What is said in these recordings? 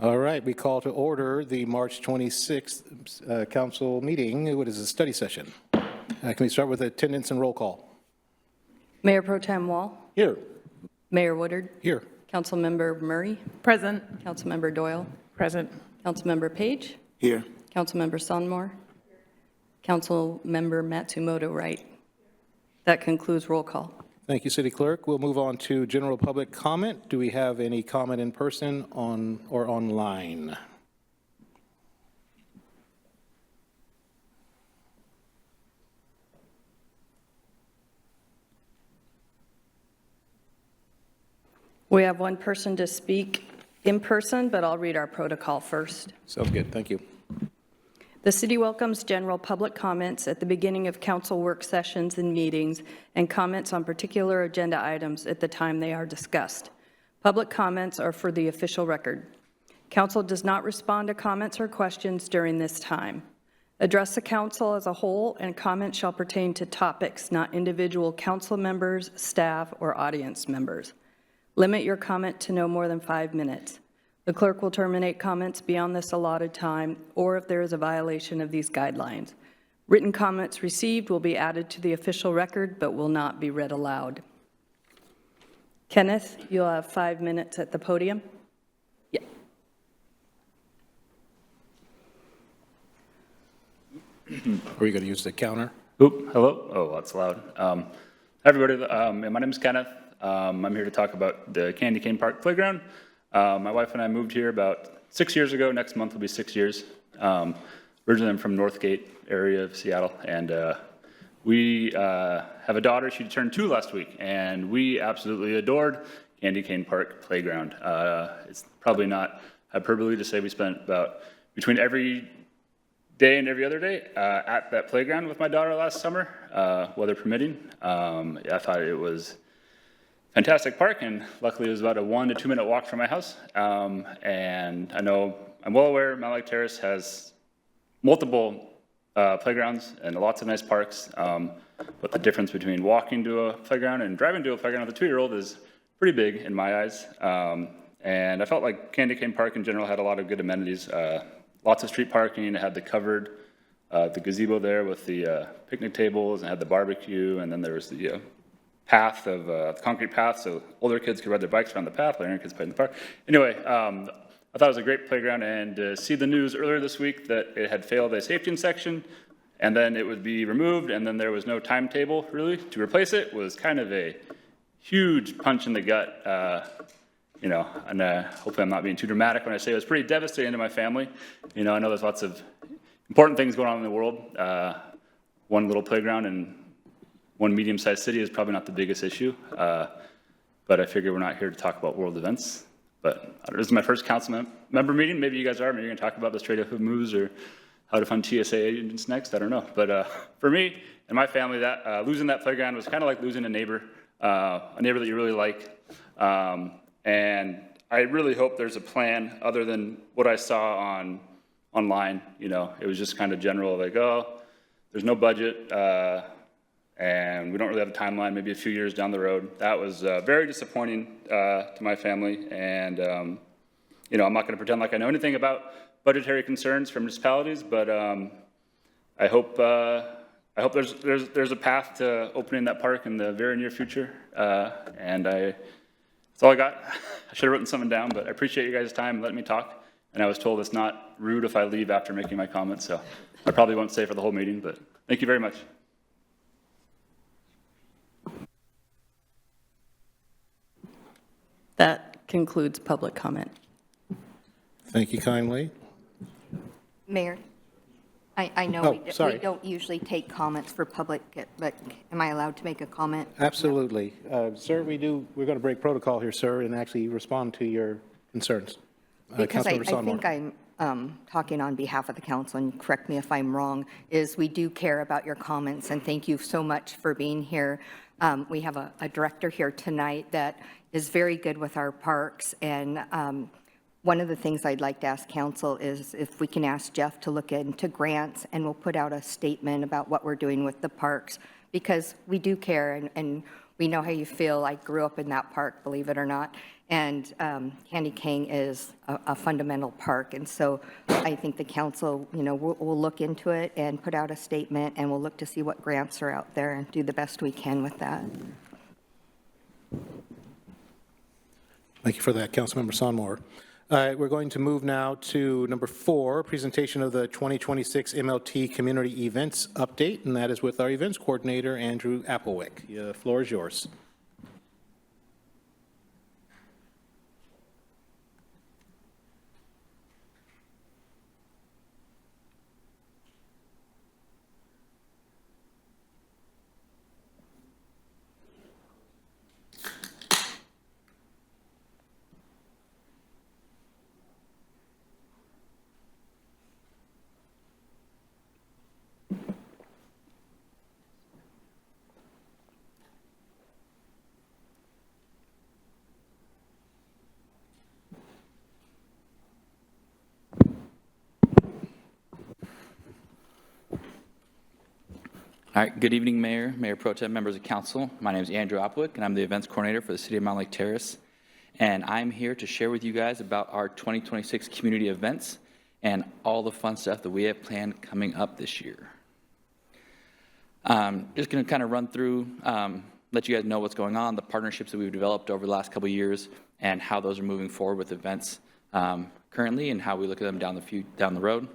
All right, we call to order the March 26th council meeting. What is a study session? Can we start with attendance and roll call? Mayor Pro Tem Wall. Here. Mayor Woodard. Here. Councilmember Murray. Present. Councilmember Doyle. Present. Councilmember Page. Here. Councilmember Sonmore. Councilmember Matsumoto Wright. That concludes roll call. Thank you, City Clerk. We'll move on to general public comment. Do we have any comment in person on or online? We have one person to speak in person, but I'll read our protocol first. Sounds good. Thank you. The city welcomes general public comments at the beginning of council work sessions and meetings and comments on particular agenda items at the time they are discussed. Public comments are for the official record. Council does not respond to comments or questions during this time. Address the council as a whole, and comments shall pertain to topics, not individual council members, staff, or audience members. Limit your comment to no more than 5 minutes. The clerk will terminate comments beyond this allotted time, or if there is a violation of these guidelines. Written comments received will be added to the official record, but will not be read aloud. Kenneth, you'll have 5 minutes at the podium. Yeah. Are you going to use the counter? Oop, hello. Oh, that's loud. Hi, everybody. My name is Kenneth. I'm here to talk about the Candy Cane Park Playground. My wife and I moved here about 6 years ago. Next month will be 6 years. Originally, I'm from Northgate area of Seattle, and we have a daughter. She turned 2 last week, and we absolutely adored Candy Cane Park Playground. It's probably not hyperbole to say we spent about between every day and every other day at that playground with my daughter last summer, weather permitting. I thought it was fantastic park, and luckily it was about a 1 to 2 minute walk from my house. And I know, I'm well aware Mountlake Terrace has multiple playgrounds and lots of nice parks, but the difference between walking to a playground and driving to a playground with a 2-year-old is pretty big in my eyes. And I felt like Candy Cane Park in general had a lot of good amenities. Lots of street parking. It had the covered, the gazebo there with the picnic tables, and had the barbecue, and then there was the path of the concrete path, so older kids could ride their bikes around the path while younger kids played in the park. Anyway, I thought it was a great playground, and to see the news earlier this week that it had failed a safety inspection, and then it would be removed, and then there was no timetable really to replace it, was kind of a huge punch in the gut. You know, and hopefully I'm not being too dramatic when I say it was pretty devastating to my family. You know, I know there's lots of important things going on in the world. One little playground and one medium-sized city is probably not the biggest issue, but I figure we're not here to talk about world events. But this is my first council member meeting. Maybe you guys are. Maybe you're going to talk about the Strait of Hormuz or how to fund TSA agents next. I don't know. But for me and my family, that losing that playground was kind of like losing a neighbor that you really like. And I really hope there's a plan other than what I saw online. You know, it was just kind of general, like, oh, there's no budget. And we don't really have a timeline, maybe a few years down the road. That was very disappointing to my family. And, you know, I'm not going to pretend like I know anything about budgetary concerns from municipalities, but I hope there's a path to opening that park in the very near future. And that's all I got. I should have written something down, but I appreciate you guys' time and letting me talk. And I was told it's not rude if I leave after making my comments, so I probably won't stay for the whole meeting, but thank you very much. That concludes public comment. Thank you kindly. Mayor, I know we don't usually take comments for public, but am I allowed to make a comment? Absolutely. Sir, we're going to break protocol here, sir, and actually respond to your concerns. Because I think I'm talking on behalf of the council, and correct me if I'm wrong, is we do care about your comments, and thank you so much for being here. We have a director here tonight that is very good with our parks, and one of the things I'd like to ask council is if we can ask Jeff to look into grants, and we'll put out a statement about what we're doing with the parks, because we do care, and we know how you feel. I grew up in that park, believe it or not, and Candy Cane is a fundamental park. And so I think the council, we'll look into it and put out a statement, and we'll look to see what grants are out there and do the best we can with that. Thank you for that, Councilmember Sonmore. All right, we're going to move now to number 4, presentation of the 2026 MLT Community Events Update, and that is with our events coordinator, Andrew Applewick. The floor is yours. All right, good evening, Mayor, Mayor Pro Tem, members of council. My name is Andrew Opwick, and I'm the events coordinator for the City of Mountlake Terrace. And I'm here to share with you guys about our 2026 community events and all the fun stuff that we have planned coming up this year. Just going to kind of run through, let you guys know what's going on, the partnerships that we've developed over the last couple of years, and how those are moving forward with events currently, and how we look at them down the road.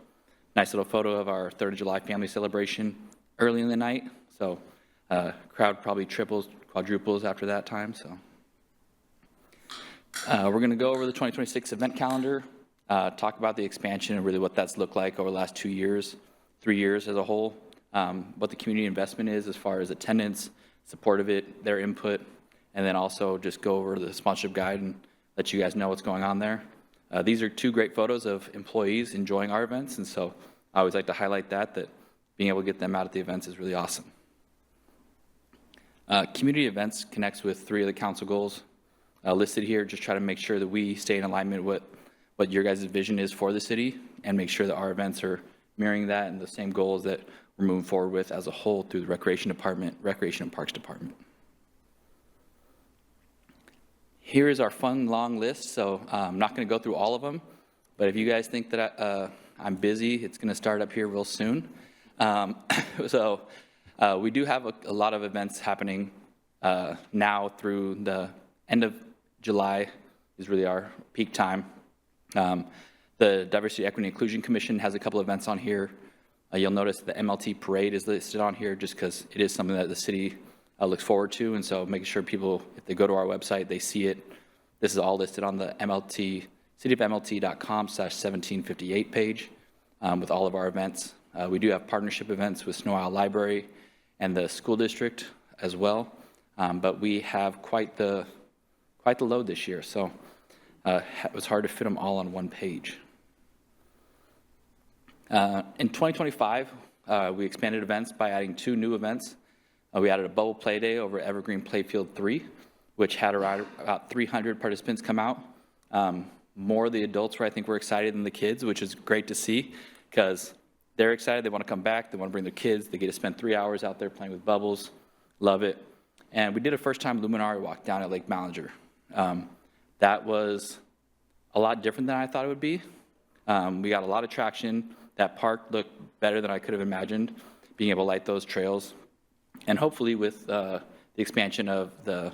Nice little photo of our 3rd of July family celebration early in the night, so crowd probably triples, quadruples after that time. So we're going to go over the 2026 event calendar, talk about the expansion and really what that's looked like over the last 2 years, 3 years as a whole, what the community investment is as far as attendance, support of it, their input, and then also just go over the sponsorship guide and let you guys know what's going on there. These are 2 great photos of employees enjoying our events, and so I always like to highlight that being able to get them out at the events is really awesome. Community events connects with 3 of the council goals listed here. Just try to make sure that we stay in alignment with what your guys' vision is for the city and make sure that our events are mirroring that and the same goals that we're moving forward with as a whole through the Recreation Department, Recreation and Parks Department. Here is our fun long list, so I'm not going to go through all of them, but if you guys think that I'm busy, it's going to start up here real soon. We do have a lot of events happening now through the end of July is really our peak time. The Diversity, Equity, and Inclusion Commission has a couple events on here. You'll notice the MLT Parade is listed on here just because it is something that the city looks forward to, and so making sure people, if they go to our website, they see it. This is all listed on the MLT, cityofmlt.com/1758 page with all of our events. We do have partnership events with Snow Isle Library and the school district as well, but we have quite the load this year, so it was hard to fit them all on one page. In 2025, we expanded events by adding 2 new events. We added a Bubble Play Day over at Evergreen Playfield 3, which had around about 300 participants come out. More of the adults were, I think, were excited than the kids, which is great to see because they're excited, they want to come back, they want to bring their kids, they get to spend 3 hours out there playing with bubbles, love it. And we did a first-time Luminari walk down at Lake Ballinger. That was a lot different than I thought it would be. We got a lot of traction. That park looked better than I could have imagined, being able to light those trails. And hopefully with the expansion of the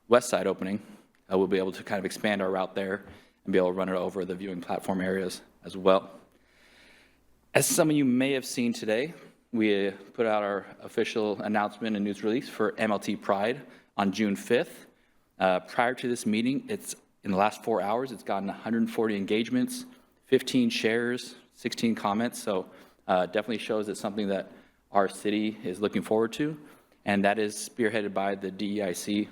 west side opening, we'll be able to kind of expand our route there and be able to run it over the viewing platform areas as well. As some of you may have seen today, we put out our official announcement and news release for MLT Pride on June 5th. Prior to this meeting, in the last 4 hours, it's gotten 140 engagements, 15 shares, 16 comments, so definitely shows it's something that our city is looking forward to, and that is spearheaded by the DEIC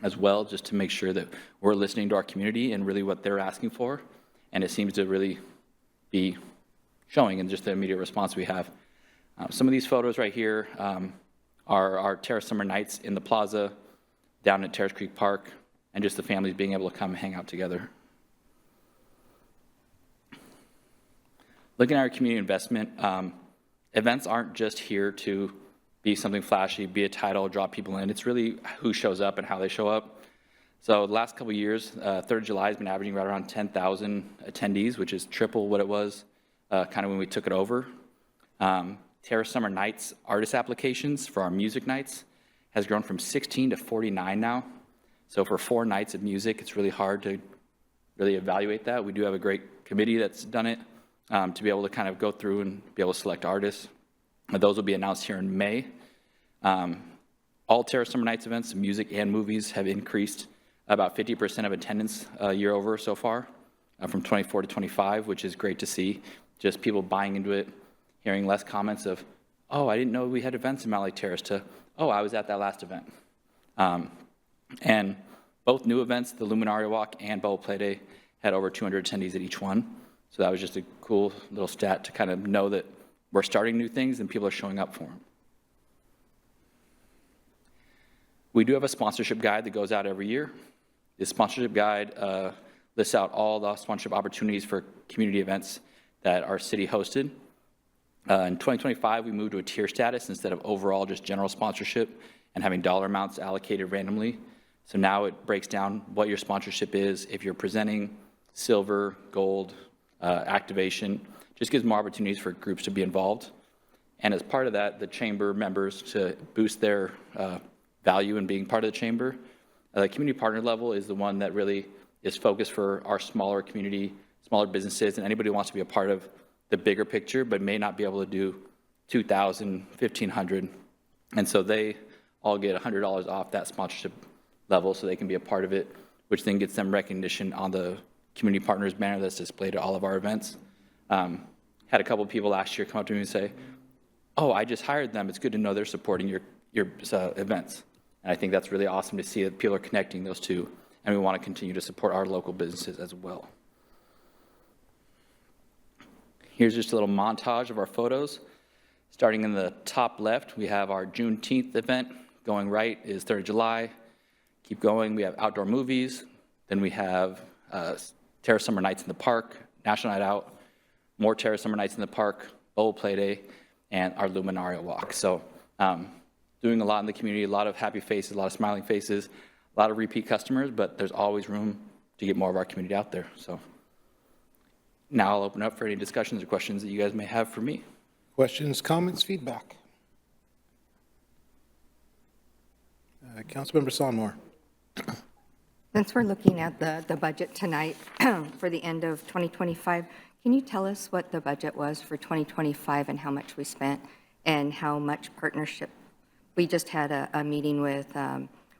as well, just to make sure that we're listening to our community and really what they're asking for, and it seems to really be showing in just the immediate response we have. Some of these photos right here are our Terrace summer nights in the plaza, down at Terrace Creek Park, and just the families being able to come and hang out together. Looking at our community investment, events aren't just here to be something flashy, be a title, draw people in. It's really who shows up and how they show up. So the last couple of years, 3rd of July has been averaging right around 10,000 attendees, which is triple what it was kind of when we took it over. Terrace Summer Nights artist applications for our music nights has grown from 16 to 49 now. So for 4 nights of music, it's really hard to really evaluate that. We do have a great committee that's done it to be able to kind of go through and be able to select artists. Those will be announced here in May. All Terrace Summer Nights events, music and movies, have increased about 50% of attendance year over so far, from 24 to 25, which is great to see. Just people buying into it, hearing less comments of, oh, I didn't know we had events in Mountlake Terrace, to, oh, I was at that last event. And both new events, the Luminaria Walk and Bubble Play Day, had over 200 attendees at each one. So that was just a cool little stat to kind of know that we're starting new things and people are showing up for them. We do have a sponsorship guide that goes out every year. This sponsorship guide lists out all the sponsorship opportunities for community events that our city hosted. In 2025, we moved to a tier status instead of overall just general sponsorship and having dollar amounts allocated randomly. So now it breaks down what your sponsorship is. If you're presenting silver, gold, activation, just gives more opportunities for groups to be involved. And as part of that, the chamber members, to boost their value in being part of the chamber, the community partner level is the one that really is focused for our smaller community, smaller businesses, and anybody who wants to be a part of the bigger picture but may not be able to do 2,000, 1,500. And so they all get $100 off that sponsorship level so they can be a part of it, which then gets them recognition on the community partners banner that's displayed at all of our events. Had a couple of people last year come up to me and say, oh, I just hired them. It's good to know they're supporting your events. And I think that's really awesome to see that people are connecting those two, and we want to continue to support our local businesses as well. Here's just a little montage of our photos. Starting in the top left, we have our Juneteenth event. Going right is 3rd of July. Keep going, we have outdoor movies. Then we have Terrace Summer Nights in the Park, National Night Out, more Terrace Summer Nights in the Park, Bubble Play Day, and our Luminaria Walk. So doing a lot in the community, a lot of happy faces, a lot of smiling faces, a lot of repeat customers, but there's always room to get more of our community out there. So now I'll open up for any discussions or questions that you guys may have for me. Questions, comments, feedback? Councilmember Sonmore. Since we're looking at the budget tonight for the end of 2025, can you tell us what the budget was for 2025 and how much we spent and how much partnership? We just had a meeting with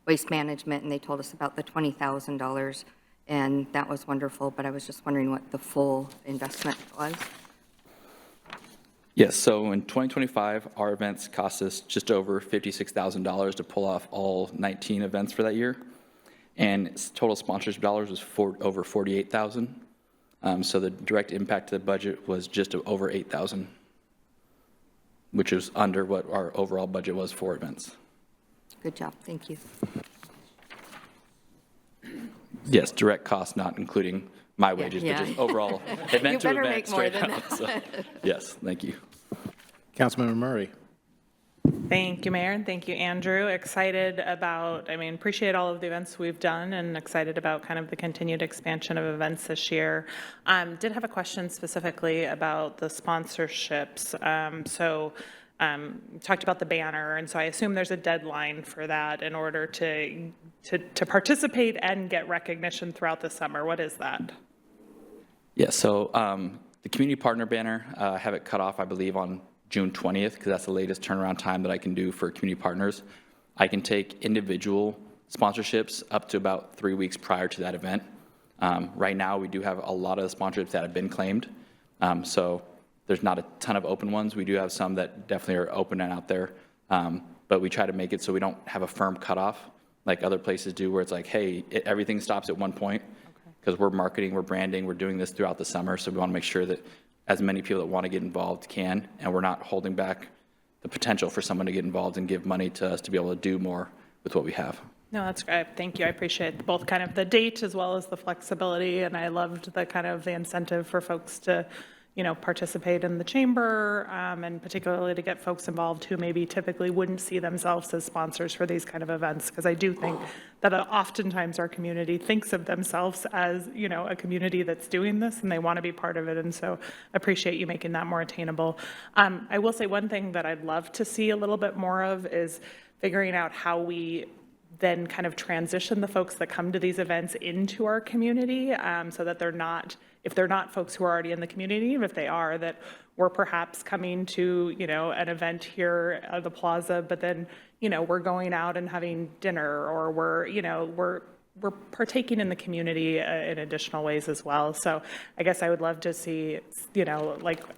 Waste Management, and they told us about the $20,000, and that was wonderful, but I was just wondering what the full investment was. Yes, so in 2025, our events cost us just over $56,000 to pull off all 19 events for that year. And total sponsorship dollars was over $48,000. So the direct impact to the budget was just over $8,000, which is under what our overall budget was for events. Good job, thank you. Yes, direct cost, not including my wages, but just overall event to event straight up. So, yes, thank you. Councilmember Murray. Thank you, Mayor, and thank you, Andrew. Excited about, appreciate all of the events we've done and excited about kind of the continued expansion of events this year. Did have a question specifically about the sponsorships. Talked about the banner, and so I assume there's a deadline for that in order to participate and get recognition throughout the summer. What is that? Yeah, so the community partner banner, I have it cut off, I believe, on June 20th, because that's the latest turnaround time that I can do for community partners. I can take individual sponsorships up to about 3 weeks prior to that event. Right now, we do have a lot of the sponsorships that have been claimed, so there's not a ton of open ones. We do have some that definitely are open and out there, but we try to make it so we don't have a firm cutoff like other places do, where it's like, hey, everything stops at one point, because we're marketing, we're branding, we're doing this throughout the summer, so we want to make sure that as many people that want to get involved can, and we're not holding back the potential for someone to get involved and give money to us to be able to do more with what we have. No, that's great. Thank you. I appreciate both kind of the date as well as the flexibility, and I loved the kind of the incentive for folks to participate in the chamber, and particularly to get folks involved who maybe typically wouldn't see themselves as sponsors for these kind of events, because I do think that oftentimes our community thinks of themselves as, a community that's doing this and they want to be part of it, and so I appreciate you making that more attainable. I will say one thing that I'd love to see a little bit more of is figuring out how we then kind of transition the folks that come to these events into our community, so that if they're not folks who are already in the community, even if they are, that we're perhaps coming to, an event here at the plaza, but then, we're going out and having dinner, or we're partaking in the community in additional ways as well. So I guess I would love to see,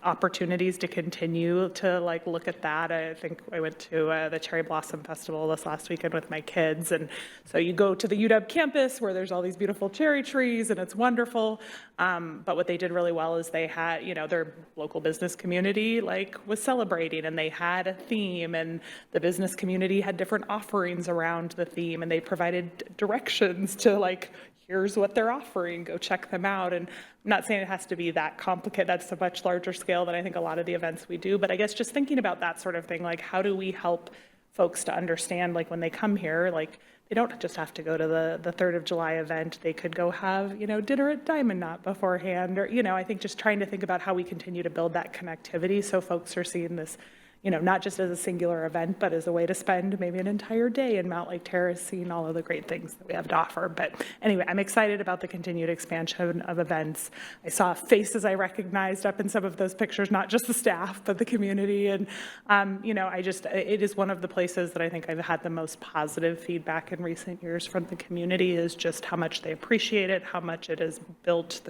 opportunities to continue to look at that. I think I went to the Cherry Blossom Festival this last weekend with my kids. And so you go to the UW campus where there's all these beautiful cherry trees and it's wonderful. But what they did really well is they had, their local business community was celebrating, and they had a theme, and the business community had different offerings around the theme, and they provided directions to here's what they're offering, go check them out. And I'm not saying it has to be that complicated, that's a much larger scale than I think a lot of the events we do, but I guess just thinking about that sort of thing, how do we help folks to understand, when they come here, they don't just have to go to the 3rd of July event, they could go have, dinner at Diamond Knot beforehand, or, I think just trying to think about how we continue to build that connectivity so folks are seeing this, not just as a singular event, but as a way to spend maybe an entire day in Mountlake Terrace, seeing all of the great things that we have to offer. But anyway, I'm excited about the continued expansion of events. I saw faces I recognized up in some of those pictures, not just the staff, but the community. And, it is one of the places that I think I've had the most positive feedback in recent years from the community, is just how much they appreciate it, how much it has built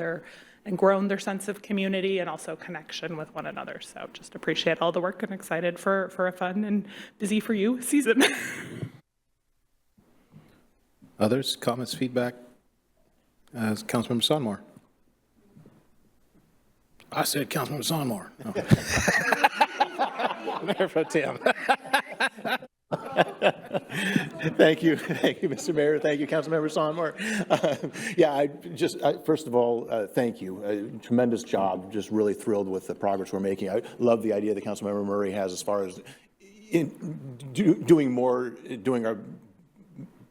and grown their sense of community and also connection with one another. So just appreciate all the work and excited for a fun and busy for you season. Others, comments, feedback? Councilmember Sonmore. I said Councilmember Sonmore. Oh. Mayor Pro Tem. Thank you, Mr. Mayor. Thank you, Councilmember Sonmore. First of all, thank you. Tremendous job. Just really thrilled with the progress we're making. I love the idea that Councilmember Murray has as far as doing more, doing our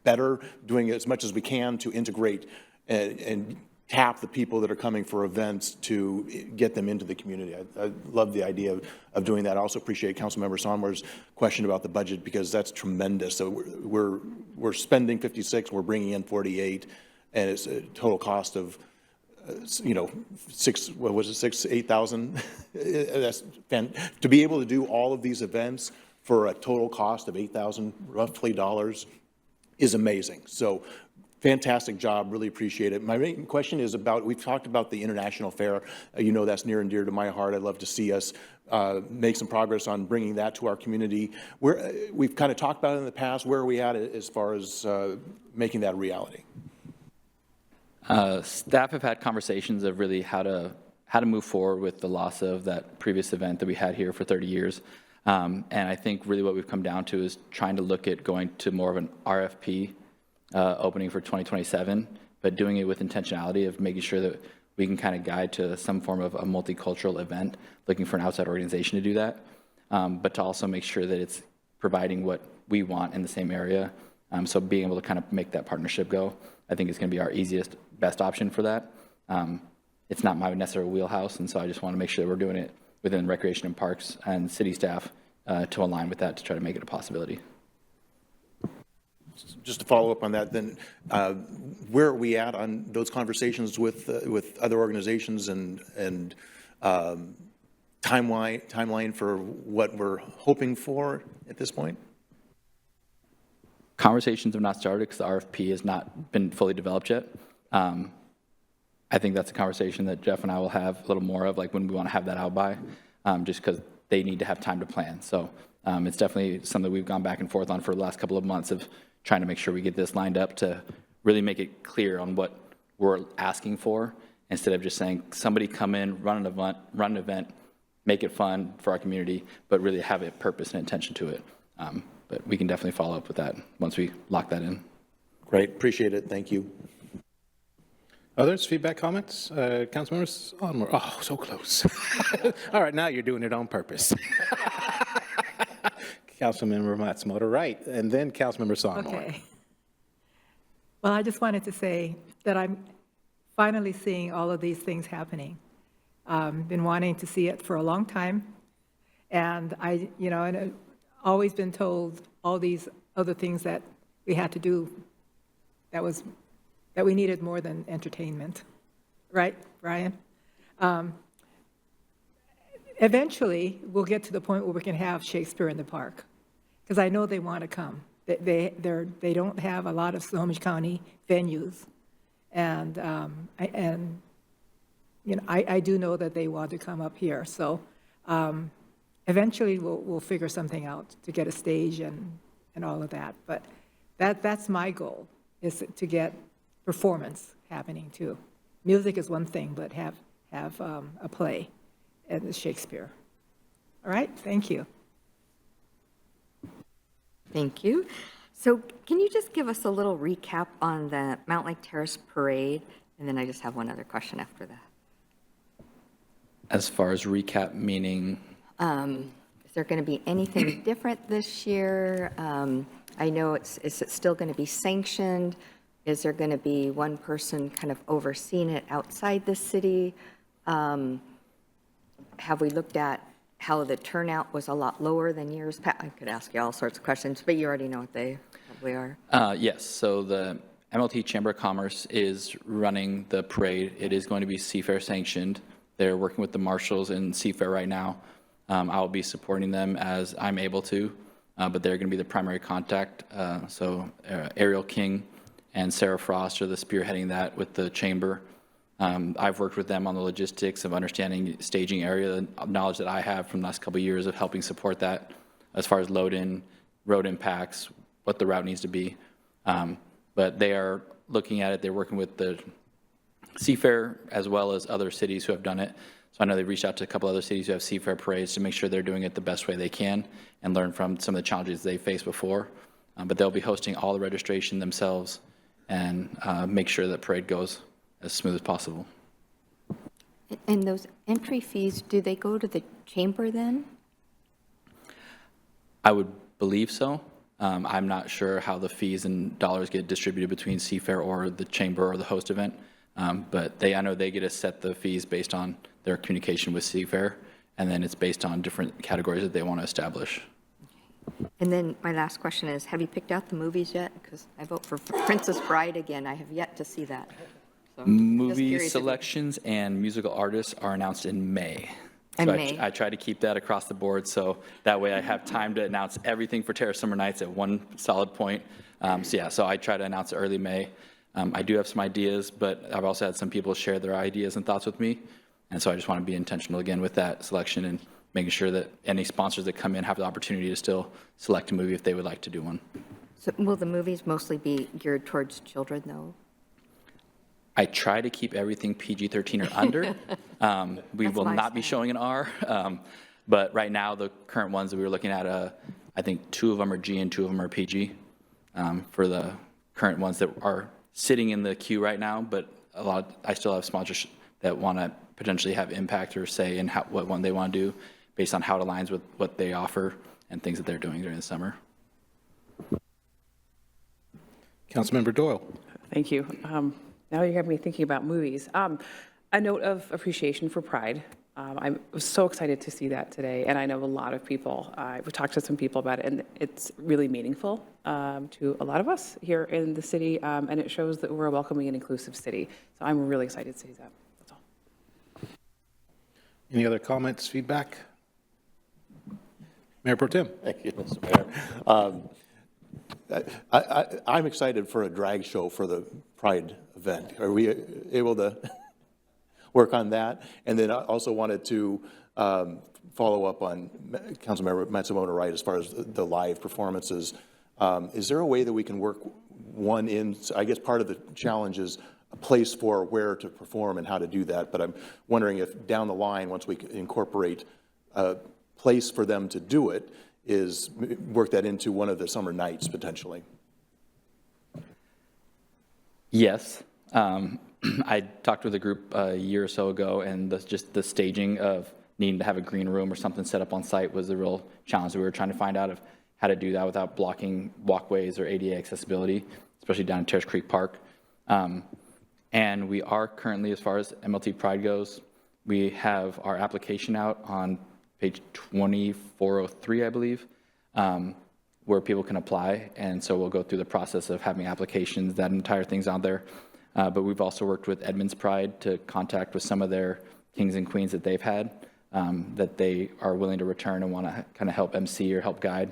better, doing as much as we can to integrate and tap the people that are coming for events to get them into the community. I love the idea of doing that. I also appreciate Councilmember Sonmore's question about the budget, because that's tremendous. So we're spending 56, we're bringing in 48, and it's a total cost of, $8,000. That's to be able to do all of these events for a total cost of $8,000 roughly is amazing. So fantastic job, really appreciate it. My main question is we've talked about the International Fair. That's near and dear to my heart. I'd love to see us make some progress on bringing that to our community. We've kind of talked about it in the past. Where are we at as far as making that a reality? Staff have had conversations of really how to move forward with the loss of that previous event that we had here for 30 years. And I think really what we've come down to is trying to look at going to more of an RFP opening for 2027, but doing it with intentionality of making sure that we can kind of guide to some form of a multicultural event, looking for an outside organization to do that, but to also make sure that it's providing what we want in the same area. So being able to kind of make that partnership go, I think is going to be our best option for that. It's not my necessary wheelhouse, and so I just want to make sure that we're doing it within Recreation and Parks and city staff to align with that to try to make it a possibility. Just to follow up on that, then, where are we at on those conversations with other organizations and timeline for what we're hoping for at this point? Conversations have not started because the RFP has not been fully developed yet. I think that's a conversation that Jeff and I will have a little more of, when we want to have that out by, just because they need to have time to plan. So it's definitely something we've gone back and forth on for the last couple of months of trying to make sure we get this lined up to really make it clear on what we're asking for, instead of just saying, somebody come in, run an event, make it fun for our community, but really have a purpose and intention to it. But we can definitely follow up with that once we lock that in. Great, appreciate it, thank you. Others, feedback, comments? Councilmembers Onmore, oh, so close. All right, now you're doing it on purpose. Councilmember Matsumoto, right, and then Councilmember Sonmore. Okay. Well, I just wanted to say that I'm finally seeing all of these things happening. Been wanting to see it for a long time, and and I've always been told all these other things that we had to do that we needed more than entertainment. Right, Brian? Eventually, we'll get to the point where we can have Shakespeare in the park, because I know they want to come. They don't have a lot of Snohomish County venues, and I do know that they want to come up here. So eventually, we'll figure something out to get a stage and all of that. But that's my goal, is to get performance happening too. Music is one thing, but have a play and Shakespeare. All right, thank you. Thank you. So can you just give us a little recap on the Mountlake Terrace Parade? And then I just have one other question after that. As far as recap, meaning? Is there going to be anything different this year? I know is it still going to be sanctioned? Is there going to be one person kind of overseeing it outside the city? Have we looked at how the turnout was a lot lower than years past? I could ask you all sorts of questions, but you already know what they probably are. Yes, so the MLT Chamber of Commerce is running the parade. It is going to be Seafair sanctioned. They're working with the marshals in Seafair right now. I'll be supporting them as I'm able to, but they're going to be the primary contact. So Ariel King and Sarah Frost are the spearheading that with the chamber. I've worked with them on the logistics of understanding staging area, the knowledge that I have from the last couple of years of helping support that as far as load-in, road impacts, what the route needs to be. But they are looking at it. They're working with the Seafair as well as other cities who have done it. So I know they've reached out to a couple other cities who have Seafair parades to make sure they're doing it the best way they can and learn from some of the challenges they faced before. But they'll be hosting all the registration themselves and make sure that parade goes as smooth as possible. And those entry fees, do they go to the chamber then? I would believe so. I'm not sure how the fees and dollars get distributed between Seafair or the chamber or the host event, but I know they get to set the fees based on their communication with Seafair, and then it's based on different categories that they want to establish. And then my last question is, have you picked out the movies yet? Because I vote for Princess Bride again. I have yet to see that. So, just Movie curious if you- selections and musical artists are announced in May. So In May. I try to keep that across the board, so that way I have time to announce everything for Terrace Summer Nights at one solid point. So I try to announce early May. I do have some ideas, but I've also had some people share their ideas and thoughts with me. And so I just want to be intentional again with that selection and making sure that any sponsors that come in have the opportunity to still select a movie if they would like to do one. So will the movies mostly be geared towards children, though? I try to keep everything PG-13 or under. We That's will my not be stand. showing an R, but right now, the current ones that we were looking at, I think 2 of them are G and 2 of them are PG for the current ones that are sitting in the queue right now, but I still have sponsors that want to potentially have impact or say in what one they want to do based on how it aligns with what they offer and things that they're doing during the summer. Councilmember Doyle. Thank you. Now you have me thinking about movies. A note of appreciation for Pride. I was so excited to see that today, and I know a lot of people. We've talked to some people about it, and it's really meaningful to a lot of us here in the city, and it shows that we're a welcoming and inclusive city. So I'm really excited to see that. That's all. Any other comments, feedback? Mayor Pro Tem. Thank you, Mr. Mayor. I'm excited for a drag show for the Pride event. Are we able to work on that? And then I also wanted to follow up on Councilmember Matsumoto, right, as far as the live performances. Is there a way that we can work one in? I guess part of the challenge is a place for where to perform and how to do that. But I'm wondering if down the line, once we incorporate a place for them to do it, is work that into one of the summer nights potentially. Yes. I talked with a group a year or so ago, and just the staging of needing to have a green room or something set up on site was the real challenge that we were trying to find out of how to do that without blocking walkways or ADA accessibility, especially down in Terrace Creek Park. And we are currently, as far as MLT Pride goes, we have our application out on page 2403, I believe, where people can apply. And so we'll go through the process of having applications. That entire thing's out there. But we've also worked with Edmonds Pride to contact with some of their kings and queens that they've had that they are willing to return and want to kind of help MC or help guide.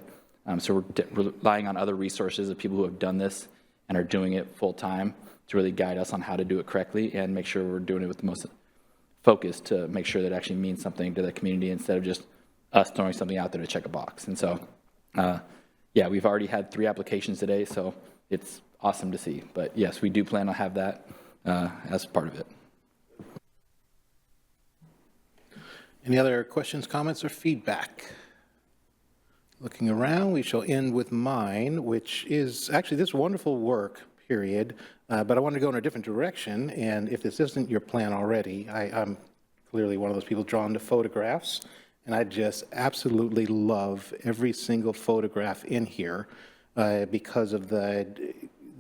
So we're relying on other resources of people who have done this and are doing it full time to really guide us on how to do it correctly and make sure we're doing it with the most focus to make sure that it actually means something to the community instead of just us throwing something out there to check a box. And so, yeah, we've already had 3 applications today, so it's awesome to see. But yes, we do plan on have that as part of it. Any other questions, comments, or feedback? Looking around, we shall end with mine, which is actually this wonderful work, period, but I want to go in a different direction, and if this isn't your plan already, I'm clearly one of those people drawn to photographs, and I just absolutely love every single photograph in here because of the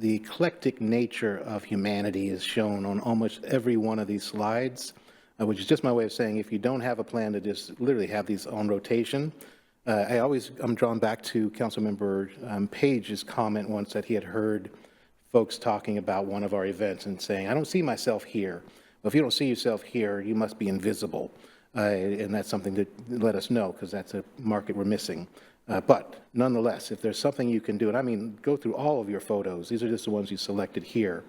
eclectic nature of humanity is shown on almost every one of these slides, which is just my way of saying if you don't have a plan to just literally have these on rotation. I'm drawn back to Councilmember Page's comment once that he had heard folks talking about one of our events and saying, I don't see myself here. Well, if you don't see yourself here, you must be invisible. And that's something to let us know because that's a market we're missing. But nonetheless, if there's something you can do, and I mean, go through all of your photos. These are just the ones you selected here.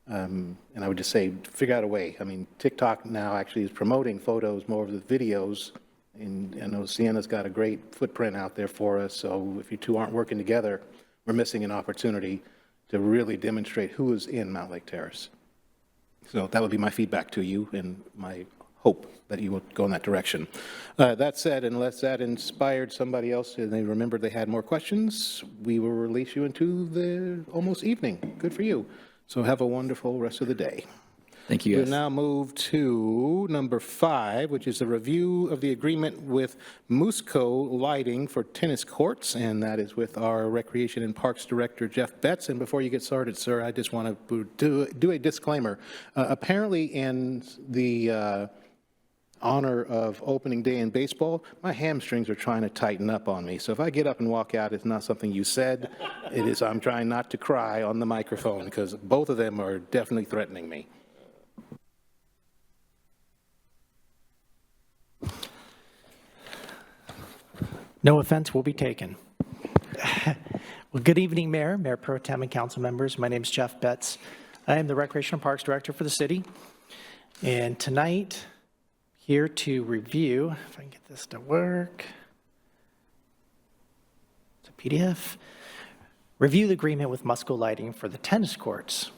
And I would just say, figure out a way. I mean, TikTok now actually is promoting photos more of the videos. And I know Sienna's got a great footprint out there for us. So if you two aren't working together, we're missing an opportunity to really demonstrate who is in Mountlake Terrace. So that would be my feedback to you and my hope that you will go in that direction. That said, unless that inspired somebody else and they remembered they had more questions, we will release you into the almost evening. Good for you. So have a wonderful rest of the day. Thank you, guys. We'll now move to number 5, which is a review of the agreement with Musco Lighting for tennis courts, and that is with our Recreation and Parks Director, Jeff Betts. And before you get started, sir, I just want to do a disclaimer. Apparently in the honor of opening day in baseball, my hamstrings are trying to tighten up on me. So if I get up and walk out, it's not something you said. It is, I'm trying not to cry on the microphone because both of them are definitely threatening me. No offense will be taken. Well, good evening, Mayor, Mayor Pro Tem, and council members. My name is Jeff Betts. I am the Recreation and Parks Director for the city. And tonight, here to review, if I can get this to work, it's a PDF, review the agreement with Musco Lighting for the tennis courts.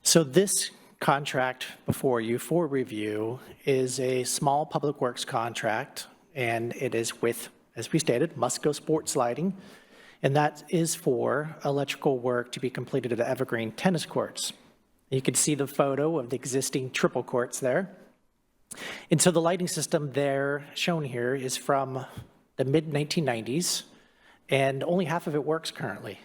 So this contract before you for review is a small public works contract, and it is with, as we stated, Musco Sports Lighting, and that is for electrical work to be completed at the Evergreen tennis courts. You can see the photo of the existing triple courts there. And so the lighting system there shown here is from the mid-1990s, and only half of it works currently.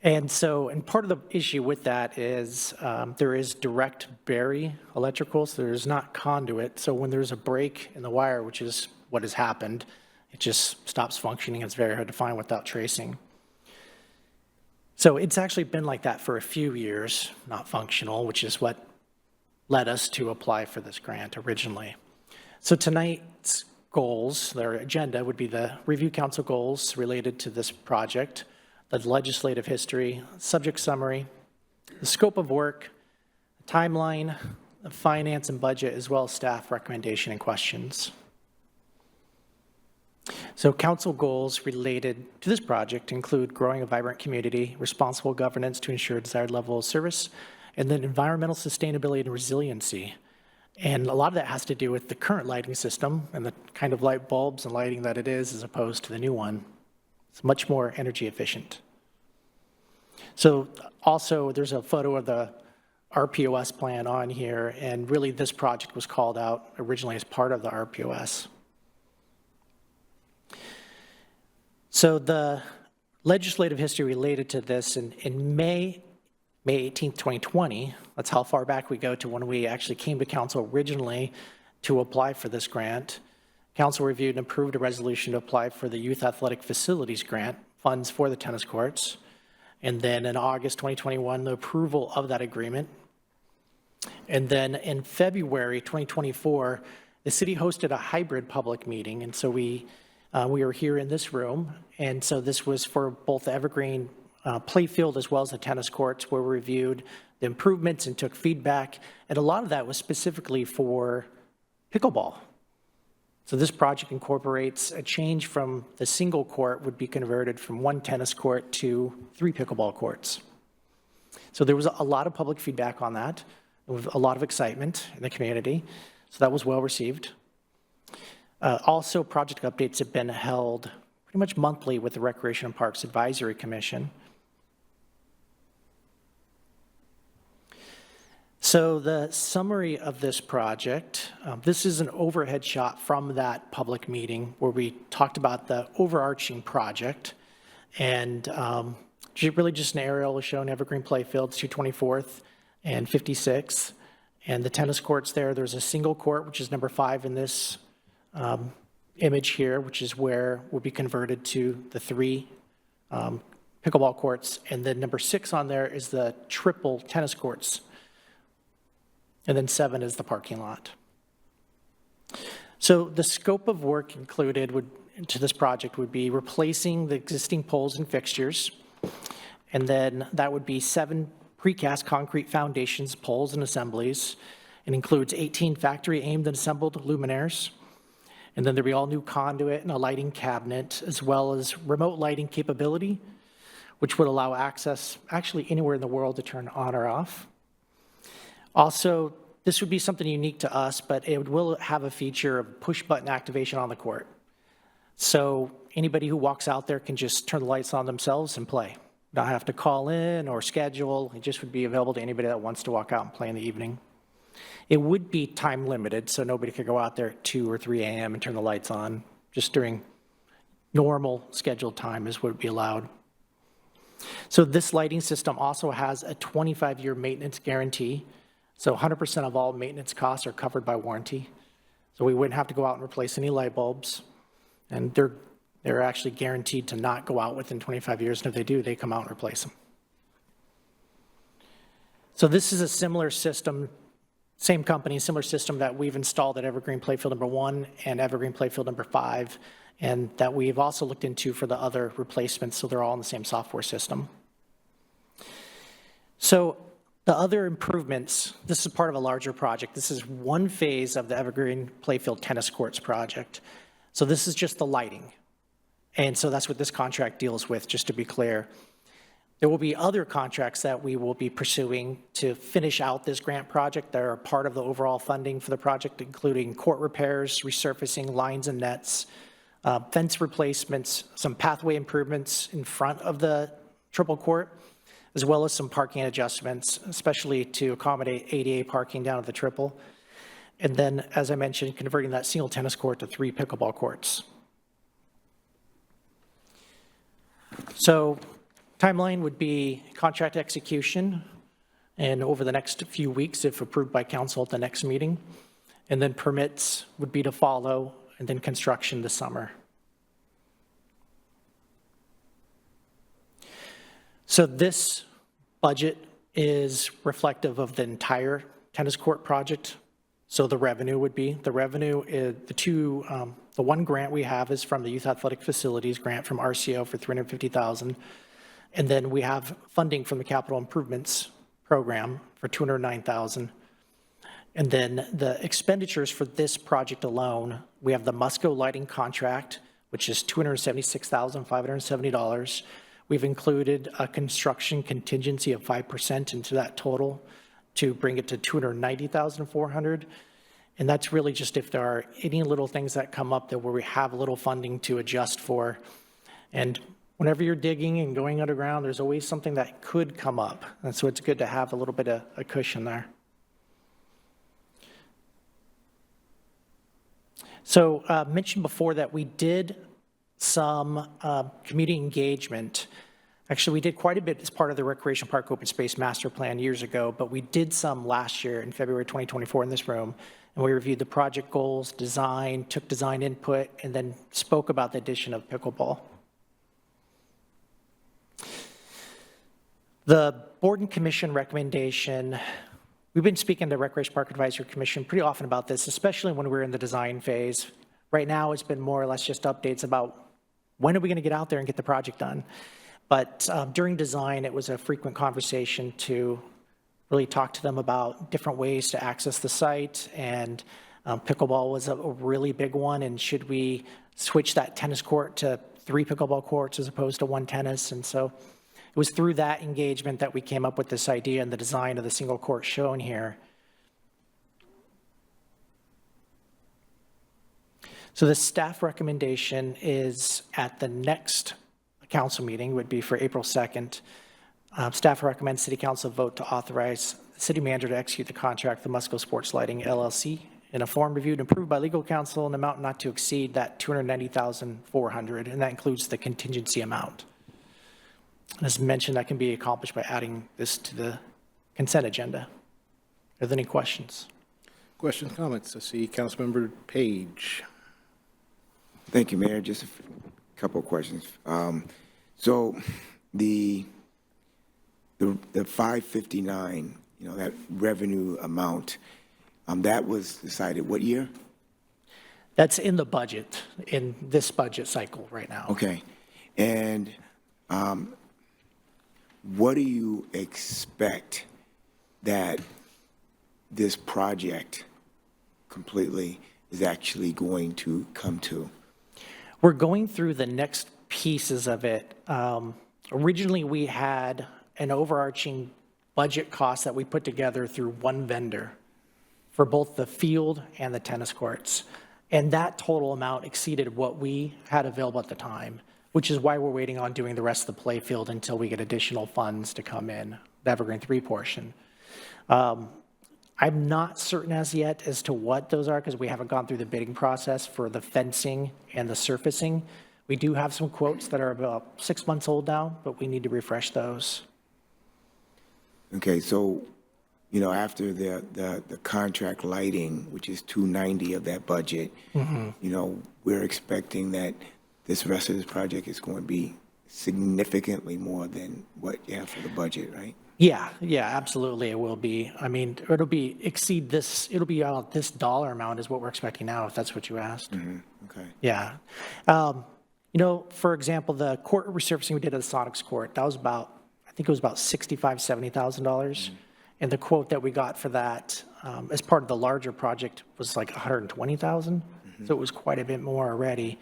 And so, and part of the issue with that is there is direct bury electrical, so there's not conduit. So when there's a break in the wire, which is what has happened, it just stops functioning. It's very hard to find without tracing. So it's actually been like that for a few years, not functional, which is what led us to apply for this grant originally. So tonight's goals, their agenda would be the review council goals related to this project, the legislative history, subject summary, the scope of work, the timeline, the finance and budget, as well as staff recommendation and questions. So council goals related to this project include growing a vibrant community, responsible governance to ensure desired level of service, and then environmental sustainability and resiliency. And a lot of that has to do with the current lighting system and the kind of light bulbs and lighting that it is as opposed to the new one. It's much more energy efficient. So also there's a photo of the RPOS plan on here, and really this project was called out originally as part of the RPOS. So the legislative history related to this in May 18th, 2020, that's how far back we go to when we actually came to council originally to apply for this grant. Council reviewed and approved a resolution to apply for the Youth Athletic Facilities Grant, funds for the tennis courts. And then in August 2021, the approval of that agreement. And then in February 2024, the city hosted a hybrid public meeting. And so we were here in this room. And so this was for both the Evergreen playfield as well as the tennis courts, where we reviewed the improvements and took feedback. And a lot of that was specifically for pickleball. So this project incorporates a change from the single court would be converted from 1 tennis court to 3 pickleball courts. So there was a lot of public feedback on that, with a lot of excitement in the community. So that was well received. Also, project updates have been held pretty much monthly with the Recreation and Parks Advisory Commission. So the summary of this project, this is an overhead shot from that public meeting where we talked about the overarching project. And really just an aerial is shown Evergreen Playfields, 224th and 56th. And the tennis courts there's a single court, which is number 5 in this image here, which is where will be converted to the 3 pickleball courts. And then number 6 on there is the triple tennis courts. And then 7 is the parking lot. So the scope of work included to this project would be replacing the existing poles and fixtures. And then that would be 7 precast concrete foundations, poles, and assemblies. It includes 18 factory aimed and assembled luminaires. And then there'd be all new conduit and a lighting cabinet, as well as remote lighting capability, which would allow access actually anywhere in the world to turn on or off. Also, this would be something unique to us, but it will have a feature of push button activation on the court. So anybody who walks out there can just turn the lights on themselves and play. Not have to call in or schedule. It just would be available to anybody that wants to walk out and play in the evening. It would be time limited, so nobody could go out there at 2 or 3 a.m. and turn the lights on. Just during normal scheduled time is what would be allowed. So this lighting system also has a 25-year maintenance guarantee. So 100% of all maintenance costs are covered by warranty. So we wouldn't have to go out and replace any light bulbs. And they're actually guaranteed to not go out within 25 years. And if they do, they come out and replace them. So this is a similar system, same company, similar system that we've installed at Evergreen Playfield number 1 and Evergreen Playfield number 5, and that we've also looked into for the other replacements. So they're all in the same software system. So the other improvements, this is part of a larger project. This is one phase of the Evergreen Playfield Tennis Courts project. So this is just the lighting. And so that's what this contract deals with, just to be clear. There will be other contracts that we will be pursuing to finish out this grant project that are part of the overall funding for the project, including court repairs, resurfacing lines and nets, fence replacements, some pathway improvements in front of the triple court, as well as some parking adjustments, especially to accommodate ADA parking down at the triple. And then, as I mentioned, converting that single tennis court to 3 pickleball courts. So timeline would be contract execution, and over the next few weeks, if approved by council at the next meeting. And then permits would be to follow, and then construction this summer. So this budget is reflective of the entire tennis court project. So the revenue would be, the one grant we have is from the Youth Athletic Facilities grant from RCO for $350,000. And then we have funding from the Capital Improvements Program for $209,000. And then the expenditures for this project alone, we have the Musco lighting contract, which is $276,570. We've included a construction contingency of 5% into that total to bring it to $290,400. And that's really just if there are any little things that come up that where we have a little funding to adjust for. And whenever you're digging and going underground, there's always something that could come up. And so it's good to have a little bit of a cushion there. So mentioned before that we did some community engagement. Actually, we did quite a bit as part of the Recreation Park Open Space Master Plan years ago, but we did some last year in February 2024 in this room, and we reviewed the project goals, design, took design input, and then spoke about the addition of pickleball. The board and commission recommendation, we've been speaking to Recreation Park Advisory Commission pretty often about this, especially when we're in the design phase. Right now, it's been more or less just updates about when are we going to get out there and get the project done. But during design, it was a frequent conversation to really talk to them about different ways to access the site, and pickleball was a really big one, and should we switch that tennis court to 3 pickleball courts as opposed to 1 tennis? And so it was through that engagement that we came up with this idea and the design of the single court shown here. So the staff recommendation is at the next council meeting, would be for April 2nd. Staff recommends City Council vote to authorize the city manager to execute the contract with Musco Sports Lighting LLC in a form reviewed and approved by legal counsel in an amount not to exceed that $290,400, and that includes the contingency amount. As mentioned, that can be accomplished by adding this to the consent agenda. Are there any questions? Questions, comments? I see Councilmember Page. Thank you, Mayor. Just a couple of questions. So the 559, that revenue amount, that was decided what year? That's in the budget, in this budget cycle right now. Okay. And what do you expect that this project completely is actually going to come to? We're going through the next pieces of it. Originally, we had an overarching budget cost that we put together through one vendor for both the field and the tennis courts. And that total amount exceeded what we had available at the time, which is why we're waiting on doing the rest of the play field until we get additional funds to come in, the Evergreen 3 portion. I'm not certain as yet as to what those are because we haven't gone through the bidding process for the fencing and the surfacing. We do have some quotes that are about 6 months old now, but we need to refresh those. Okay, so, after the contract lighting, which is $290 of that budget, we're expecting that this rest of this project is going to be significantly more than what you have for the budget, right? Yeah, absolutely it will be. I mean, it'll be this dollar amount is what we're expecting now, if that's what you asked. Okay. Yeah. For example, the court resurfacing we did at the Sonics court, that was about, I think it was about $65,000, $70,000. And the quote that we got for that as part of the larger project was like $120,000. So it was quite a bit more already.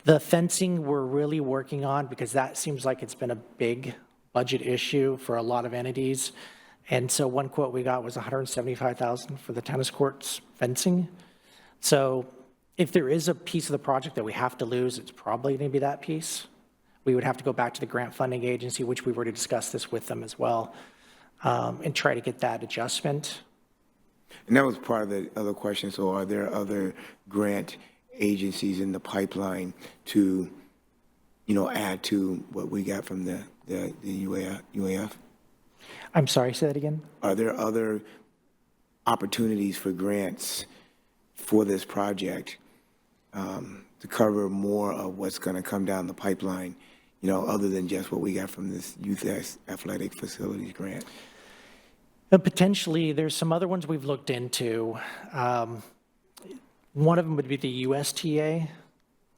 The fencing we're really working on because that seems like it's been a big budget issue for a lot of entities. And so one quote we got was $175,000 for the tennis courts fencing. So if there is a piece of the project that we have to lose, it's probably going to be that piece. We would have to go back to the grant funding agency, which we've already discussed this with them as well, and try to get that adjustment. And that was part of the other question. So are there other grant agencies in the pipeline to, add to what we got from the UAF? I'm sorry, say that again? Are there other opportunities for grants for this project to cover more of what's going to come down the pipeline, other than just what we got from this Youth Athletic Facilities grant? Potentially, there's some other ones we've looked into. One of them would be the USTA.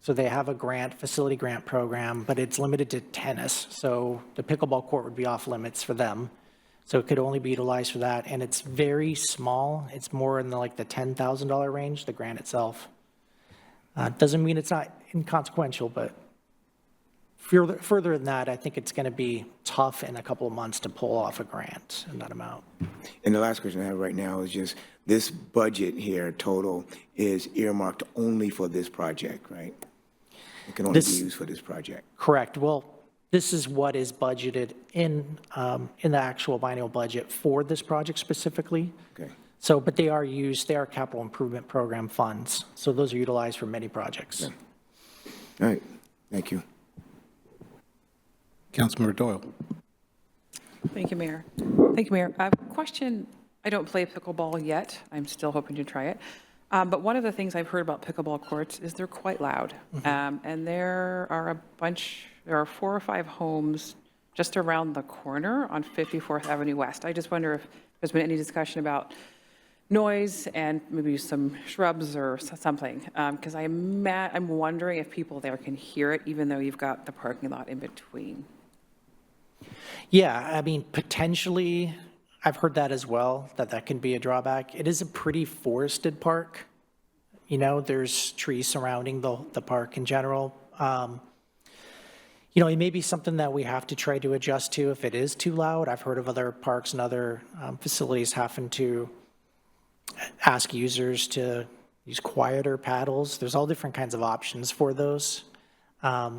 So they have a facility grant program, but it's limited to tennis. So the pickleball court would be off limits for them. So it could only be utilized for that. And it's very small. It's more in the $10,000 range, the grant itself. Doesn't mean it's not inconsequential, but further than that, I think it's going to be tough in a couple of months to pull off a grant in that amount. And the last question I have right now is just this budget here total is earmarked only for this project, right? It can only be used for this project. Correct. Well, this is what is budgeted in the actual biennial budget for this project specifically. Okay. So, but they are capital improvement program funds. So those are utilized for many projects. Okay. All right. Thank you. Councilmember Doyle. Thank you, Mayor. Thank you, Mayor. Question, I don't play pickleball yet. I'm still hoping to try it. But one of the things I've heard about pickleball courts is they're quite loud. And there are 4 or 5 homes just around the corner on 54th Avenue West. I just wonder if there's been any discussion about noise and maybe some shrubs or something. Because I'm wondering if people there can hear it, even though you've got the parking lot in between. Yeah, I mean, potentially, I've heard that as well, that can be a drawback. It is a pretty forested park. You know, there's trees surrounding the park in general. You know, it may be something that we have to try to adjust to if it is too loud. I've heard of other parks and other facilities having to ask users to use quieter paddles. There's all different kinds of options for those. Yeah,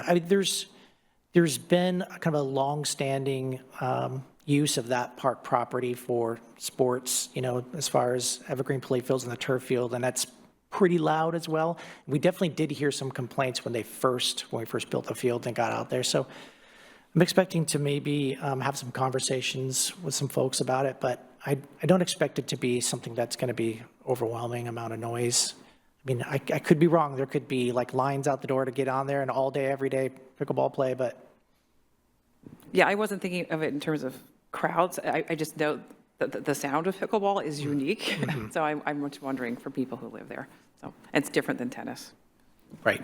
I mean, there's been kind of a long-standing use of that park property for sports, you know, as far as evergreen playfields and the turf field, and that's pretty loud as well. We definitely did hear some complaints when we first built the field and got out there. So I'm expecting to maybe have some conversations with some folks about it, but I don't expect it to be something that's going to be overwhelming amount of noise. I mean, I could be wrong. There could be like lines out the door to get on there and all day, every day pickleball play, but. Yeah, I wasn't thinking of it in terms of crowds. I just know that the sound of pickleball is unique. So I'm just wondering for people who live there. So it's different than tennis. Right.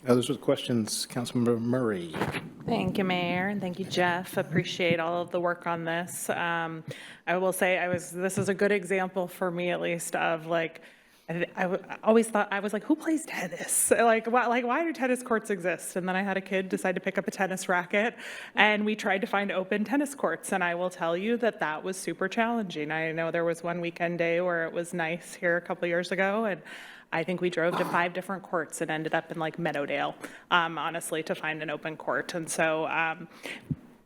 Others with questions? Councilmember Murray. Thank you, Mayor, and thank you, Jeff. Appreciate all of the work on this. I will say this is a good example for me, at least, of like, I always thought, I was like, who plays tennis? Like, why do tennis courts exist? And then I had a kid decide to pick up a tennis racket, and we tried to find open tennis courts. And I will tell you that was super challenging. I know there was one weekend day where it was nice here a couple years ago, and I think we drove to 5 different courts and ended up in like Meadowdale, honestly, to find an open court. And so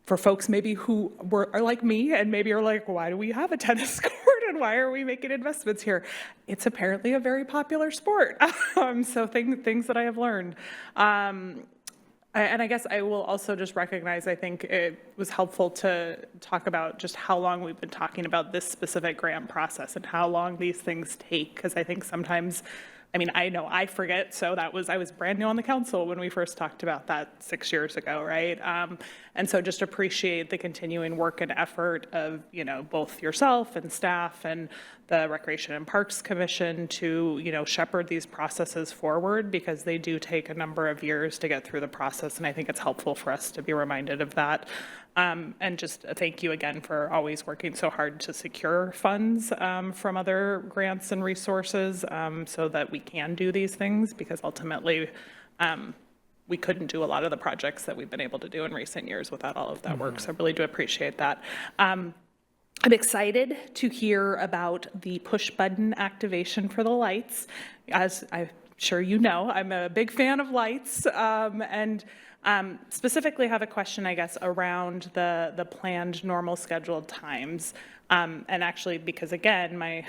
for folks maybe who are like me and maybe are like, why do we have a tennis court and why are we making investments here? It's apparently a very popular sport. So things that I have learned. And I guess I will also just recognize, I think it was helpful to talk about just how long we've been talking about this specific grant process and how long these things take, because I think sometimes, I mean, I know I forget, so I was brand new on the council when we first talked about that 6 years ago, right? And so just appreciate the continuing work and effort of, you know, both yourself and staff and the Recreation and Parks Commission to, you know, shepherd these processes forward, because they do take a number of years to get through the process, and I think it's helpful for us to be reminded of that. And just thank you again for always working so hard to secure funds from other grants and resources so that we can do these things, because ultimately we couldn't do a lot of the projects that we've been able to do in recent years without all of that work. So I really do appreciate that. I'm excited to hear about the push button activation for the lights. As I'm sure you know, I'm a big fan of lights, and specifically have a question, I guess, around the planned normal scheduled times. And actually, because again, my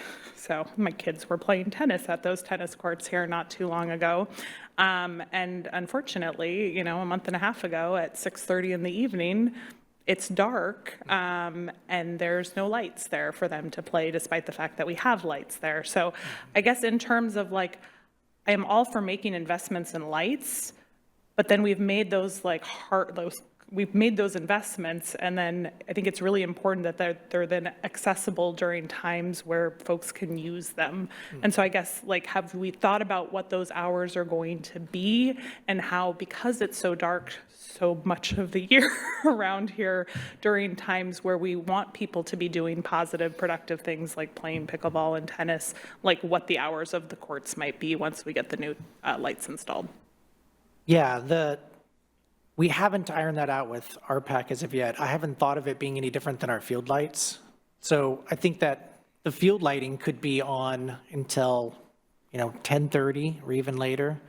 kids were playing tennis at those tennis courts here not too long ago. And unfortunately, you know, a month and a half ago at 6:30 in the evening, it's dark, and there's no lights there for them to play, despite the fact that we have lights there. So I guess in terms of like, I am all for making investments in lights, but then we've made those we've made those investments, and then I think it's really important that they're then accessible during times where folks can use them. And so I guess, like, have we thought about what those hours are going to be, and how, because it's so dark so much of the year around here during times where we want people to be doing positive, productive things like playing pickleball and tennis, like what the hours of the courts might be once we get the new lights installed? Yeah, we haven't ironed that out with RPAC as of yet. I haven't thought of it being any different than our field lights. So I think that the field lighting could be on until 10:30 or even later.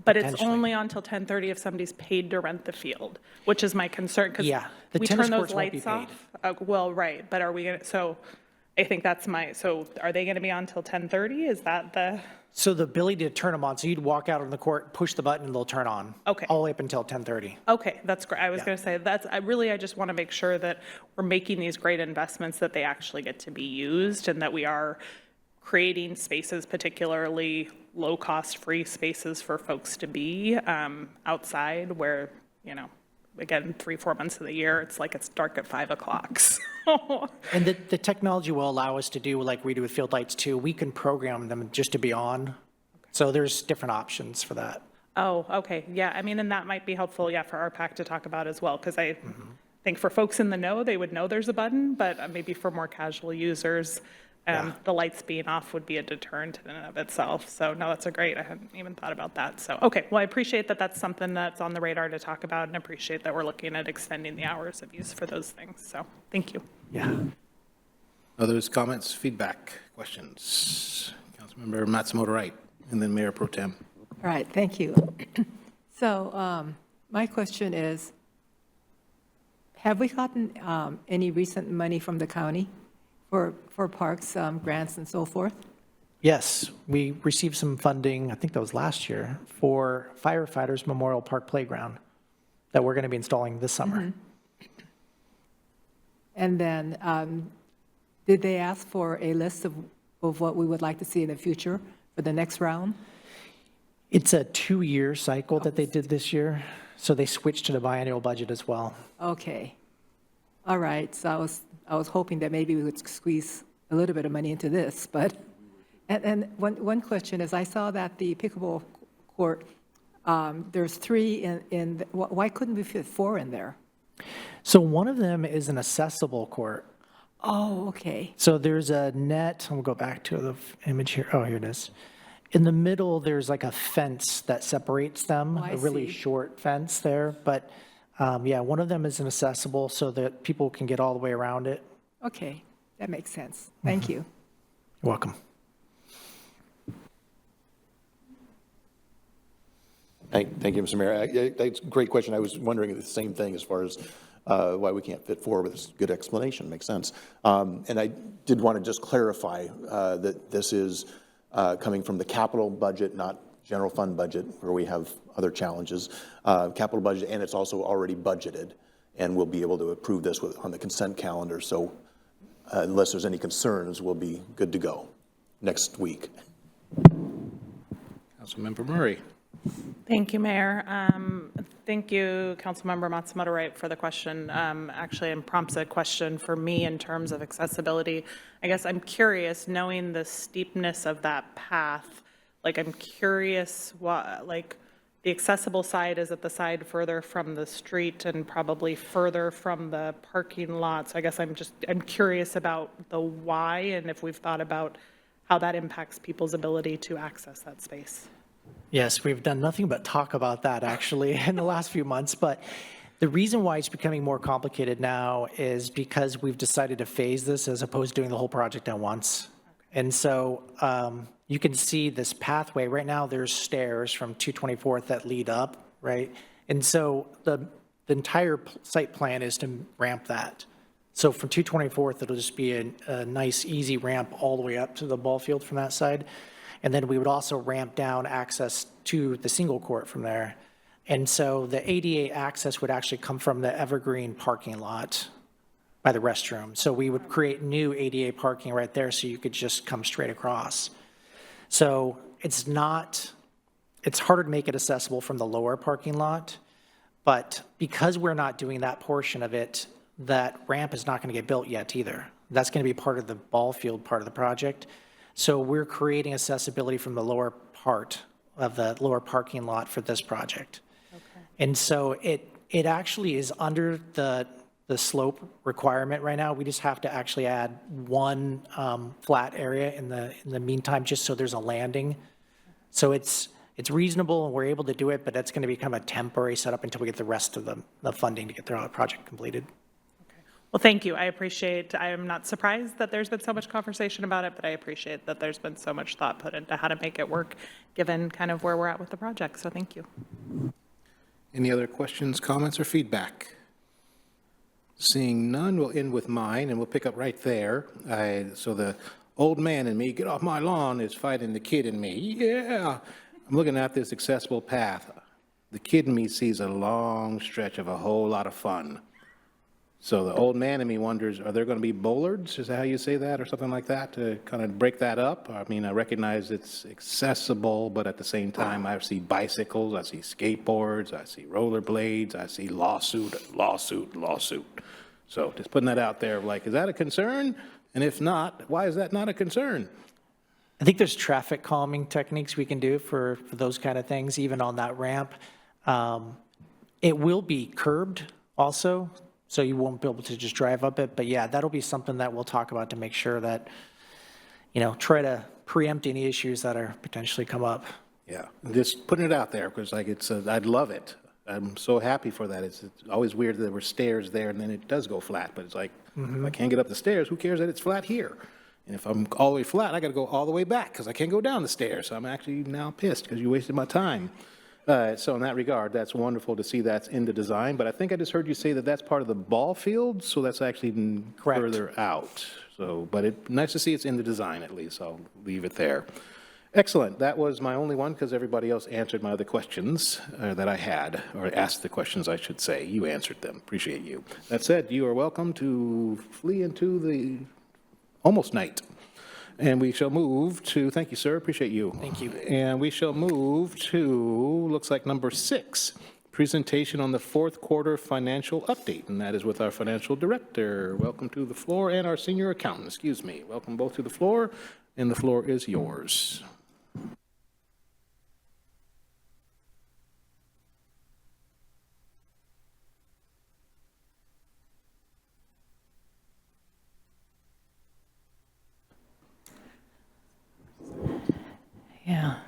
But it's Potentially. only until 10:30 if somebody's paid to rent the field, which is my concern, because Yeah, the we tennis turn those courts won't be lights off. Well, right, but are we going to, so I think that's so are they going to be on till 10:30? Is that the, So the ability to turn them on, so you'd walk out on the court, push the button, and they'll turn on. Okay. All the way up until 10:30. okay, that's great. I was going to say, I just want to make sure that we're making these great investments, that they actually get to be used, and that we are creating spaces, particularly low-cost, free spaces for folks to be outside where, again, 3-4 months of the year, it's like it's dark at 5 o'clock. So, And the technology will allow us to do like we do with field lights too. We can program them just to be on. So there's different options for that. oh, okay, yeah, I mean, and that might be helpful, yeah, for our PAC to talk about as well, because I think for folks in the know, they would know there's a button, but maybe for more casual users, the lights being off would be a deterrent in and of itself. So no, that's I hadn't even thought about that. So, okay, well, I appreciate that that's something that's on the radar to talk about, and appreciate that we're looking at extending the hours of use for those things. So, thank you. Yeah. Others, comments, feedback, questions? Councilmember Matsumoto Wright, and then Mayor Pro Tem. All right, thank you. So my question is, have we gotten any recent money from the county for parks, grants and so forth? Yes, we received some funding, I think that was last year, for firefighters Memorial Park Playground that we're going to be installing this summer. And then did they ask for a list of what we would like to see in the future for the next round? It's a 2-year cycle that they did this year, so they switched to the biannual budget as well. Okay. All right, so I was hoping that maybe we would squeeze a little bit of money into this, but, and one question is, I saw that the pickleball court, there's 3 why couldn't we fit 4 in there? So one of them is an accessible court. Oh, okay. So there's a net, we'll go back to the image here. Oh, here it is. In the middle, there's like a fence that separates them, Oh, I a really see. short fence there. But yeah, one of them is an accessible so that people can get all the way around it. Okay, that makes sense. Thank you. You're welcome. Thank you, Mr. Mayor. That's a great question. I was wondering the same thing as far as why we can't fit 4, but it's a good explanation. Makes sense. And I did want to just clarify that this is coming from the capital budget, not general fund budget, where we have other challenges. Capital budget, and it's also already budgeted, and we'll be able to approve this on the consent calendar. So unless there's any concerns, we'll be good to go next week. Councilmember Murray. Thank you, Mayor. Thank you, Councilmember Matsumoto Wright, for the question. Actually, it prompts a question for me in terms of accessibility. I guess I'm curious, knowing the steepness of that path, I'm curious what, the accessible side is at the side further from the street and probably further from the parking lot. So I guess I'm curious about the why, and if we've thought about how that impacts people's ability to access that space. Yes, we've done nothing but talk about that actually in the last few months. But the reason why it's becoming more complicated now is because we've decided to phase this as opposed to doing the whole project at once. And so you can see this pathway. Right now, there's stairs from 224th that lead up, right? And so the entire site plan is to ramp that. So from 224th, it'll just be a nice, easy ramp all the way up to the ball field from that side. And then we would also ramp down access to the single court from there. And so the ADA access would actually come from the Evergreen parking lot by the restroom. So we would create new ADA parking right there so you could just come straight across. So it's harder to make it accessible from the lower parking lot, but because we're not doing that portion of it, that ramp is not going to get built yet either. That's going to be part of the ball field part of the project. So we're creating accessibility from the lower part of the lower parking lot for this project. Okay. And so it actually is under the slope requirement right now. We just have to actually add one flat area in the meantime, just so there's a landing. So it's reasonable and we're able to do it, but that's going to become a temporary setup until we get the rest of the funding to get the project completed. Well, thank you. I am not surprised that there's been so much conversation about it, but I appreciate that there's been so much thought put into how to make it work, given kind of where we're at with the project. So thank you. Any other questions, comments, or feedback? Seeing none, we'll end with mine, and we'll pick up right there. So the old man in me, get off my lawn, is fighting the kid in me. Yeah, I'm looking at this accessible path. The kid in me sees a long stretch of a whole lot of fun. So the old man in me wonders, are there going to be bollards? Is that how you say that, or something like that, to kind of break that up? I mean, I recognize it's accessible, but at the same time, I see bicycles, I see skateboards, I see rollerblades, I see lawsuit. So just putting that out there, like, is that a concern? And if not, why is that not a concern? I think there's traffic calming techniques we can do for those kind of things, even on that ramp. It will be curbed also, so you won't be able to just drive up it. But yeah, that'll be something that we'll talk about to make sure that, try to preempt any issues that are potentially come up. Yeah, just putting it out there, because like I'd love it. I'm so happy for that. It's always weird that there were stairs there and then it does go flat, but it's like, if I can't get up the stairs, who cares that it's flat here? And if I'm all the way flat, I got to go all the way back because I can't go down the stairs. So I'm actually now pissed because you wasted my time. So in that regard, that's wonderful to see that's in the design. But I think I just heard you say that that's part of the ball field, so that's actually Correct. further out. So, but nice to see it's in the design at least. I'll leave it there. Excellent. That was my only one because everybody else answered my other questions that I had, or asked the questions, I should say. You answered them. Appreciate you. That said, you are welcome to flee into the almost night. And we shall move to, thank you, sir, appreciate you. Thank you. And we shall move to, looks like number 6, presentation on the fourth quarter financial update, and that is with our financial director. Welcome to the floor, and our senior accountant, excuse me. Welcome both to the floor, and the floor is yours. Yeah.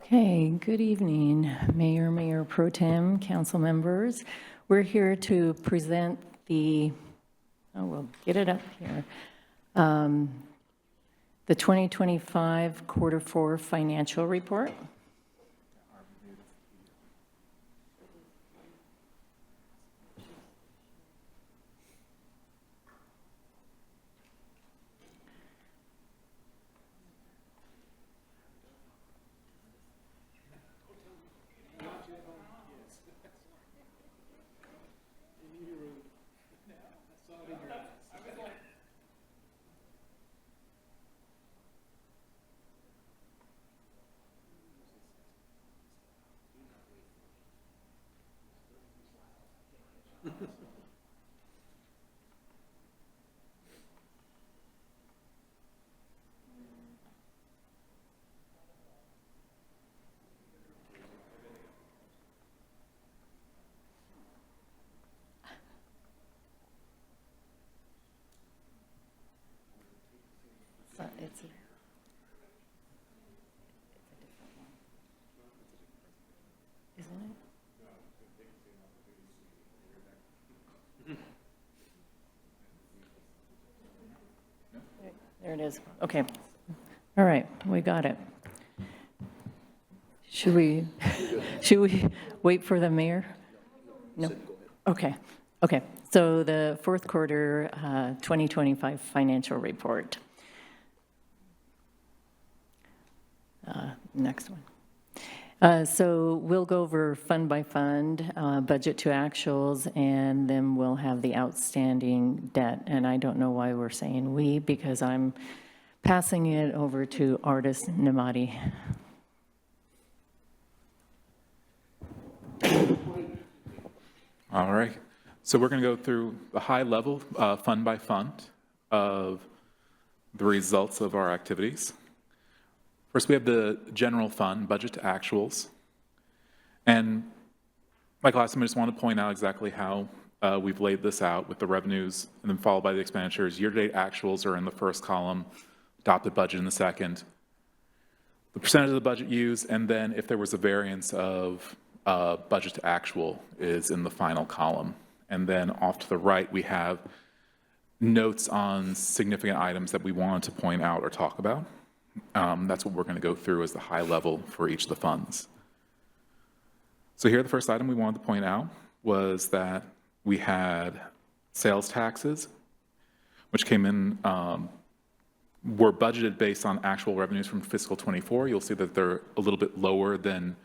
Okay, good evening, Mayor, Mayor Pro Tem, council members. We're here to present we'll get it up here, the 2025 quarter 4 financial report. It's a different one. Isn't it? There it is. Okay. All right, we got it. Should we wait for the mayor? No. Okay. Okay. So the fourth quarter 2025 financial report. Next one. So we'll go over fund by fund, budget to actuals, and then we'll have the outstanding debt. And I don't know why we're saying we, because I'm passing it over to Artis Namadi. All right. So we're going to go through the high level, fund by fund, of the results of our activities. First, we have the general fund, budget to actuals. And like last time, I just want to point out exactly how we've laid this out with the revenues and then followed by the expenditures. Year-to-date actuals are in the first column, adopted budget in the second. The percentage of the budget used, and then if there was a variance of budget to actual is in the final column. And then off to the right, we have notes on significant items that we wanted to point out or talk about. That's what we're going to go through as the high level for each of the funds. So here, the first item we wanted to point out was that we had sales taxes, which came in, were budgeted based on actual revenues from fiscal '24. You'll see that they're a little bit lower than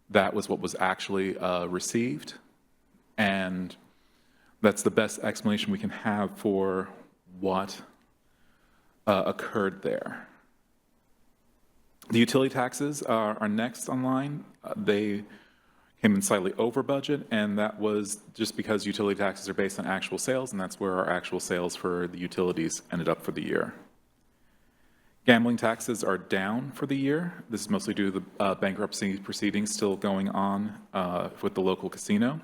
that was what was actually received. And that's the best explanation we can have for what occurred there. The utility taxes are next online. They came in slightly over budget, and that was just because utility taxes are based on actual sales, and that's where our actual sales for the utilities ended up for the year. Gambling taxes are down for the year. This is mostly due to the bankruptcy proceedings still going on with the local casino.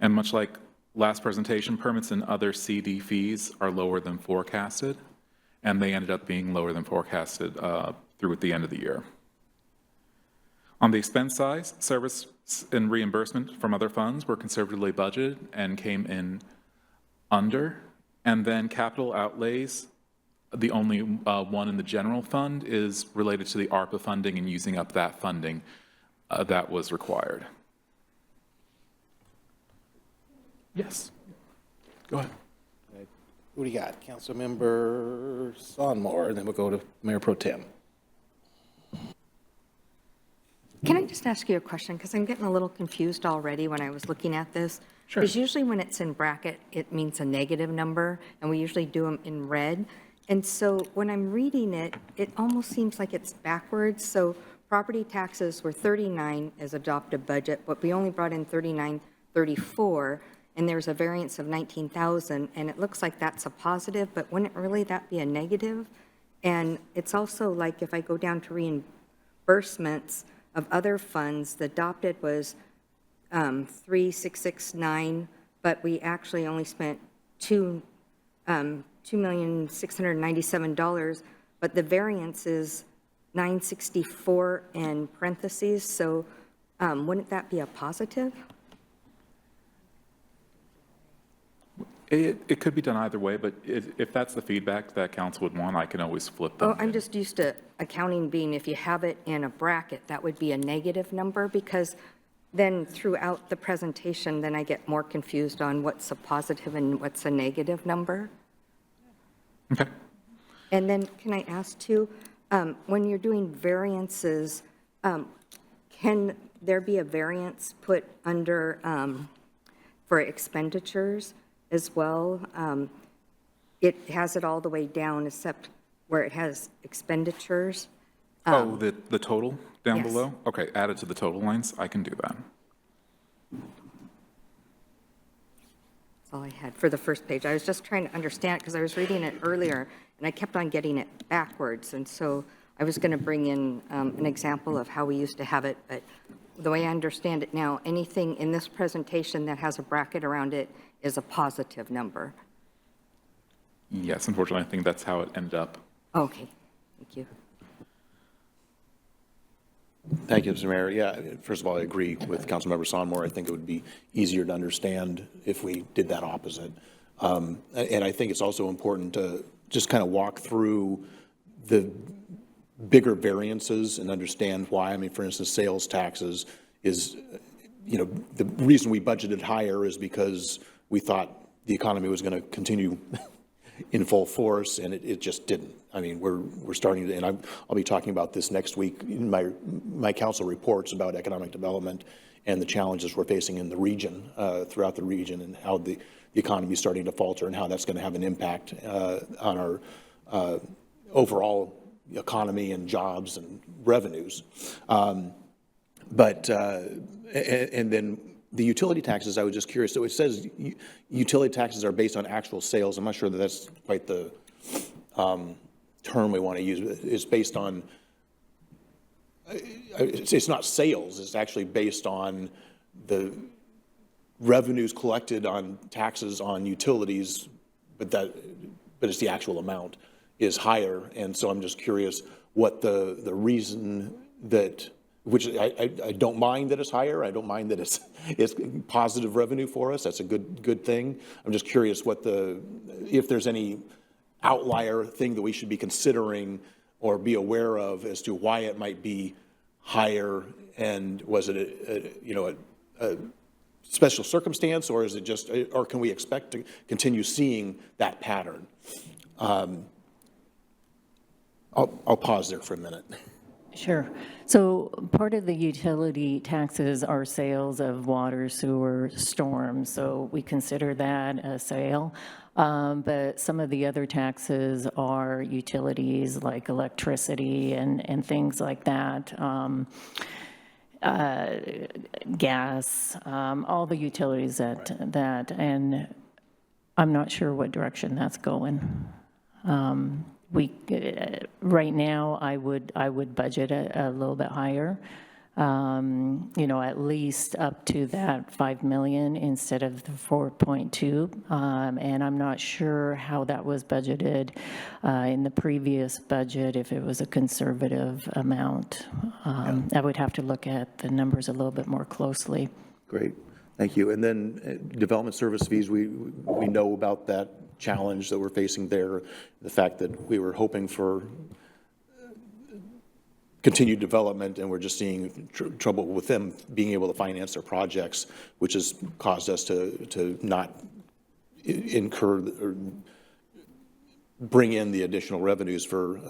And much like last presentation, permits and other CD fees are lower than forecasted, and they ended up being lower than forecasted through at the end of the year. On the expense side, service and reimbursement from other funds were conservatively budgeted and came in under. And then capital outlays, the only one in the general fund, is related to the ARPA funding and using up that funding that was required. Yes, go ahead. Who do you got? Councilmember Sonmore, and then we'll go to Mayor Pro Tem. Can I just ask you a question? Because I'm getting a little confused already when I was looking at this. Sure. Because usually when it's in bracket, it means a negative number, and we usually do them in red. And so when I'm reading it, it almost seems like it's backwards. So property taxes were 39 as adopted budget, but we only brought in 3934, and there's a variance of 19,000, and it looks like that's a positive, but wouldn't really that be a negative? And it's also like if I go down to reimbursements of other funds, the adopted was 3,669, but we actually only spent $2,697,000, but the variance is 964 in parentheses, so wouldn't that be a positive? It could be done either way, but if that's the feedback that council would want, I can always flip them. Oh, I'm just used to accounting being, if you have it in a bracket, that would be a negative number, because then throughout the presentation, then I get more confused on what's a positive and what's a negative number. Okay. And then can I ask too, when you're doing variances, can there be a variance put under for expenditures as well? It has it all the way down except where it has expenditures. Oh, the total down yes. below? Okay, add it to the total lines. I can do that. That's all I had for the first page. I was just trying to understand it because I was reading it earlier and I kept on getting it backwards. And so I was going to bring in an example of how we used to have it, but the way I understand it now, anything in this presentation that has a bracket around it is a positive number. Yes, unfortunately, I think that's how it ended up. Okay, thank you. Thank you, Mr. Mayor. Yeah, first of all, I agree with Councilmember Sonmore. I think it would be easier to understand if we did that opposite. And I think it's also important to just kind of walk through the bigger variances and understand why. I mean, for instance, sales taxes is, you know, the reason we budgeted higher is because we thought the economy was going to continue in full force, and it just didn't. I mean, we're starting to, and I'll be talking about this next week in my council reports about economic development and the challenges we're facing in the region, throughout the region, and how the economy is starting to falter and how that's going to have an impact on our overall economy and jobs and revenues. And then the utility taxes, I was just curious. So it says utility taxes are based on actual sales. I'm not sure that that's quite the term we want to use. It's based on, it's not sales. It's actually based on the revenues collected on taxes on utilities, but it's the actual amount is higher. And so I'm just curious what the reason that which I don't mind that it's higher. I don't mind that it's positive revenue for us. That's a good thing. I'm just curious if there's any outlier thing that we should be considering or be aware of as to why it might be higher, and was it a special circumstance, or is it just, or can we expect to continue seeing that pattern? I'll pause there for a minute. Sure. So part of the utility taxes are sales of water, sewer, storm, so we consider that a sale. But some of the other taxes are utilities like electricity and things like that. Gas, all the utilities that, and I'm not sure what direction that's going. Right now, I would budget a little bit higher, at least up to that 5 million instead of the 4.2. And I'm not sure how that was budgeted in the previous budget, if it was a conservative amount. I would have to look at the numbers a little bit more closely. Great, thank you. And then development service fees, we know about that challenge that we're facing there, the fact that we were hoping for continued development, and we're just seeing trouble with them being able to finance their projects, which has caused us to not incur or bring in the additional revenues for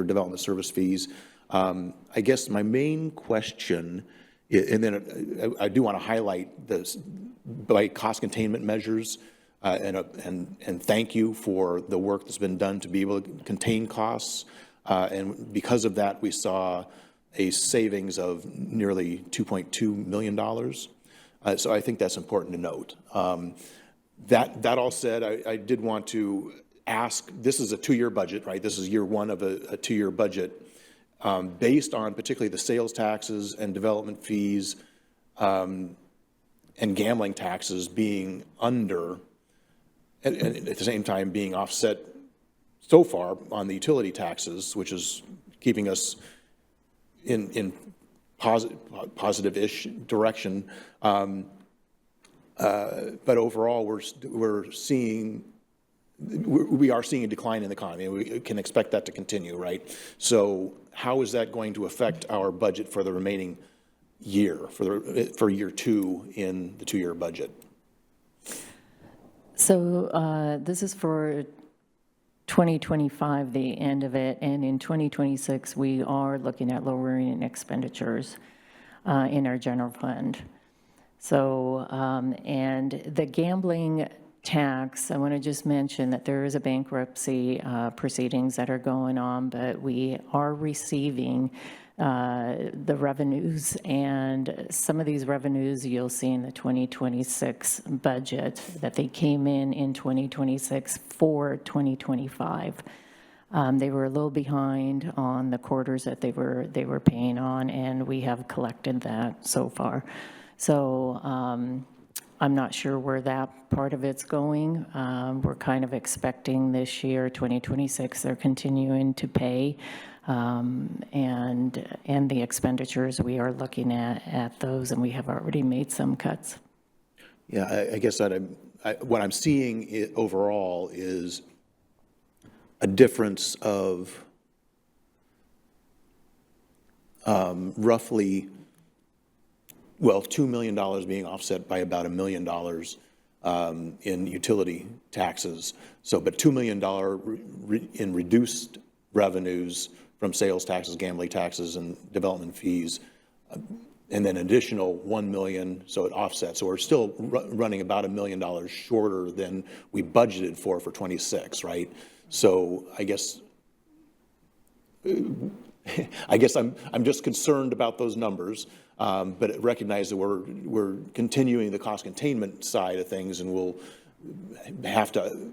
development service fees. I guess my main question, and then I do want to highlight this, by cost containment measures, and thank you for the work that's been done to be able to contain costs. And because of that, we saw a savings of nearly $2.2 million. So I think that's important to note. That all said, I did want to ask, this is a 2-year budget, right? This is year 1 of a 2-year budget. Based on particularly the sales taxes and development fees and gambling taxes being under, and at the same time being offset so far on the utility taxes, which is keeping us in positive-ish direction. But overall, we are seeing a decline in the economy, and we can expect that to continue, right? So how is that going to affect our budget for the remaining year, for year 2 in the 2-year budget? So this is for 2025, the end of it, and in 2026, we are looking at lowering expenditures in our general fund. So, and the gambling tax, I want to just mention that there is a bankruptcy proceedings that are going on, but we are receiving the revenues, and some of these revenues you'll see in the 2026 budget that they came in 2026 for 2025. They were a little behind on the quarters that they were paying on, and we have collected that so far. So I'm not sure where that part of it's going. We're kind of expecting this year, 2026, they're continuing to pay. And the expenditures, we are looking at those, and we have already made some cuts. Yeah, I guess what I'm seeing overall is a difference of roughly, $2 million being offset by about $1 million in utility taxes. So, but $2 million in reduced revenues from sales taxes, gambling taxes, and development fees, and then additional $1 million, so it offsets. So we're still running about $1 million shorter than we budgeted for 26, right? So I guess I'm just concerned about those numbers, but recognize that we're continuing the cost containment side of things, and we'll have to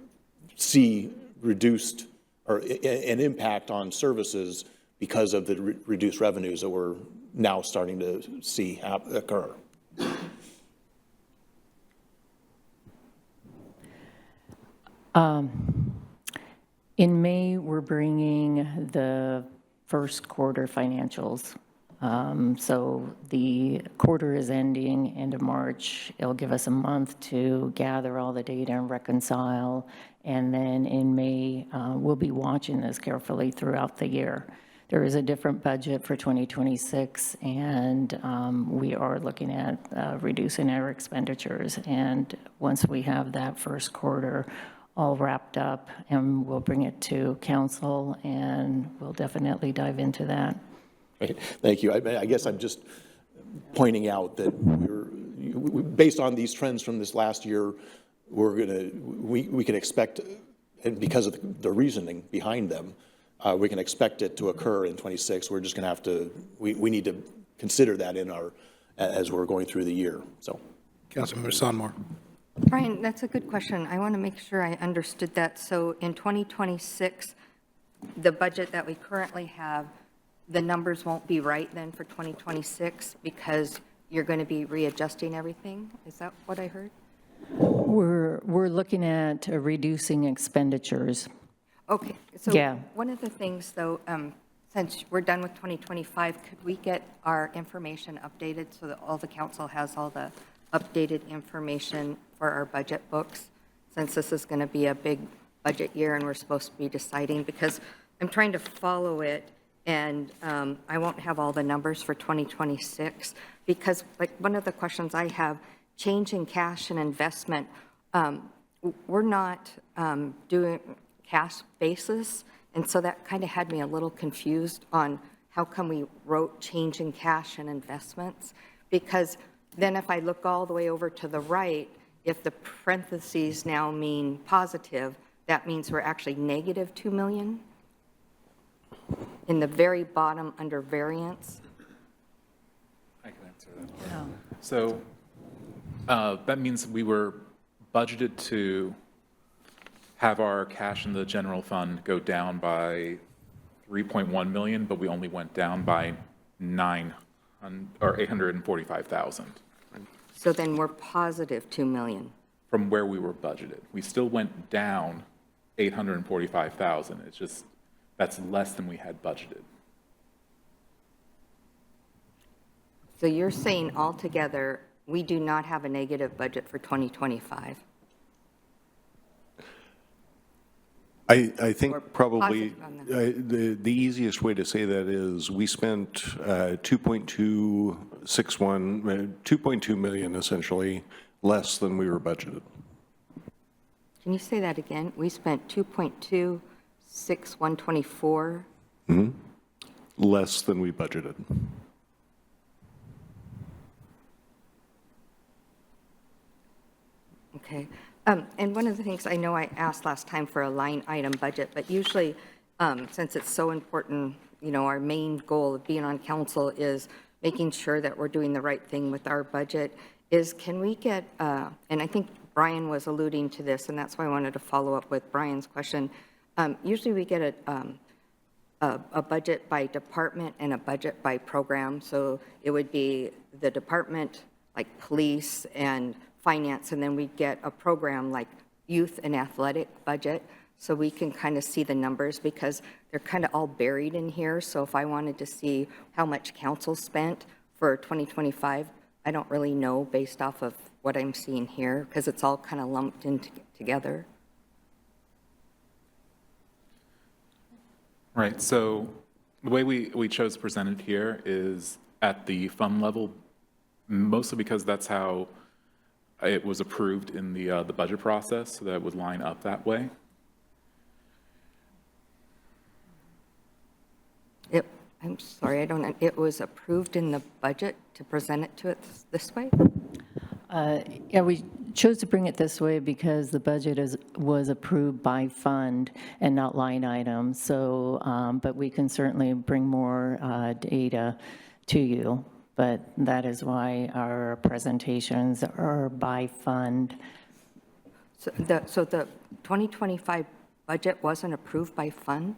see reduced or an impact on services because of the reduced revenues that we're now starting to see occur. In May, we're bringing the first quarter financials So the quarter is ending end of March. It'll give us a month to gather all the data and reconcile. And then in May, we'll be watching this carefully throughout the year. There is a different budget for 2026, and we are looking at reducing our expenditures. And once we have that first quarter all wrapped up, and we'll bring it to council, and we'll definitely dive into that. Right. Thank you. I guess I'm just pointing out that based on these trends from this last year, we can expect, and because of the reasoning behind them, we can expect it to occur in 26. We're just going to have to, we need to consider that as we're going through the year. So, Councilmember Sonmore. Brian, that's a good question. I want to make sure I understood that. So in 2026, the budget that we currently have, the numbers won't be right then for 2026 because you're going to be readjusting everything? Is that what I heard? We're looking at reducing expenditures. Okay. So Yeah. one of the things, though, since we're done with 2025, could we get our information updated so that all the council has all the updated information for our budget books, since this is going to be a big budget year and we're supposed to be deciding? Because I'm trying to follow it, and I won't have all the numbers for 2026, because like one of the questions I have, change in cash and investment, we're not doing cash basis, and so that kind of had me a little confused on how come we wrote change in cash and investments, because then if I look all the way over to the right, if the parentheses now mean positive, that means we're actually negative 2 million in the very bottom under variance. I can answer that. So that means we were budgeted to have our cash in the general fund go down by 3.1 million, but we only went down by 845,000. So then we're positive 2 million. From where we were budgeted. We still went down 845,000. It's just, that's less than we had budgeted. So you're saying altogether, we do not have a negative budget for 2025? I think Or probably positive on the easiest way to say that is we spent 2.2 million essentially less than we were budgeted. Can you say that again? We spent 2.26124. Less than we budgeted. Okay. And one of the things I know I asked last time for a line item budget, but usually, since it's so important, you know, our main goal of being on council is making sure that we're doing the right thing with our budget, is can we get, and I think Brian was alluding to this, and that's why I wanted to follow up with Brian's question. Usually we get a budget by department and a budget by program. So it would be the department, like police and finance, and then we get a program like youth and athletic budget, so we can kind of see the numbers, because they're kind of all buried in here. So if I wanted to see how much council spent for 2025, I don't really know based off of what I'm seeing here, because it's all kind of lumped in together. Right, so the way we chose to present it here is at the fund level, mostly because that's how it was approved in the budget process, so that it would line up that way. I'm sorry, it was approved in the budget to present it to it this way? Yeah, we chose to bring it this way because the budget was approved by fund and not line item. So, but we can certainly bring more data to you. But that is why our presentations are by fund. So the 2025 budget wasn't approved by fund?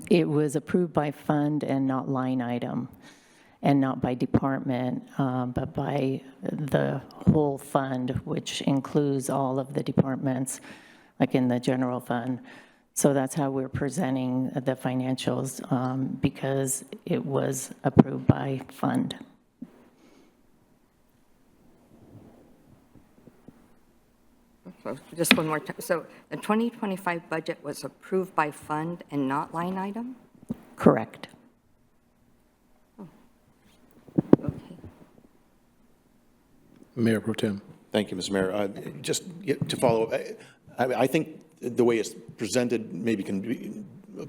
It was approved by fund and not line item, and not by department, but by the whole fund, which includes all of the departments, like in the general fund. So that's how we're presenting the financials, because it was approved by fund. So just one more time. So the 2025 budget was approved by fund and not line item? Correct. Okay. Mayor Pro Tem. Thank you, Mr. Mayor. Just to follow up, I think the way it's presented maybe can be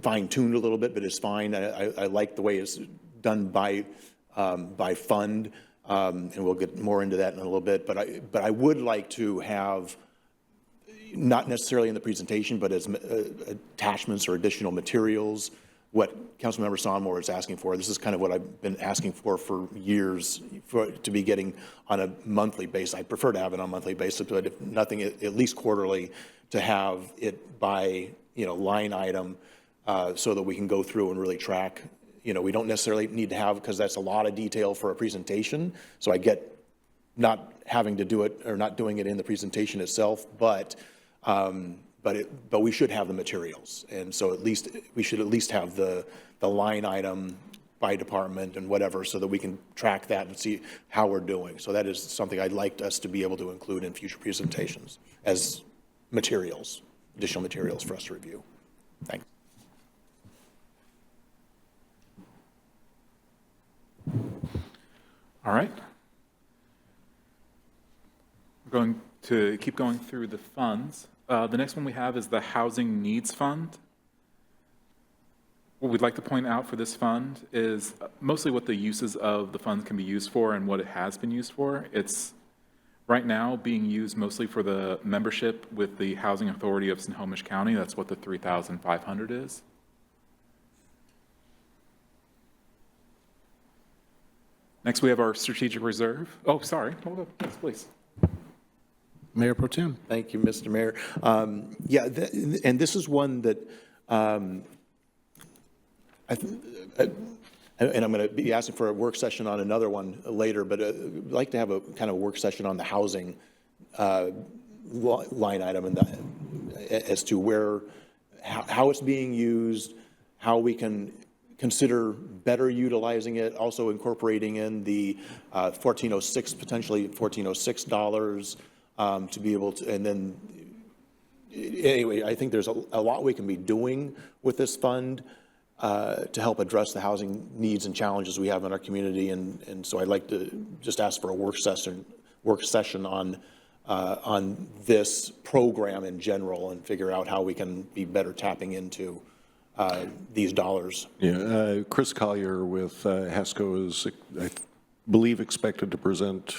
fine-tuned a little bit, but it's fine. I like the way it's done by fund, and we'll get more into that in a little bit. But I would like to have, not necessarily in the presentation, but as attachments or additional materials, what Councilmember Sonmore is asking for. This is kind of what I've been asking for years, to be getting on a monthly basis. I prefer to have it on a monthly basis, but if nothing, at least quarterly, to have it by, line item, so that we can go through and really track. We don't necessarily need to have, because that's a lot of detail for a presentation. So I get not having to do it or not doing it in the presentation itself, but we should have the materials. And so we should at least have the line item by department and whatever, so that we can track that and see how we're doing. So that is something I'd like us to be able to include in future presentations as materials, additional materials for us to review. Thanks. All right. We're going to keep going through the funds. The next one we have is the Housing Needs Fund. What we'd like to point out for this fund is mostly what the uses of the funds can be used for and what it has been used for. It's right now being used mostly for the membership with the Housing Authority of Snohomish County. That's what the $3,500 is. Next, we have our strategic reserve. Oh, sorry. Hold up. Yes, please. Mayor Pro Tem. Thank you, Mr. Mayor. And this is one that, and I'm going to be asking for a work session on another one later, but I'd like to have a kind of work session on the housing line item, and as to how it's being used, how we can consider better utilizing it, also incorporating in the 1406, potentially $1406, to be able to, and then, anyway, I think there's a lot we can be doing with this fund to help address the housing needs and challenges we have in our community, and so I'd like to just ask for a work session on this program in general, and figure out how we can be better tapping into these dollars. Yeah, Chris Collier with HESCO is, I believe, expected to present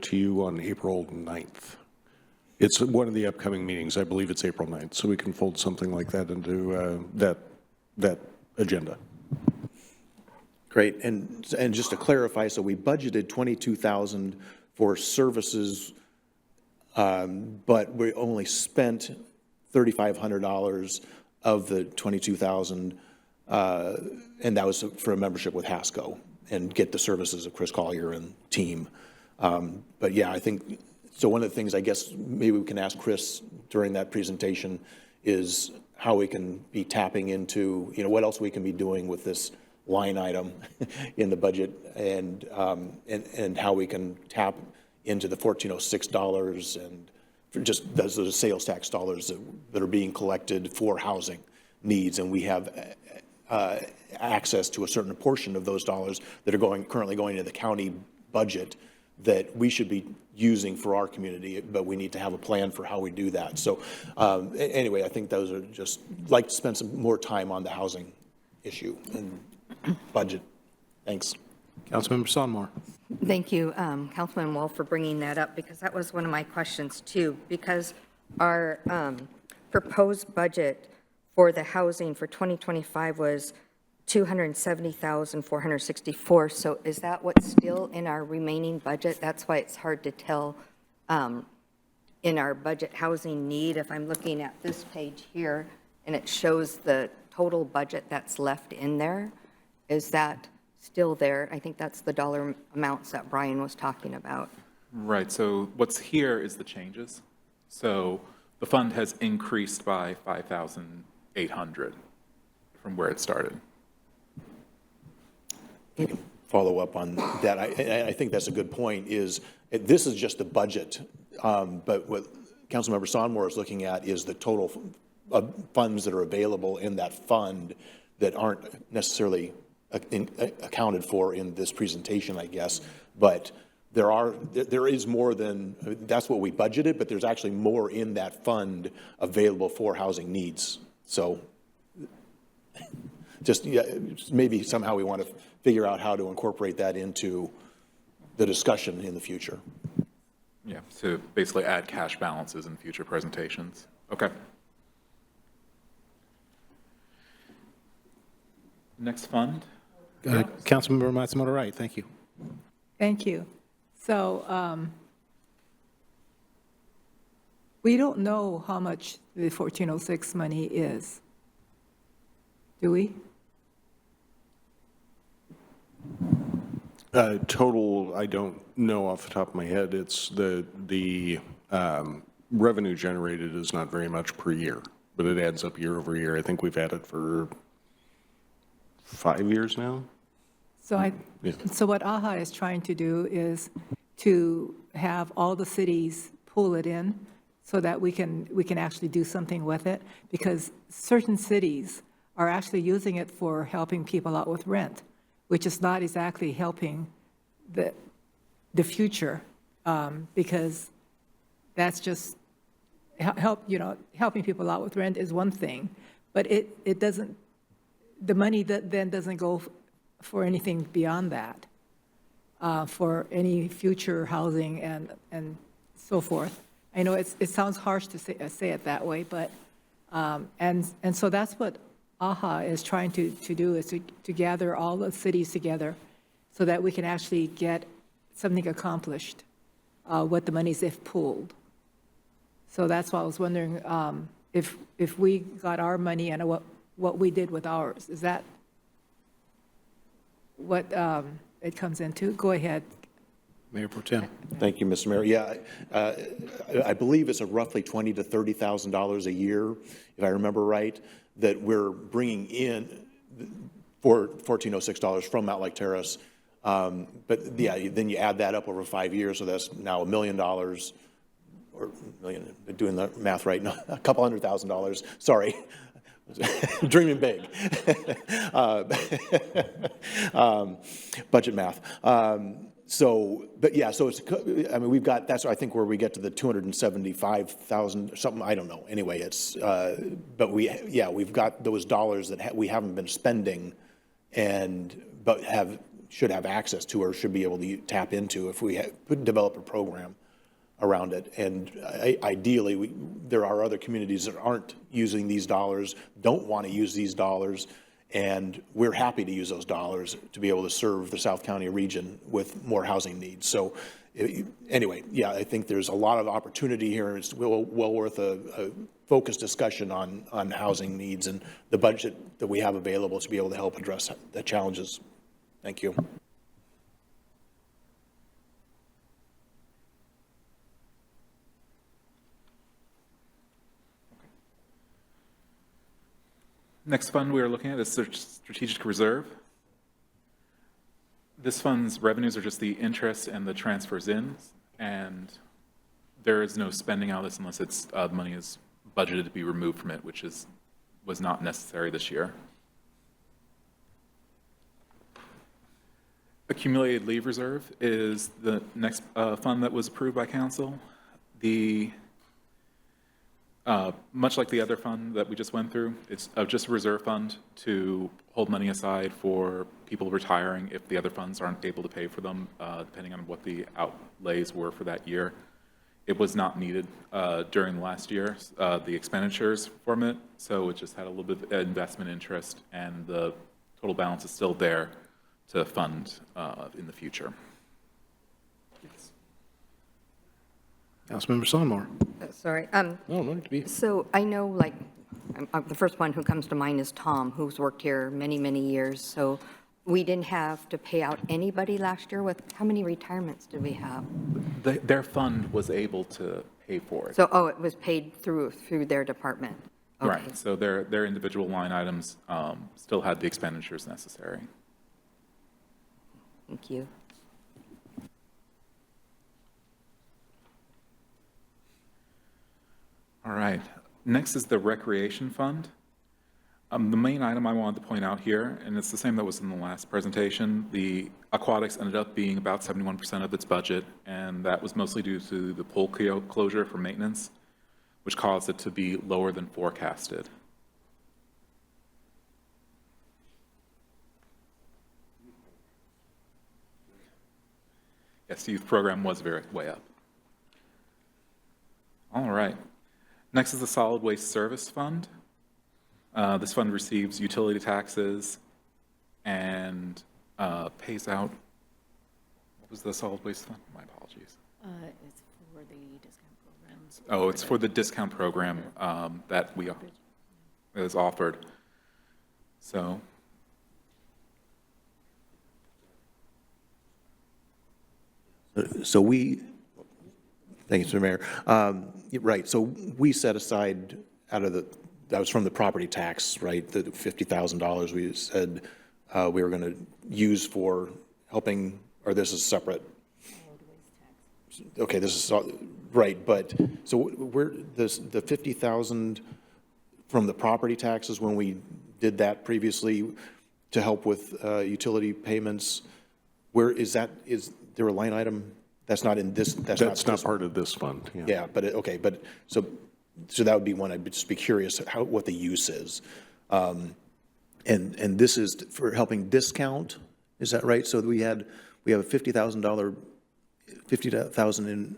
to you on April 9th. It's one of the upcoming meetings. I believe it's April 9th, so we can fold something like that into that agenda. Great, and just to clarify, so we budgeted $22,000 for services, but we only spent $3,500 of the $22,000, and that was for a membership with HASCO and get the services of Chris Collier and team. But yeah, I think, so one of the things I guess maybe we can ask Chris during that presentation is how we can be tapping into, what else we can be doing with this line item in the budget, and how we can tap into the $1406 and just those are sales tax dollars that are being collected for housing needs, and we have access to a certain portion of those dollars that are currently going into the county budget that we should be using for our community, but we need to have a plan for how we do that. So anyway, I think those are just, like to spend some more time on the housing issue and budget. Thanks. Councilmember Sonmore. Thank you, Councilman Wolf, for bringing that up, because that was one of my questions too, because our proposed budget for the housing for 2025 was $270,464. So is that what's still in our remaining budget? That's why it's hard to tell in our budget housing need. If I'm looking at this page here and it shows the total budget that's left in there, is that still there? I think that's the dollar amounts that Brian was talking about. Right, so what's here is the changes. So the fund has increased by $5,000 800 from where it started. Follow up on that. I think that's a good point, is this is just the budget. But what Councilmember Sonmore is looking at is the total of funds that are available in that fund that aren't necessarily accounted for in this presentation, I guess. But there is more than, that's what we budgeted, but there's actually more in that fund available for housing needs. So just maybe somehow we want to figure out how to incorporate that into the discussion in the future. Yeah, to basically add cash balances in future presentations. Okay. Next fund. Councilmember Matsumoto Wright, thank you. Thank you. So we don't know how much the 1406 money is, do we? Total, I don't know off the top of my head. It's the revenue generated is not very much per year, but it adds up year over year. I think we've had it for 5 years now. So so what AHA is trying to do is to have all the cities pull it in so that we can actually do something with it, because certain cities are actually using it for helping people out with rent, which is not exactly helping the future, because that's just helping people out with rent is one thing, but it doesn't, the money that then doesn't go for anything beyond that, for any future housing and so forth. I know it sounds harsh to say it that way, but and so that's what AHA is trying to do, is to gather all the cities together so that we can actually get something accomplished with the monies they've pooled. So that's why I was wondering if we got our money and what we did with ours. Is that what it comes into? Go ahead. Mayor Pro Tem. Thank you, Mr. Mayor. Yeah, I believe it's a roughly $20,000 to $30,000 a year, if I remember right, that we're bringing in for $1,406 from Mountlake Terrace. But yeah, then you add that up over 5 years, so that's now $1 million, or million, doing the math right, no, a couple $100,000. Sorry. Dreaming big. Budget math. But yeah, so it's, I mean, we've got, that's I think where we get to the 275,000, something, I don't know. Anyway, it's, but we've got those dollars that we haven't been spending but should have access to, or should be able to tap into if we could develop a program around it. And ideally, there are other communities that aren't using these dollars, don't want to use these dollars, and we're happy to use those dollars to be able to serve the South County region with more housing needs. So anyway, yeah, I think there's a lot of opportunity here, and it's well worth a focused discussion on housing needs and the budget that we have available to be able to help address the challenges. Thank you. Next fund we are looking at is Strategic Reserve. This fund's revenues are just the interest and the transfers in, and there is no spending out of this unless it's money is budgeted to be removed from it, which was not necessary this year. Accumulated Leave Reserve is the next fund that was approved by council. Much like the other fund that we just went through, it's just a reserve fund to hold money aside for people retiring if the other funds aren't able to pay for them, depending on what the outlays were for that year. It was not needed during the last year, the expenditures from it, so it just had a little bit of investment interest, and the total balance is still there to fund in the future. Yes. Councilmember Sonmore. Sorry. No need to be. So I know, like, the first one who comes to mind is Tom, who's worked here many, many years. So we didn't have to pay out anybody last year. With how many retirements did we have? Their fund was able to pay for it. So, it was paid through their department. Right, so their individual line items still had the expenditures necessary. Thank you. All right, next is the Recreation Fund. The main item I wanted to point out here, and it's the same that was in the last presentation, the aquatics ended up being about 71% of its budget, and that was mostly due to the pool closure for maintenance, which caused it to be lower than forecasted. Yes, the youth program was way up. All right. Next is the Solid Waste Service Fund. This fund receives utility taxes and pays out, what was the solid waste fund? My apologies. It's for the discount programs. Oh, it's for the discount program that is offered. So. So thank you, Mr. Mayor. Right, so we set aside that was from the property tax, right? The $50,000 we said we were going to use for helping, or this is separate? Okay, this is, right, but, so the 50,000 from the property taxes when we did that previously to help with utility payments, where is there a line item? That's not in this? That's not part of this fund, yeah. Yeah, but, okay, but, so that would be one, I'd just be curious what the use is. And this is for helping discount, is that right? So we have a $50,000 in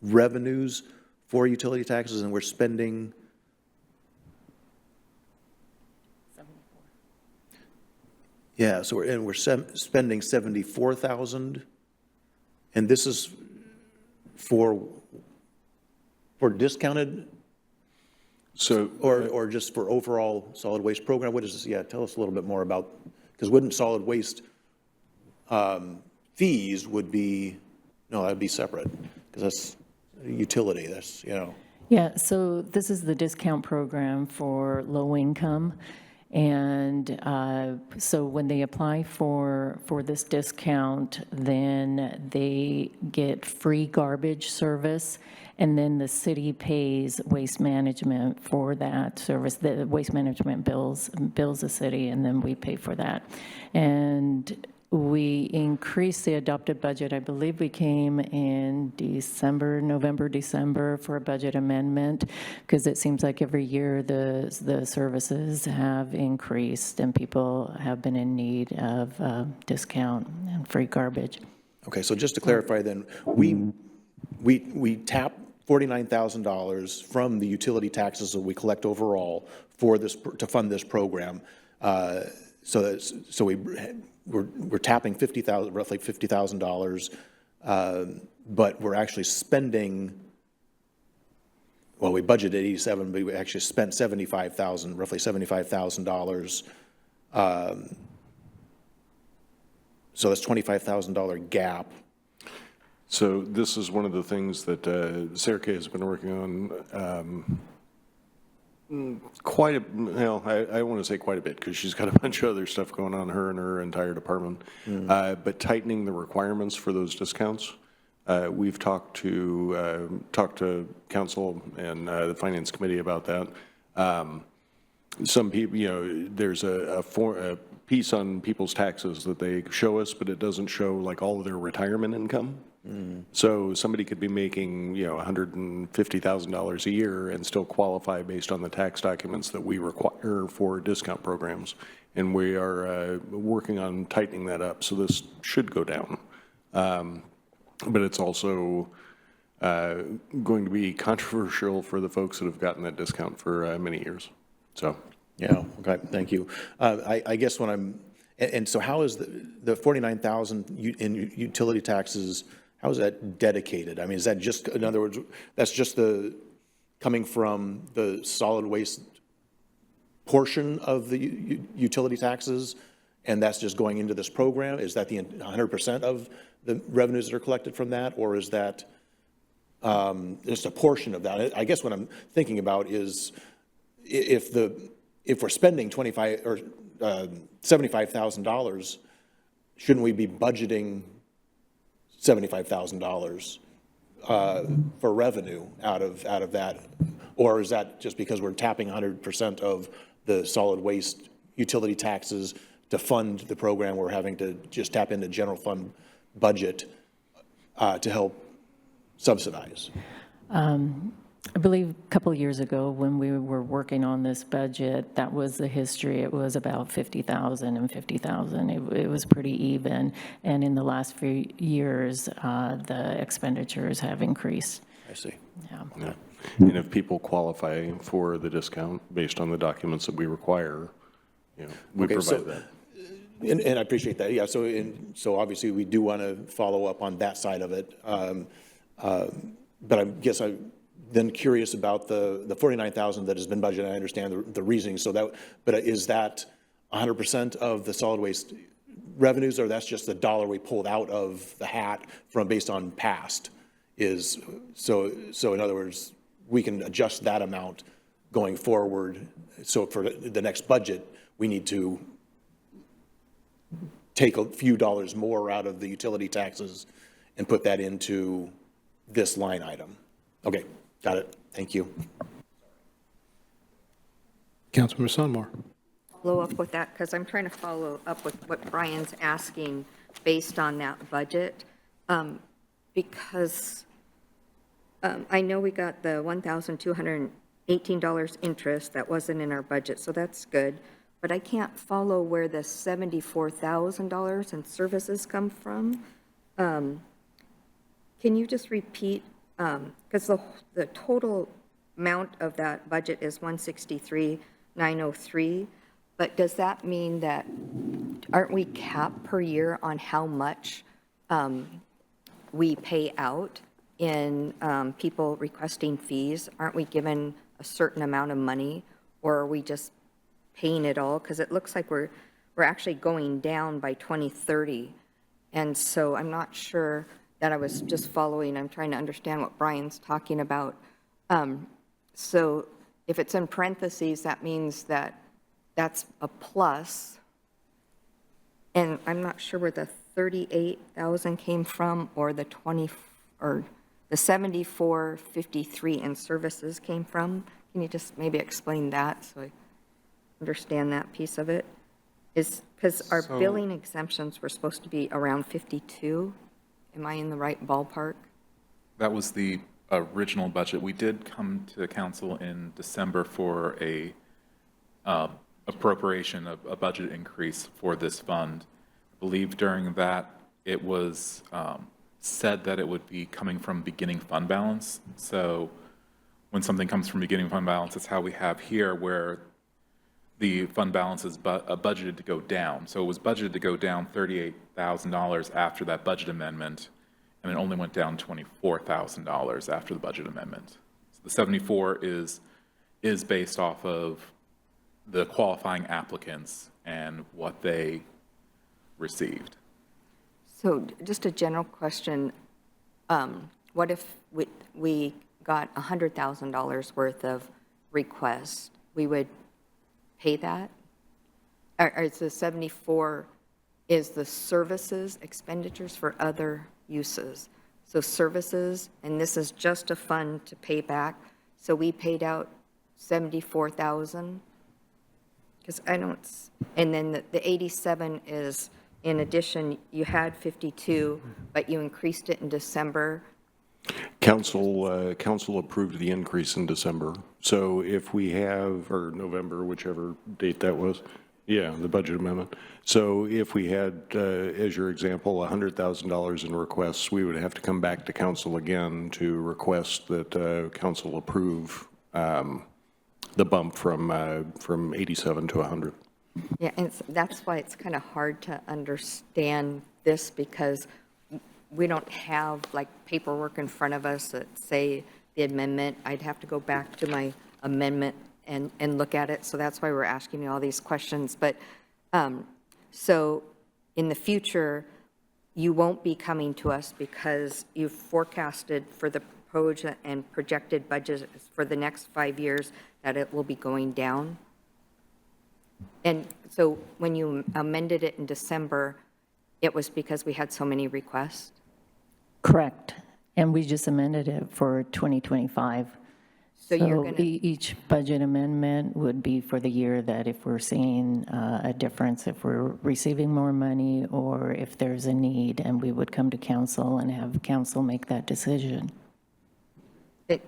revenues for utility taxes, and we're spending 74. Yeah, so we're spending 74,000, and this is for discounted. So, or just for overall solid waste program? What is this? Yeah, tell us a little bit more about, because wouldn't solid waste fees would be, no, that'd be separate, because that's utility, that's, Yeah, so this is the discount program for low income. And so when they apply for this discount, then they get free garbage service, and then the city pays waste management for that service. The waste management bills the city, and then we pay for that. And we increased the adopted budget. I believe we came in November, December for a budget amendment, because it seems like every year the services have increased and people have been in need of discount and free garbage. Okay, so just to clarify then, we tap $49,000 from the utility taxes that we collect overall for this, to fund this program. So we're tapping roughly $50,000, but we're actually spending, well, we budgeted 87, but we actually spent $75,000, roughly $75,000. So that's $25,000 gap. So this is one of the things that Sarah Kay has been working on quite a, well, I want to say quite a bit, because she's got a bunch of other stuff going on, her and her entire department. But tightening the requirements for those discounts. We've talked to council and the finance committee about that. Some people, there's a piece on people's taxes that they show us, but it doesn't show like all of their retirement income. So somebody could be making, $150,000 a year and still qualify based on the tax documents that we require for discount programs. And we are working on tightening that up. So this should go down. But it's also going to be controversial for the folks that have gotten that discount for many years. So. Yeah, okay, thank you. I guess when and so how is the 49,000 in utility taxes, how is that dedicated? I mean, is that just, in other words, that's just coming from the solid waste portion of the utility taxes, and that's just going into this program? Is that the 100% of the revenues that are collected from that, or is that just a portion of that? I guess what I'm thinking about is, if we're spending $75,000, shouldn't we be budgeting $75,000 for revenue out of that? Or is that just because we're tapping 100% of the solid waste utility taxes to fund the program, we're having to just tap into general fund budget to help subsidize? I believe a couple of years ago, when we were working on this budget, that was the history. It was about 50,000 and 50,000. It was pretty even. And in the last few years, the expenditures have increased. I see. Yeah. And if people qualify for the discount based on the documents that we require, we provide that. And I appreciate that. Yeah, so obviously we do want to follow up on that side of it. But I guess I'm then curious about the 49,000 that has been budgeted. I understand the reasoning. But is that 100% of the solid waste revenues, or that's just the dollar we pulled out of the hat based on past? So in other words, we can adjust that amount going forward. So for the next budget, we need to take a few dollars more out of the utility taxes and put that into this line item. Okay, got it. Thank you. Councilmember Sonmore. Follow up with that, because I'm trying to follow up with what Brian's asking based on that budget. Because I know we got the $1,218 interest that wasn't in our budget, so that's good. But I can't follow where the $74,000 in services come from. Can you just repeat? Because the total amount of that budget is $163,903. But does that mean that, aren't we capped per year on how much we pay out in people requesting fees? Aren't we given a certain amount of money, or are we just paying it all? Because it looks like we're actually going down by 2030. And so I'm not sure that I was just following. I'm trying to understand what Brian's talking about. So if it's in parentheses, that means that that's a plus. And I'm not sure where the 38,000 came from, or the 7453 in services came from. Can you just maybe explain that so I understand that piece of it? Is because our billing exemptions were supposed to be around 52. Am I in the right ballpark? That was the original budget. We did come to council in December for a appropriation, a budget increase for this fund. I believe during that it was said that it would be coming from beginning fund balance. So when something comes from beginning fund balance, it's how we have here, where the fund balance is budgeted to go down. So it was budgeted to go down $38,000 after that budget amendment, and it only went down $24,000 after the budget amendment. So the 74 is based off of the qualifying applicants and what they received. So just a general question. What if we got $100,000 worth of requests? We would pay that? Or is the 74 is the services expenditures for other uses? So services, and this is just a fund to pay back. So we paid out 74,000. Because I don't, and then the 87 is, in addition, you had 52, but you increased it in December. Council approved the increase in December. So if we have, or November, whichever date that was, yeah, the budget amendment. So if we had, as your example, $100,000 in requests, we would have to come back to council again to request that council approve the bump from 87 to 100. Yeah, and that's why it's kind of hard to understand this, because we don't have like paperwork in front of us that say the amendment. I'd have to go back to my amendment and look at it. So that's why we're asking you all these questions. But so in the future, you won't be coming to us because you've forecasted for the and projected budget for the next 5 years, that it will be going down? And so when you amended it in December, it was because we had so many requests? Correct. And we just amended it for 2025. So you're going to, Each budget amendment would be for the year that if we're seeing a difference, if we're receiving more money or if there's a need, and we would come to council and have council make that decision.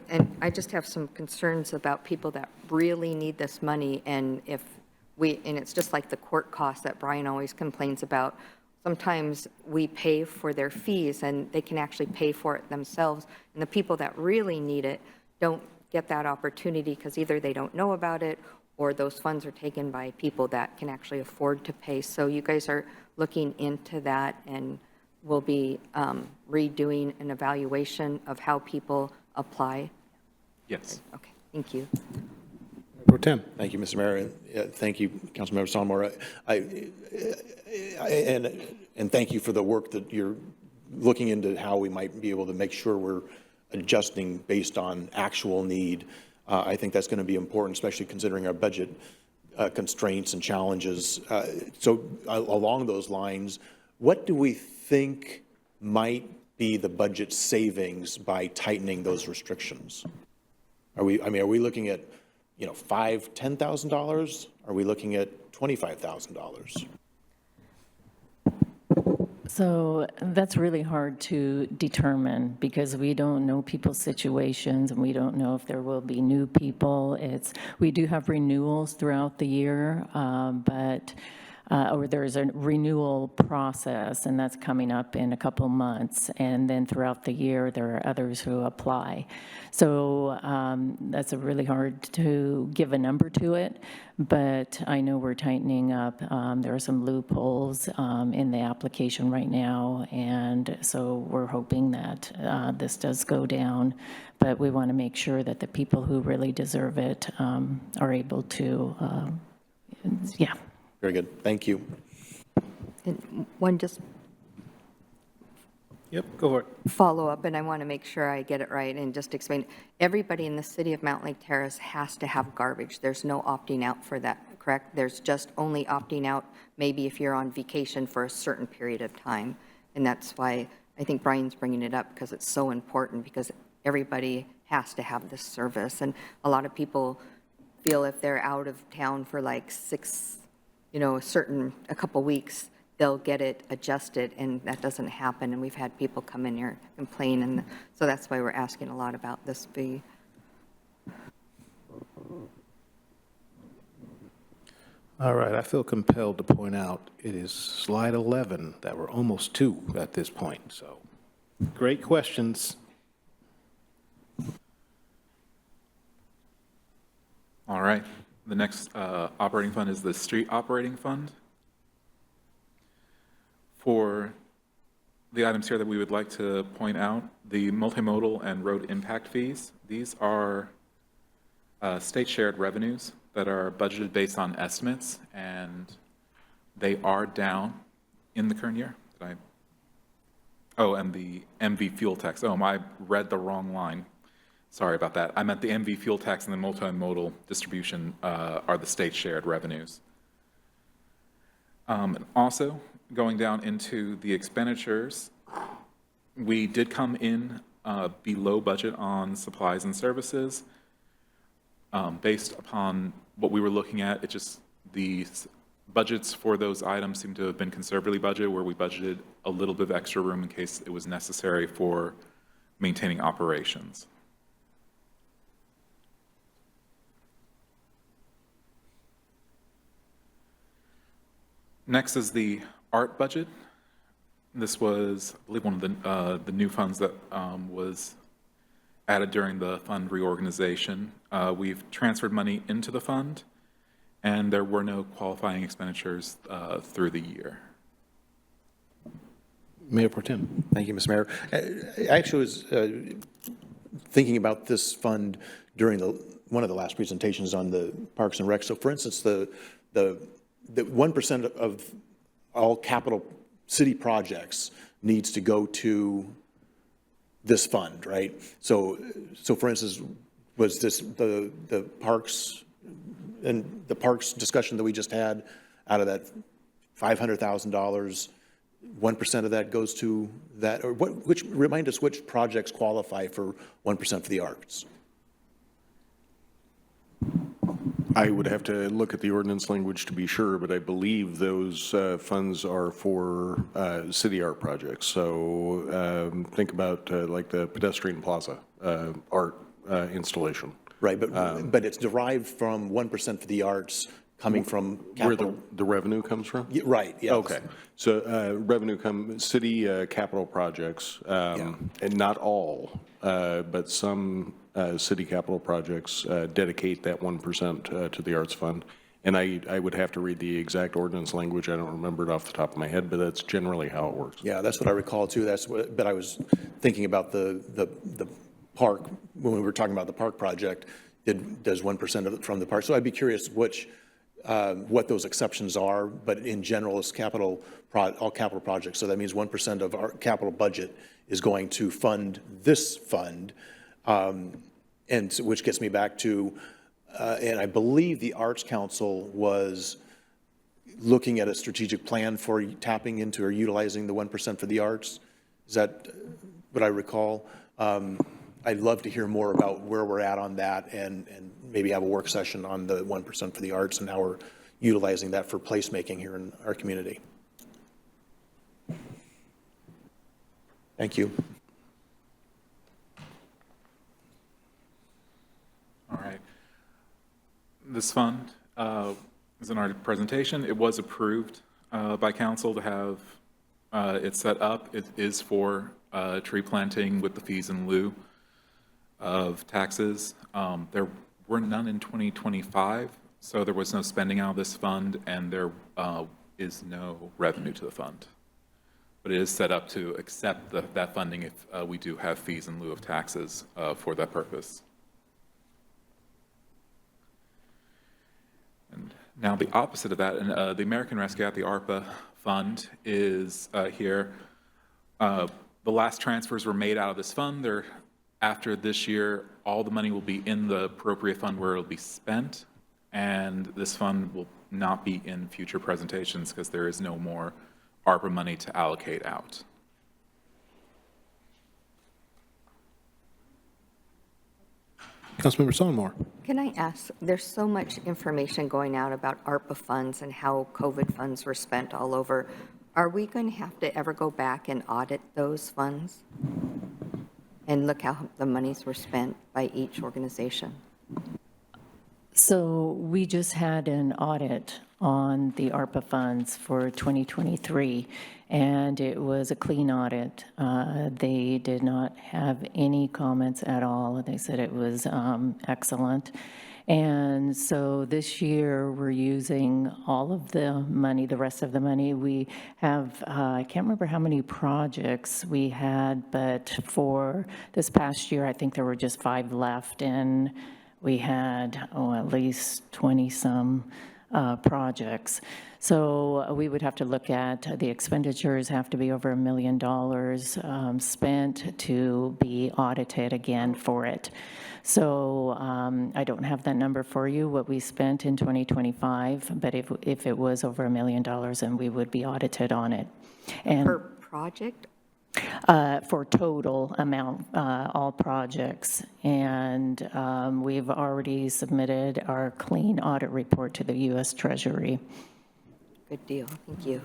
and I just have some concerns about people that really need this money, and and it's just like the court costs that Brian always complains about. Sometimes we pay for their fees and they can actually pay for it themselves, and the people that really need it don't get that opportunity because either they don't know about it or those funds are taken by people that can actually afford to pay. So you guys are looking into that and will be redoing an evaluation of how people apply? Yes. Okay, thank you. Pro Tem. Thank you, Mr. Mayor, and thank you, Councilmember Sonmore. And thank you for the work that you're looking into how we might be able to make sure we're adjusting based on actual need. I think that's going to be important, especially considering our budget constraints and challenges. So along those lines, what do we think might be the budget savings by tightening those restrictions? Are we looking at, $5,000, $10,000? Are we looking at $25,000? So that's really hard to determine because we don't know people's situations and we don't know if there will be new people. We do have renewals throughout the year, or there's a renewal process, and that's coming up in a couple months. And then throughout the year, there are others who apply. So that's really hard to give a number to it, but I know we're tightening up. There are some loopholes in the application right now, and so we're hoping that this does go down, but we want to make sure that the people who really deserve it are able to, yeah. Very good. Thank you. And one just Yep, go for it. follow up, and I want to make sure I get it right and just explain. Everybody in the city of Mountlake Terrace has to have garbage. There's no opting out for that, correct? There's just only opting out maybe if you're on vacation for a certain period of time. And that's why I think Brian's bringing it up, because it's so important, because everybody has to have this service. And a lot of people feel if they're out of town for like a couple weeks, they'll get it adjusted, and that doesn't happen. And we've had people come in here complain, and so that's why we're asking a lot about this fee. All right, I feel compelled to point out it is slide 11 that we're almost to at this point. So great questions. All right. The next operating fund is the street operating fund. For the items here that we would like to point out, the multimodal and road impact fees, these are state shared revenues that are budgeted based on estimates, and they are down in the current year. And the MV fuel tax. I read the wrong line. Sorry about that. I meant the MV fuel tax and the multimodal distribution are the state shared revenues. And also, going down into the expenditures, we did come in below budget on supplies and services. Based upon what we were looking at, the budgets for those items seem to have been conservatively budgeted, where we budgeted a little bit of extra room in case it was necessary for maintaining operations. Next is the art budget. This was, I believe, one of the new funds that was added during the fund reorganization. We've transferred money into the fund, and there were no qualifying expenditures through the year. Mayor Pro Tem. Thank you, Mr. Mayor. I actually was thinking about this fund during one of the last presentations on the Parks and Rec. So, for instance, the 1% of all capital city projects needs to go to this fund, right? So for instance, was this the parks and the parks discussion that we just had, out of that $500,000, 1% of that goes to that, or remind us which projects qualify for 1% for the arts? I would have to look at the ordinance language to be sure, but I believe those funds are for city art projects. So think about like the pedestrian plaza art installation. Right, but it's derived from 1% for the arts coming from capital. Where the revenue comes from? Yeah, right, yeah. Okay, so revenue city capital projects, and not all, but some city capital projects dedicate that 1% to the arts fund. And I would have to read the exact ordinance language. I don't remember it off the top of my head, but that's generally how it works. Yeah, that's what I recall too. But I was thinking about the park, when we were talking about the park project, does 1% from the park. So I'd be curious what those exceptions are, but in general, it's all capital projects. So that means 1% of our capital budget is going to fund this fund, and which gets me back to, and I believe the Arts Council was looking at a strategic plan for tapping into or utilizing the 1% for the arts. Is that what I recall? I'd love to hear more about where we're at on that, and maybe have a work session on the 1% for the arts and how we're utilizing that for placemaking here in our community. Thank you. All right. This fund is in our presentation. It was approved by council to have it set up. It is for tree planting with the fees in lieu of taxes. There were none in 2025, so there was no spending out of this fund, and there is no revenue to the fund. But it is set up to accept that funding if we do have fees in lieu of taxes for that purpose. And now the opposite of that, and the American Rescue Act, the ARPA fund, is here. The last transfers were made out of this fund. After this year, all the money will be in the appropriate fund where it will be spent, and this fund will not be in future presentations because there is no more ARPA money to allocate out. Councilmember Sonmore. Can I ask, there's so much information going out about ARPA funds and how COVID funds were spent all over. Are we going to have to ever go back and audit those funds and look how the monies were spent by each organization? So we just had an audit on the ARPA funds for 2023, and it was a clean audit. They did not have any comments at all. They said it was excellent. And so this year, we're using all of the money, the rest of the money. We have, I can't remember how many projects we had, but for this past year, I think there were just 5 left, and we had, at least 20-some projects. So we would have to look at the expenditures have to be over $1 million spent to be audited again for it. So I don't have that number for you, what we spent in 2025, but if it was over $1 million, then we would be audited on it. And Per project? for total amount, all projects. And we've already submitted our clean audit report to the U.S. Treasury. Good deal. Thank you.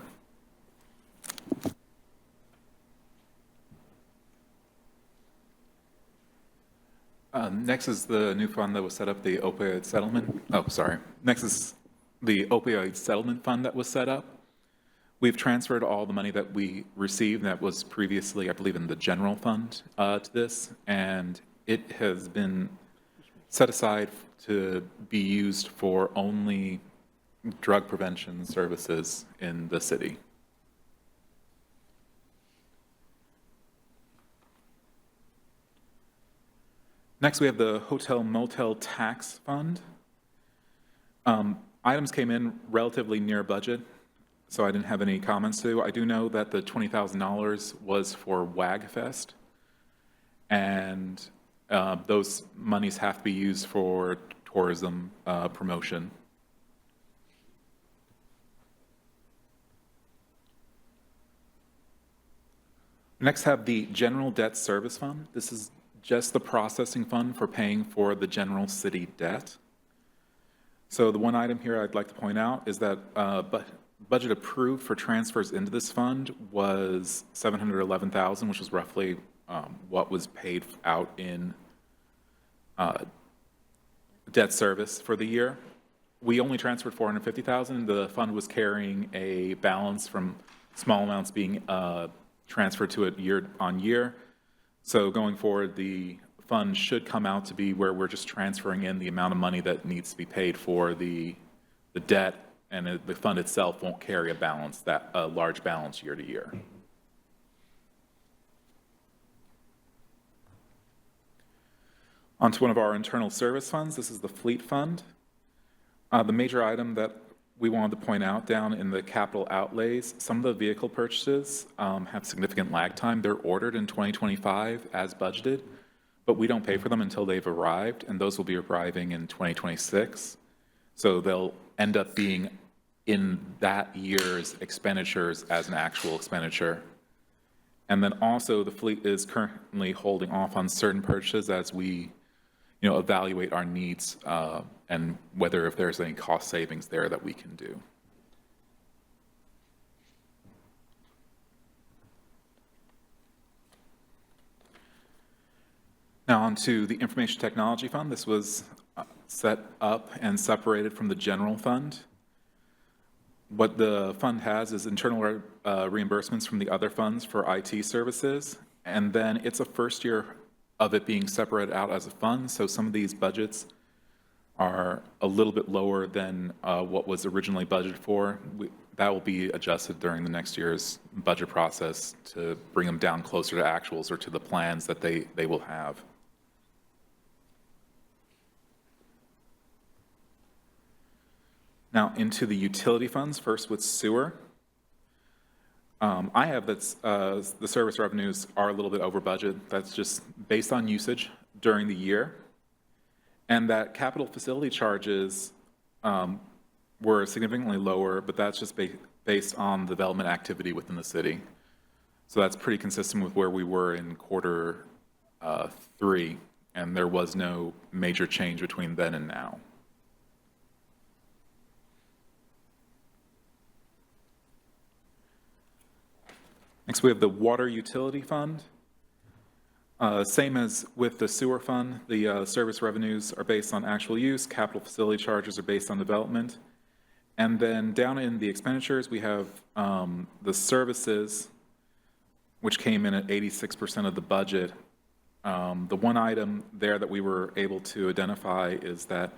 Next is the new fund that was set up, the opioid settlement. Oh, sorry. Next is the opioid settlement fund that was set up. We've transferred all the money that we received that was previously, I believe, in the general fund to this, and it has been set aside to be used for only drug prevention services in the city. Next, we have the hotel motel tax fund. Items came in relatively near budget, so I didn't have any comments to. I do know that the $20,000 was for WAG Fest, and those monies have to be used for tourism promotion. Next, have the General Debt Service Fund. This is just the processing fund for paying for the general city debt. So the one item here I'd like to point out is that budget approved for transfers into this fund was $711,000, which was roughly what was paid out in debt service for the year. We only transferred $450,000. The fund was carrying a balance from small amounts being transferred to it year on year. So going forward, the fund should come out to be where we're just transferring in the amount of money that needs to be paid for the debt, and the fund itself won't carry a balance, a large balance year to year. Onto one of our internal service funds. This is the Fleet Fund. The major item that we wanted to point out down in the capital outlays, some of the vehicle purchases have significant lag time. They're ordered in 2025 as budgeted, but we don't pay for them until they've arrived, and those will be arriving in 2026. So they'll end up being in that year's expenditures as an actual expenditure. And then also the fleet is currently holding off on certain purchases as we evaluate our needs and whether if there's any cost savings there that we can do. Now on to the Information Technology Fund. This was set up and separated from the general fund. What the fund has is internal reimbursements from the other funds for IT services, and then it's a first year of it being separated out as a fund, so some of these budgets are a little bit lower than what was originally budgeted for. That will be adjusted during the next year's budget process to bring them down closer to actuals or to the plans that they will have. Now into the utility funds, first with sewer. I have that's the service revenues are a little bit over budget. That's just based on usage during the year. And that capital facility charges were significantly lower, but that's just based on development activity within the city. So that's pretty consistent with where we were in quarter 3, and there was no major change between then and now. Next, we have the Water Utility Fund. Same as with the Sewer Fund, the service revenues are based on actual use, capital facility charges are based on development. And then down in the expenditures, we have the services, which came in at 86% of the budget. The one item there that we were able to identify is that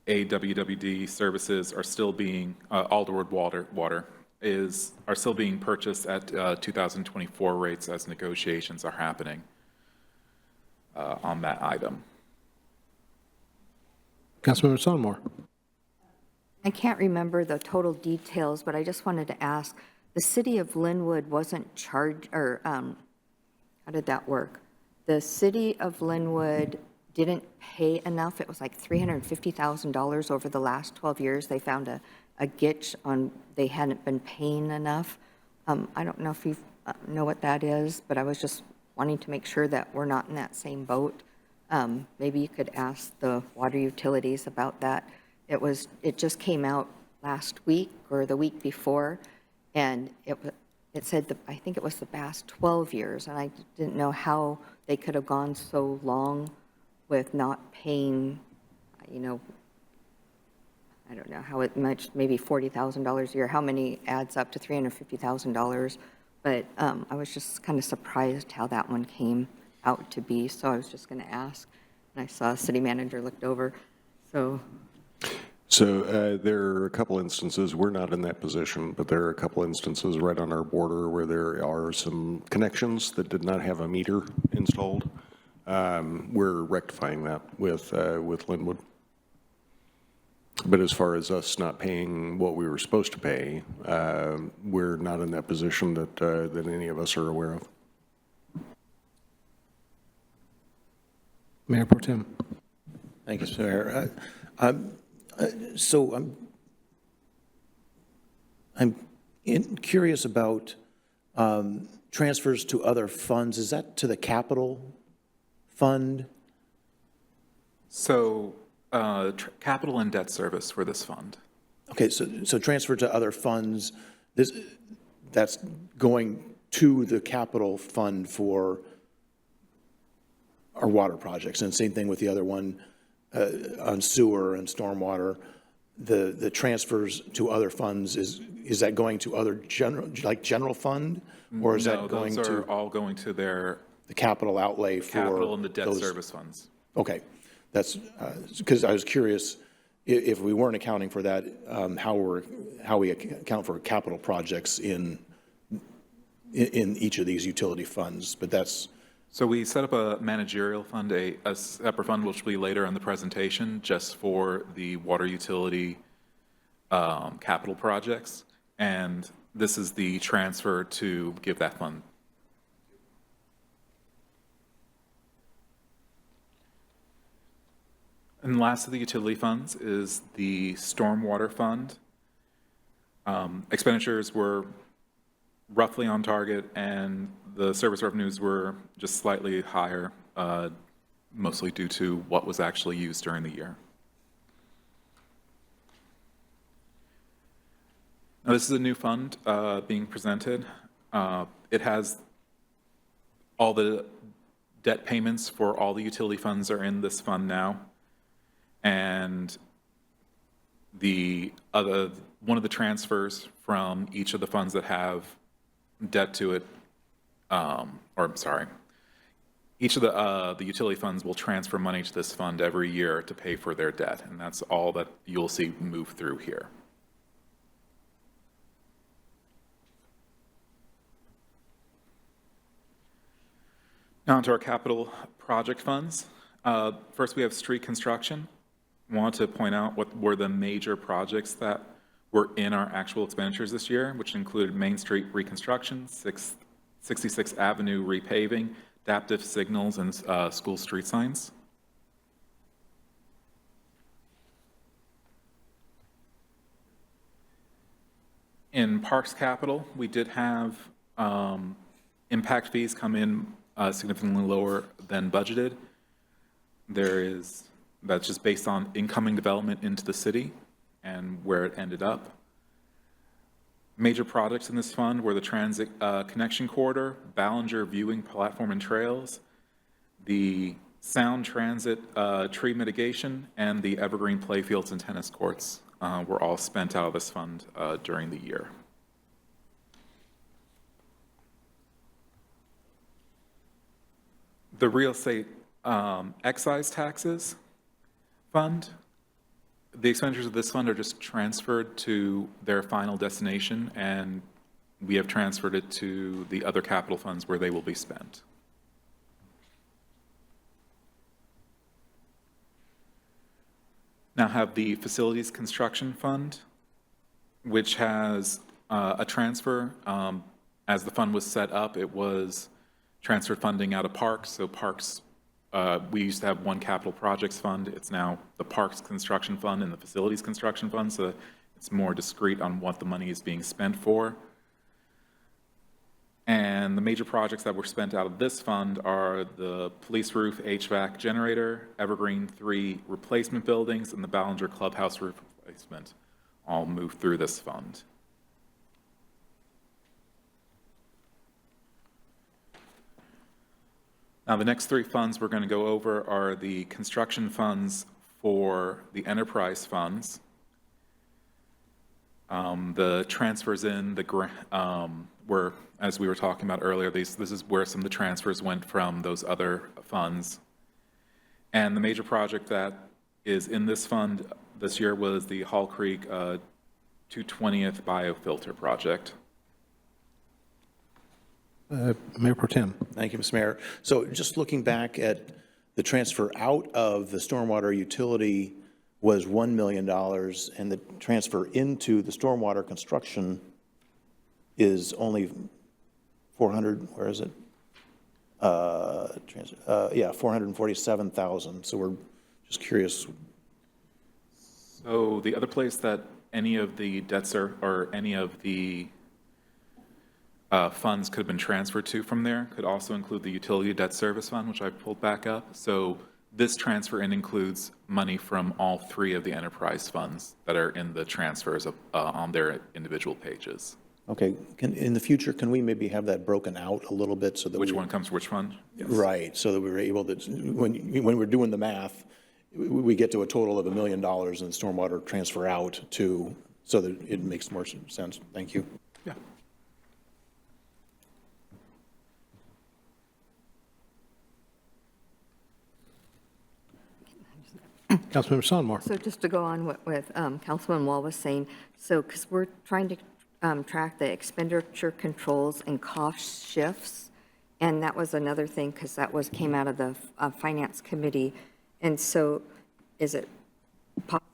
AWWD services are still being, Alderwood Water are still being purchased at 2024 rates as negotiations are happening on that item. Councilmember Sonmore. I can't remember the total details, but I just wanted to ask, the city of Lynnwood wasn't charged, or how did that work? The city of Lynnwood didn't pay enough. It was like $350,000 over the last 12 years. They found a glitch on, they hadn't been paying enough. I don't know if you know what that is, but I was just wanting to make sure that we're not in that same boat. Maybe you could ask the water utilities about that. It just came out last week or the week before, and it said, I think it was the past 12 years, and I didn't know how they could have gone so long with not paying, I don't know how much, maybe $40,000 a year, how many adds up to $350,000. But I was just kind of surprised how that one came out to be. So I was just going to ask, and I saw city manager looked over. So there are a couple instances, we're not in that position, but there are a couple instances right on our border where there are some connections that did not have a meter installed. We're rectifying that with Lynnwood. But as far as us not paying what we were supposed to pay, we're not in that position that any of us are aware of. Mayor Pro Tem. Thank you, Mr. Mayor. So I'm curious about transfers to other funds. Is that to the capital fund? So capital and debt service for this fund. Okay, so transfer to other funds, that's going to the capital fund for our water projects, and same thing with the other one on sewer and stormwater. The transfers to other funds, is that going to other general fund? Or is that going those to? are all going to their The capital outlay for capital and the debt those- service funds. Okay, that's, because I was curious, if we weren't accounting for that, how we account for capital projects in each of these utility funds, but that's. So we set up a managerial fund, a separate fund, which will be later in the presentation, just for the water utility capital projects. And this is the transfer to give that fund. And last of the utility funds is the stormwater fund. Expenditures were roughly on target, and the service revenues were just slightly higher, mostly due to what was actually used during the year. Now, this is a new fund being presented. It has all the debt payments for all the utility funds are in this fund now. And one of the transfers from each of the funds that have debt to it, each of the utility funds will transfer money to this fund every year to pay for their debt, and that's all that you'll see move through here. Now onto our capital project funds. First, we have street construction. I want to point out what were the major projects that were in our actual expenditures this year, which included Main Street reconstruction, 66th Avenue repaving, adaptive signals, and school street signs. In Parks Capital, we did have impact fees come in significantly lower than budgeted. That's just based on incoming development into the city and where it ended up. Major projects in this fund were the Transit Connection Corridor, Ballinger Viewing Platform and Trails, the Sound Transit Tree Mitigation, and the Evergreen Playfields and Tennis Courts were all spent out of this fund during the year. The real estate excise taxes fund, the expenditures of this fund are just transferred to their final destination, and we have transferred it to the other capital funds where they will be spent. Now have the facilities construction fund, which has a transfer. As the fund was set up, it was transferred funding out of parks. So parks, we used to have one capital projects fund. It's now the Parks Construction Fund and the Facilities Construction Fund, so it's more discrete on what the money is being spent for. And the major projects that were spent out of this fund are the police roof HVAC generator, Evergreen 3 replacement buildings, and the Ballinger Clubhouse roof replacement all moved through this fund. Now, the next three funds we're going to go over are the construction funds for the enterprise funds. The transfers in were, as we were talking about earlier, this is where some of the transfers went from those other funds. And the major project that is in this fund this year was the Hall Creek 220th biofilter project. Mayor Pro Tem. Thank you, Mr. Mayor. So just looking back at the transfer out of the stormwater utility was $1 million, and the transfer into the stormwater construction is only 400, where is it? Yeah, 447,000. So we're just curious. So the other place that any of the or any of the funds could have been transferred to from there could also include the utility debt service fund, which I pulled back up. So this transfer in includes money from all three of the enterprise funds that are in the transfers on their individual pages. Okay, in the future, can we maybe have that broken out a little bit so that Which one comes to which fund? Yes. Right, so that we were able to, when we're doing the math, we get to a total of $1 million in stormwater transfer out to, so that it makes more sense. Thank you. Yeah. Councilmember Sonmore. So just to go on with Councilman Wall was saying, so because we're trying to track the expenditure controls and cost shifts, and that was another thing because that came out of the Finance Committee. And so is it possible,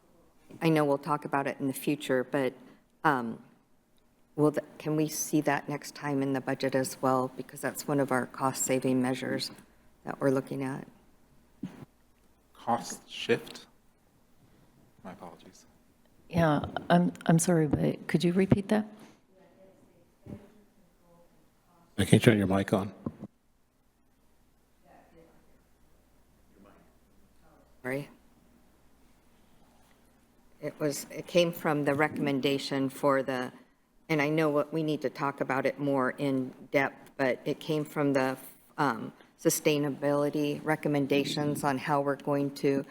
I know we'll talk about it in the future, but can we see that next time in the budget as well? Because that's one of our cost-saving measures that we're looking at. Cost shift? My apologies. Yeah, I'm sorry, but could you repeat that? Can you turn your mic on? Sorry. It came from the recommendation for the, and I know what we need to talk about it more in depth, but it came from the sustainability recommendations on how we're going to,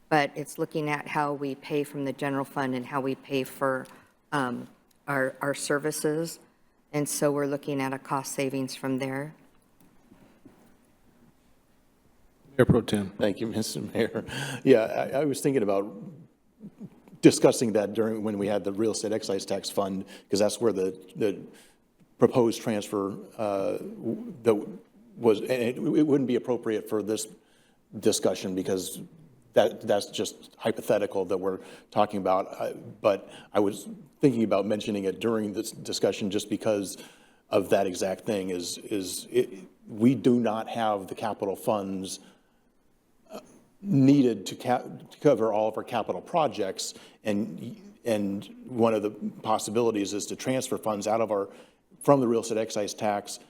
but it's looking at how we pay from the general fund and how we pay for our services. And so we're looking at a cost savings from there. Mayor Pro Tem. Thank you, Mr. Mayor. Yeah, I was thinking about discussing that when we had the real estate excise tax fund, because that's where the proposed transfer that was, and it wouldn't be appropriate for this discussion because that's just hypothetical that we're talking about. But I was thinking about mentioning it during this discussion just because of that exact thing we do not have the capital funds needed to cover all of our capital projects. And one of the possibilities is to transfer funds from the real estate excise tax,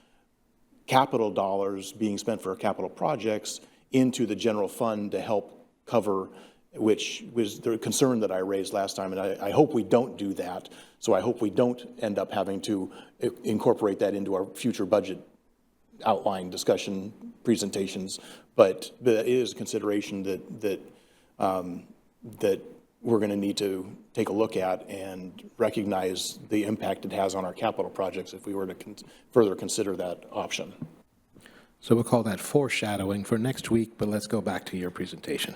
capital dollars being spent for capital projects into the general fund to help cover, which was the concern that I raised last time. And I hope we don't do that. So I hope we don't end up having to incorporate that into our future budget outline discussion presentations. But it is a consideration that we're going to need to take a look at and recognize the impact it has on our capital projects if we were to further consider that option. So we'll call that foreshadowing for next week, but let's go back to your presentation.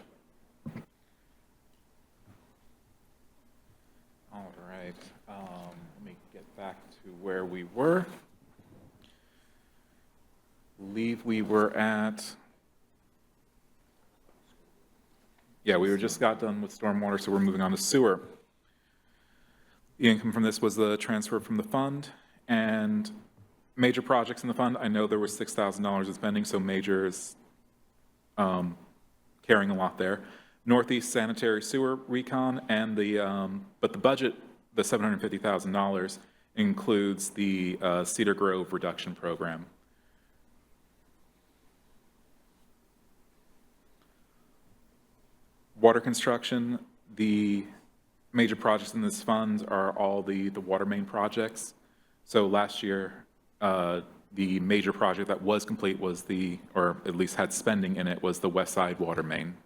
All right. Let me get back to where we were. I believe we were at, we just got done with stormwater, so we're moving on to sewer. The income from this was the transfer from the fund and major projects in the fund. I know there was $6,000 in spending, so major is carrying a lot there. Northeast sanitary sewer recon and but the budget, the $750,000 includes the Cedar Grove reduction program. Water construction, the major projects in this fund are all the water main projects. So last year, the major project that was complete was or at least had spending in it, was the West Side water main.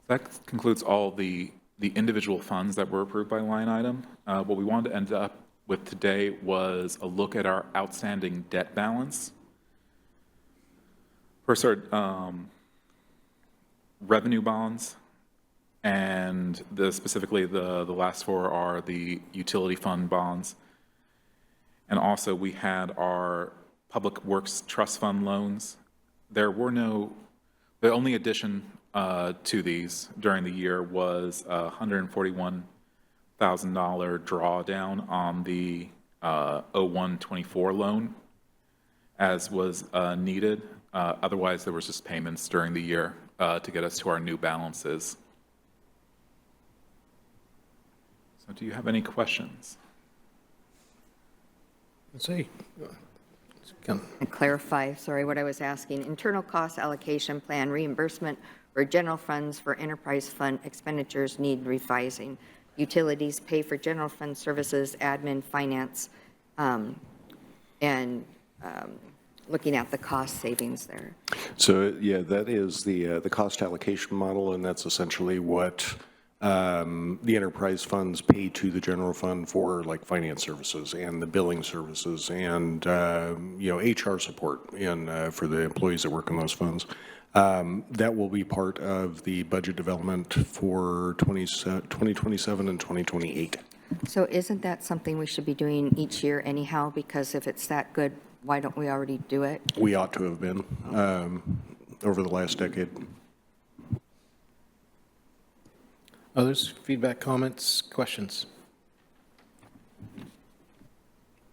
That concludes all the individual funds that were approved by line item. What we wanted to end up with today was a look at our outstanding debt balance. First, our revenue bonds, and specifically the last four are the utility fund bonds. And also we had our Public Works Trust Fund loans. The only addition to these during the year was $141,000 drawdown on the 0124 loan as was needed. Otherwise, there was just payments during the year to get us to our new balances. So do you have any questions? Let's see. Clarify, sorry, what I was asking. Internal cost allocation plan reimbursement for general funds for enterprise fund expenditures need revising. Utilities pay for general fund services, admin, finance, and looking at the cost savings there. So, yeah, that is the cost allocation model, and that's essentially what the enterprise funds pay to the general fund for, like, finance services and the billing services and, HR support and for the employees that work in those funds. That will be part of the budget development for 2027 and 2028. So isn't that something we should be doing each year anyhow? Because if it's that good, why don't we already do it? We ought to have been over the last decade. Others? Feedback, comments, questions?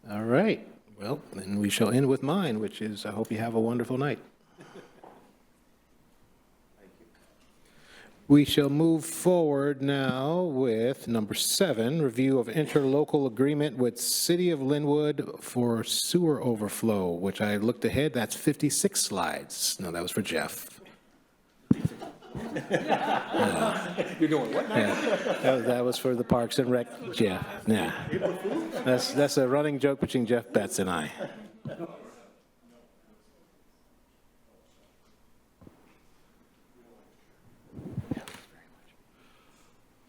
All right. Well, then we shall end with mine, which is I hope you have a wonderful night. We shall move forward now with number 7, review of interlocal agreement with City of Lynnwood for sewer overflow, which I looked ahead, that's 56 slides. No, that was for Jeff. You're doing what now? Yeah. That was for the Parks and Rec, Jeff. Yeah. That's a running joke between Jeff Betts and I.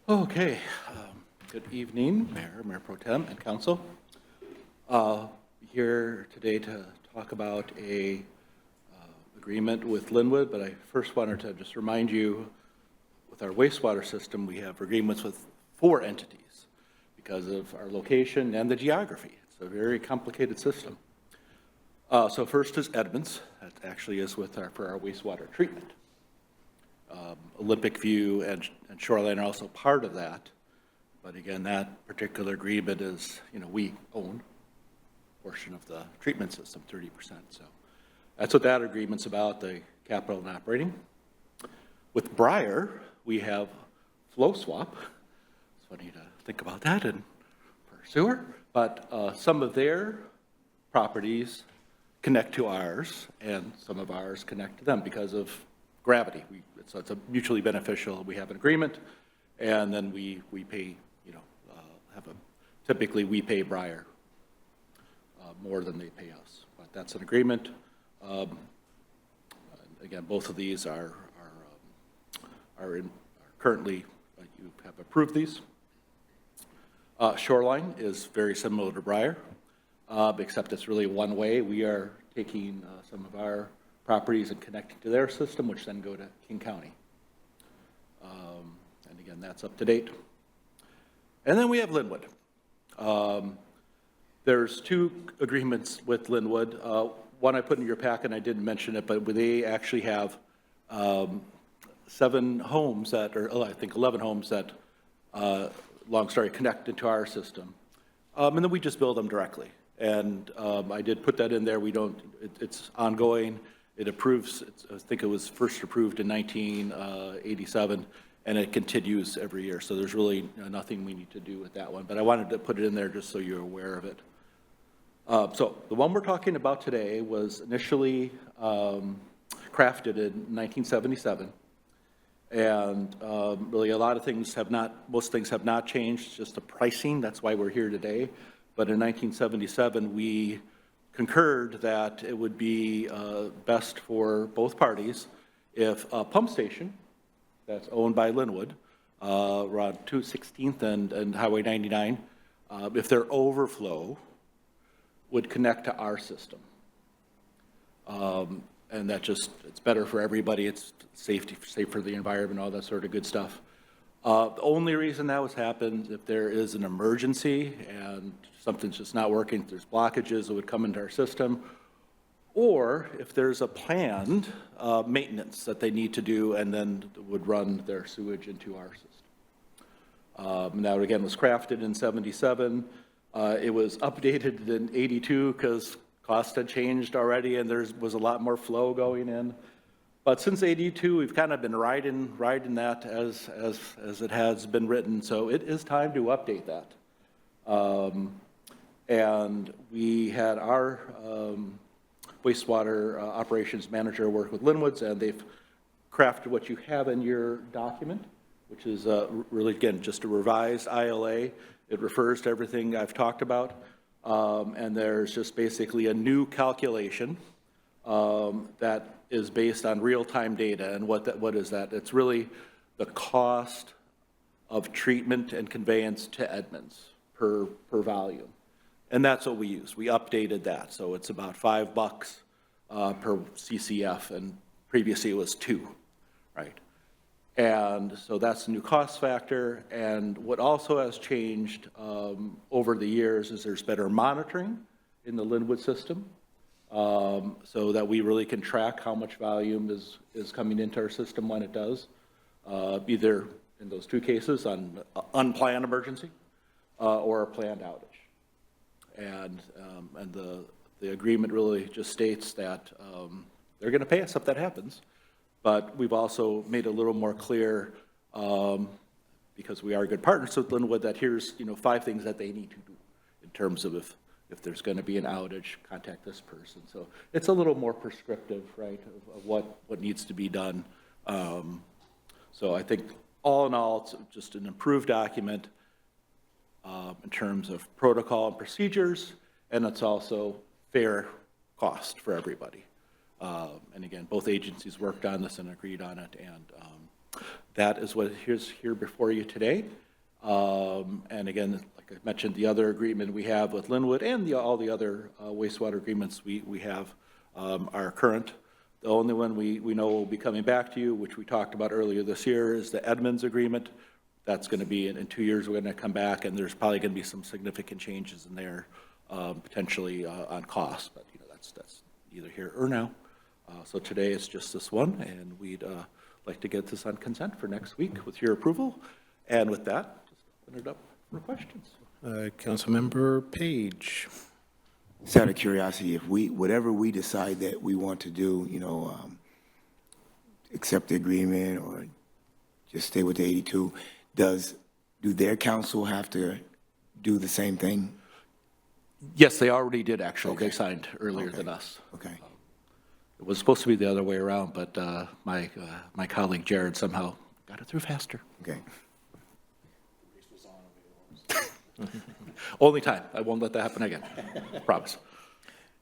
Okay, good evening, Mayor Pro Tem, and Council. Here today to talk about a agreement with Lynnwood, but I first wanted to just remind you, with our wastewater system, we have agreements with 4 entities because of our location and the geography. It's a very complicated system. So first is Edmonds. That actually is for our wastewater treatment. Olympic View and Shoreline are also part of that. But again, that particular agreement is, we own a portion of the treatment system, 30%. So that's what that agreement's about, the capital and operating. With Briar, we have flow swap. It's funny to think about that for sewer. But some of their properties connect to ours, and some of ours connect to them because of gravity. So it's a mutually beneficial. We have an agreement, and then we pay, typically we pay Briar more than they pay us. But that's an agreement. Again, both of these are currently, you have approved these. Shoreline is very similar to Briar, except it's really one way. We are taking some of our properties and connecting to their system, which then go to King County. And again, that's up to date. And then we have Lynnwood. There's 2 agreements with Lynnwood. One I put in your packet, and I didn't mention it, but they actually have 7 homes that, or I think 11 homes that, long story, connected to our system. And then we just build them directly. And I did put that in there. It's ongoing. It approves, I think it was first approved in 1987, and it continues every year. So there's really nothing we need to do with that one. But I wanted to put it in there just so you're aware of it. So the one we're talking about today was initially crafted in 1977. And really a lot of things most things have not changed, just the pricing. That's why we're here today. But in 1977, we concurred that it would be best for both parties if a pump station that's owned by Lynnwood, around 216th and Highway 99, if their overflow would connect to our system. And that it's better for everybody. It's safe for the environment, all that sort of good stuff. The only reason that was happened, if there is an emergency and something's just not working, if there's blockages that would come into our system, or if there's a planned maintenance that they need to do and then would run their sewage into our And that, again, was crafted in 77. It was updated in 82 because costs had changed already and there was a lot more flow going in. But since 82, we've kind of been riding that as it has been written. So it is time to update that. And we had our wastewater operations manager work with Lynnwood, and they've crafted what you have in your document, which is really, again, just a revised ILA. It refers to everything I've talked about. And there's just basically a new calculation that is based on real-time data. And what is that? It's really the cost of treatment and conveyance to Edmonds per volume. And that's what we use. We updated that. So it's about $5 per CCF, and previously it was 2, right? And so that's the new cost factor. And what also has changed over the years is there's better monitoring in the Lynnwood system, so that we really can track how much volume is coming into our system when it does, either in those 2 cases on unplanned emergency or a planned outage. And the agreement really just states that they're going to pay us if that happens. But we've also made it a little more clear, because we are good partners with Lynnwood, that here's 5 things that they need to do in terms of if there's going to be an outage, contact this person. So it's a little more prescriptive, right, of what needs to be done. So I think all in all, it's just an improved document in terms of protocol and procedures, and it's also fair cost for everybody. And again, both agencies worked on this and agreed on it, and that is what is here before you today. And again, like I mentioned, the other agreement we have with Lynnwood and all the other wastewater agreements we have are current. The only one we know will be coming back to you, which we talked about earlier this year, is the Edmonds agreement. That's going to be in 2 years. We're going to come back, and there's probably going to be some significant changes in there, potentially on cost. But that's either here or now. So today it's just this one, and we'd like to get this on consent for next week with your approval. And with that, just open it up for questions. Councilmember Page. Just out of curiosity, if whatever we decide that we want to do, accept the agreement or just stay with the 82, do their council have to do the same thing? Yes, they already did, actually. Okay. They signed earlier than us. Okay. It was supposed to be the other way around, but my colleague Jared somehow got it through faster. Okay. Only time. I won't let that happen again. Promise.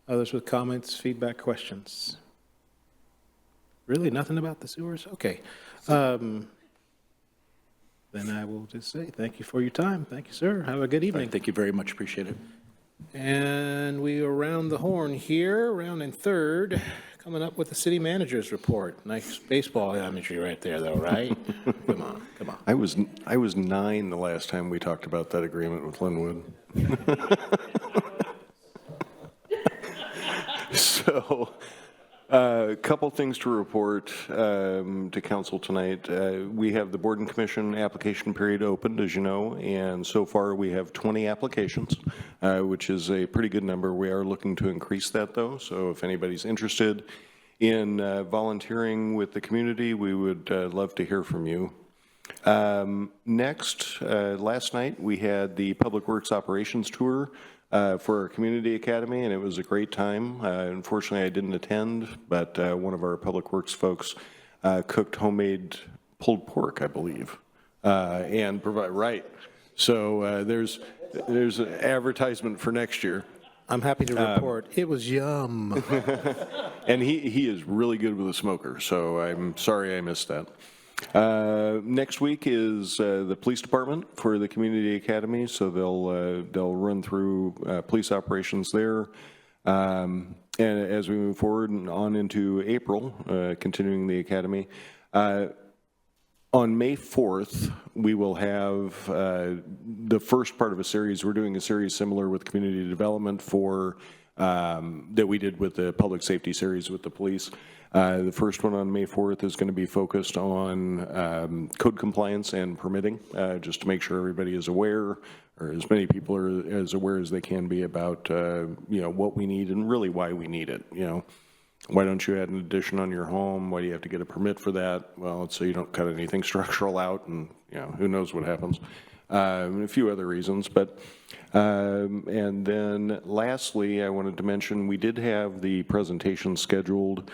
Others with comments, feedback, questions? Really, nothing about the sewers? Okay. Then I will just say thank you for your time. Thank you, sir. Have a good evening. Thank you very much. Appreciate it. And we are around the horn here, round in third, coming up with the city manager's report. Nice baseball imagery right there, though, right? Come on. I was 9 the last time we talked about that agreement with Lynnwood. So, a couple things to report to council tonight. We have the board and commission application period opened, as you know, and so far we have 20 applications, which is a pretty good number. We are looking to increase that, though, so if anybody's interested in volunteering with the community, we would love to hear from you. Next, last night we had the Public Works Operations Tour for our community academy, and it was a great time. Unfortunately, I didn't attend, but one of our Public Works folks cooked homemade pulled pork, I believe, and provide right. So there's an advertisement for next year. I'm happy to report it was yum. And he is really good with a smoker, so I'm sorry I missed that. Next week is the police department for the community academy, so they'll run through police operations there. And as we move forward and on into April, continuing the academy, on May 4th, we will have the first part of a series. We're doing a series similar with community development for that we did with the public safety series with the police. The first one on May 4th is going to be focused on code compliance and permitting, just to make sure everybody is aware, or as many people are as aware as they can be about, what we need and really why we need it. Why don't you add an addition on your home? Why do you have to get a permit for that? Well, it's so you don't cut anything structural out, and who knows what happens. And a few other reasons, but and then lastly, I wanted to mention we did have the presentation scheduled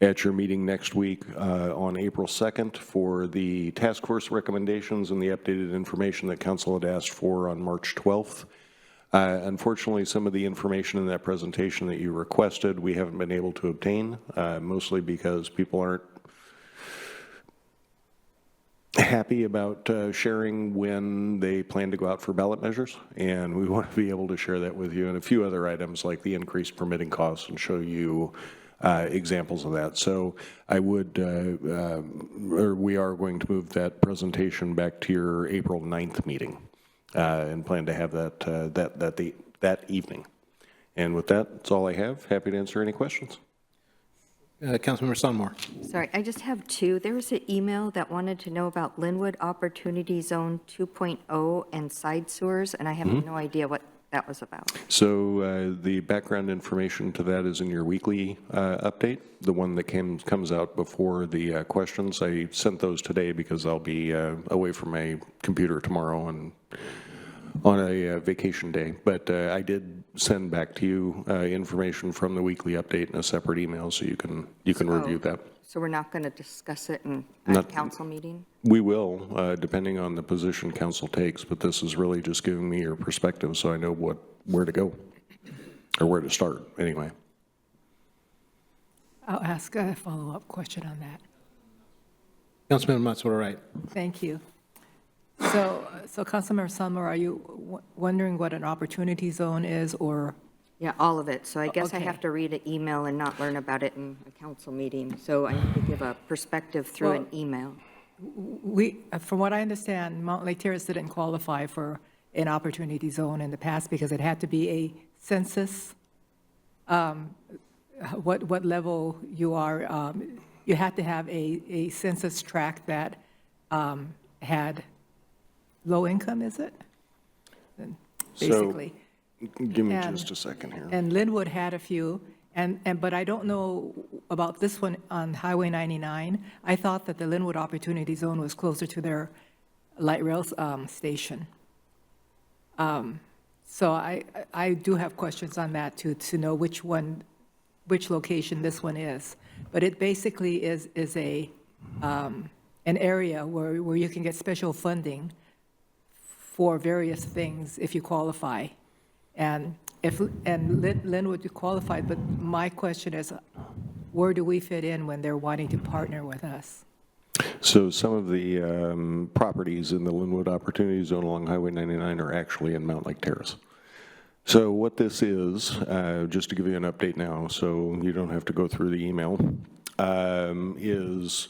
at your meeting next week on April 2nd for the task force recommendations and the updated information that council had asked for on March 12th. Unfortunately, some of the information in that presentation that you requested, we haven't been able to obtain, mostly because people aren't happy about sharing when they plan to go out for ballot measures, and we want to be able to share that with you, and a few other items like the increased permitting costs, and show you examples of that. So I would, or we are going to move that presentation back to your April 9th meeting, and plan to have that that evening. And with that, that's all I have. Happy to answer any questions. Councilmember Sonmore. Sorry, I just have two. There was an email that wanted to know about Lynnwood Opportunity Zone 2.0 and side sewers, and I have no idea what that was about. So the background information to that is in your weekly update, the one that comes out before the questions. I sent those today because I'll be away from my computer tomorrow and on a vacation day. But I did send back to you information from the weekly update in a separate email, so you can review that. So we're not going to discuss it in a council meeting? We will, depending on the position council takes, but this is really just giving me your perspective so I know where to go, or where to start, anyway. I'll ask a follow-up question on that. Councilmember Matsuura Wright. Thank you. So Councilmember Sonmore, are you wondering what an opportunity zone is, or? Yeah, all of it. So I guess I Okay. have to read an email and not learn about it in a council meeting. So I need to give a perspective through an email. From what I understand, Mountlake Terrace didn't qualify for an opportunity zone in the past because it had to be a census, what level you are, you had to have a census tract that had low income, is it? Basically. So, give me just a second here. And Lynnwood had a few, but I don't know about this one on Highway 99. I thought that the Lynnwood Opportunity Zone was closer to their light rail station. So I do have questions on that to know which location this one is. But it basically is an area where you can get special funding for various things if you qualify. And Lynnwood qualified, but my question is, where do we fit in when they're wanting to partner with us? So some of the properties in the Lynnwood Opportunity Zone along Highway 99 are actually in Mountlake Terrace. So what this is, just to give you an update now, so you don't have to go through the email, is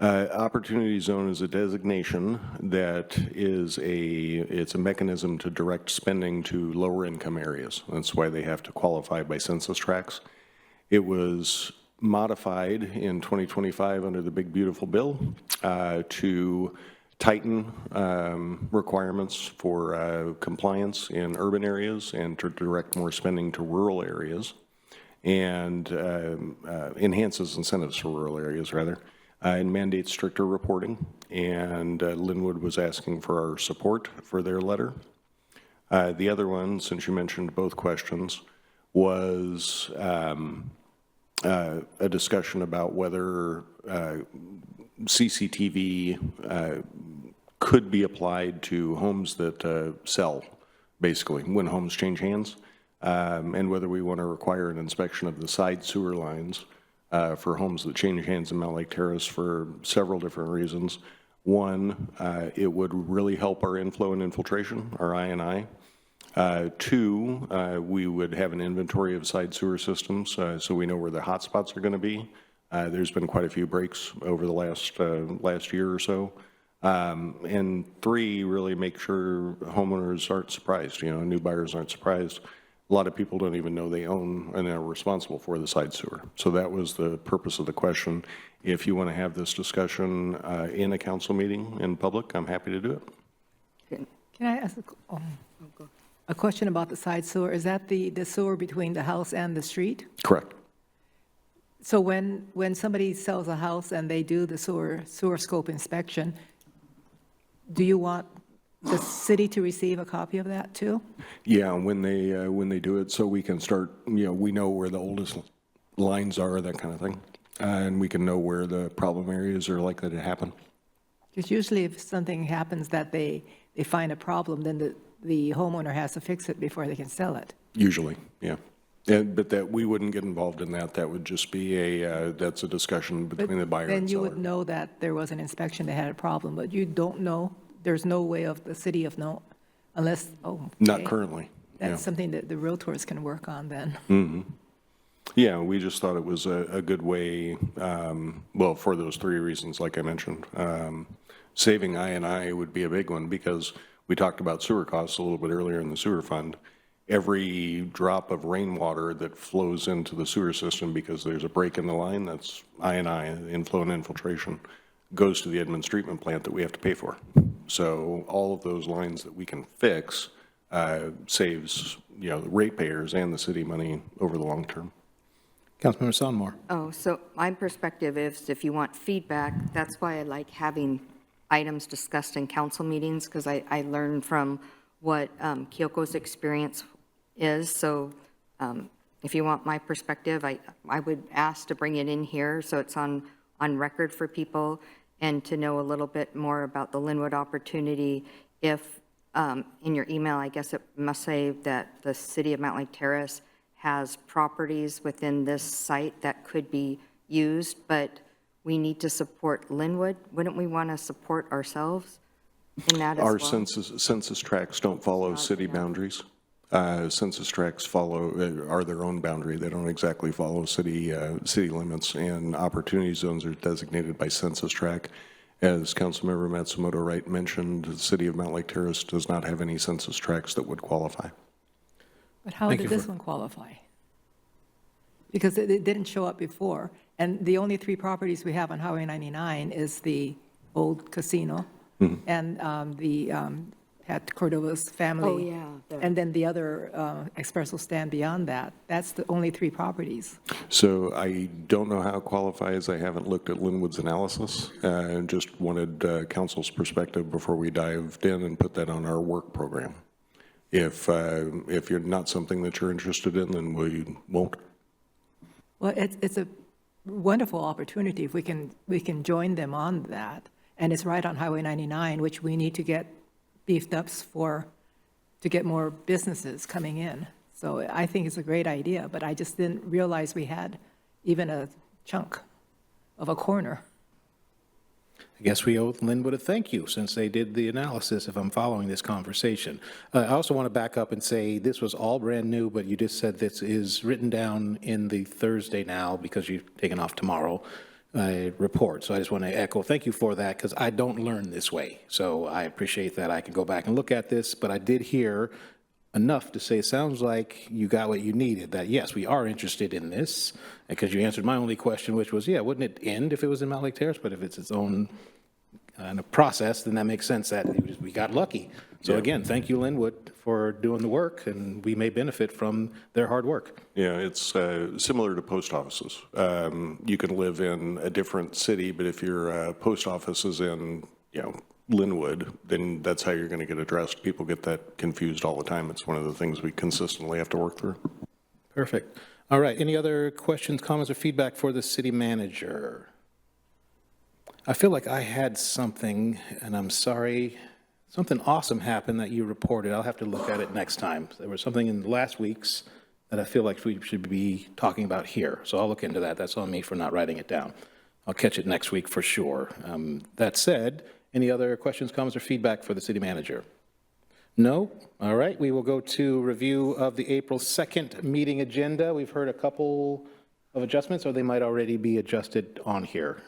Opportunity Zone is a designation that is it's a mechanism to direct spending to lower income areas. That's why they have to qualify by census tracts. It was modified in 2025 under the Big Beautiful Bill to tighten requirements for compliance in urban areas and to direct more spending to rural areas, and enhances incentives for rural areas, rather. And mandates stricter reporting, and Lynnwood was asking for our support for their letter. The other one, since you mentioned both questions, was a discussion about whether CCTV could be applied to homes that sell, basically, when homes change hands, and whether we want to require an inspection of the side sewer lines for homes that change hands in Mountlake Terrace for several different reasons. One, it would really help our inflow and infiltration, our I&I. Two, we would have an inventory of side sewer systems so we know where the hot spots are going to be. There's been quite a few breaks over the last year or so. And three, really make sure homeowners aren't surprised, new buyers aren't surprised. A lot of people don't even know they own and are responsible for the side sewer. So that was the purpose of the question. If you want to have this discussion in a council meeting in public, I'm happy to do it. Can I ask a question about the side sewer? Is that the sewer between the house and the street? Correct. So when somebody sells a house and they do the sewer scope inspection, do you want the city to receive a copy of that too? Yeah, when they do it, so we can start, we know where the oldest lines are, that kind of thing. And we can know where the problem areas are likely to happen. Because usually if something happens that they find a problem, then the homeowner has to fix it before they can sell it. Usually, yeah. But that, we wouldn't get involved in that. That would just be that's a discussion between the buyer and seller. Then you would know that there was an inspection that had a problem, but you don't know, there's no way of the city of know, unless, Not currently. That's something that the realtors can work on then. Mm-hmm. Yeah, we just thought it was a good way, well, for those three reasons, like I mentioned. Saving I&I would be a big one because we talked about sewer costs a little bit earlier in the sewer fund. Every drop of rainwater that flows into the sewer system because there's a break in the line, that's I&I, inflow and infiltration, goes to the Edmonds treatment plant that we have to pay for. So all of those lines that we can fix saves, the ratepayers and the city money over the long term. Councilmember Sonmore. Oh, so my perspective is if you want feedback, that's why I like having items discussed in council meetings, because I learned from what Kyoko's experience is. So if you want my perspective, I would ask to bring it in here so it's on record for people and to know a little bit more about the Lynnwood opportunity. If in your email, I guess it must say that the city of Mountlake Terrace has properties within this site that could be used, but we need to support Lynnwood. Wouldn't we want to support ourselves in that as well? Our census tracts don't follow city boundaries. Census tracts are their own boundary. They don't exactly follow city limits, and opportunity zones are designated by census tract. As Councilmember Matsumoto Wright mentioned, the city of Mountlake Terrace does not have any census tracts that would qualify. But how did this one qualify? Because it didn't show up before. And the only three properties we have on Highway 99 is the old casino and at Cordova's family. Oh, yeah. And then the other espresso stand beyond that. That's the only three properties. So I don't know how it qualifies. I haven't looked at Lynnwood's analysis. Just wanted council's perspective before we dived in and put that on our work program. If you're not something that you're interested in, then we won't. Well, it's a wonderful opportunity if we can join them on that. And it's right on Highway 99, which we need to get beefed up to get more businesses coming in. So I think it's a great idea, but I just didn't realize we had even a chunk of a corner. I guess we owe Lynnwood a thank you since they did the analysis, if I'm following this conversation. I also want to back up and say this was all brand new, but you just said this is written down in the Thursday now because you've taken off tomorrow report. So I just want to echo thank you for that because I don't learn this way. So I appreciate that. I can go back and look at this, but I did hear enough to say it sounds like you got what you needed, that yes, we are interested in this, because you answered my only question, which was, yeah, wouldn't it end if it was in Mountlake Terrace? But if it's its own process, then that makes sense that we got lucky. So again, thank you, Lynnwood, for doing the work, and we may benefit from their hard work. Yeah, it's similar to post offices. You can live in a different city, but if your post office is in, Lynnwood, then that's how you're going to get addressed. People get that confused all the time. It's one of the things we consistently have to work through. Perfect. All right, any other questions, comments, or feedback for the city manager? I feel like I had something, and I'm sorry, something awesome happened that you reported. I'll have to look at it next time. There was something in last week's that I feel like we should be talking about here. So I'll look into that. That's on me for not writing it down. I'll catch it next week for sure. That said, any other questions, comments, or feedback for the city manager? No? All right, we will go to review of the April 2nd meeting agenda. We've heard a couple of adjustments, or they might already be adjusted on here.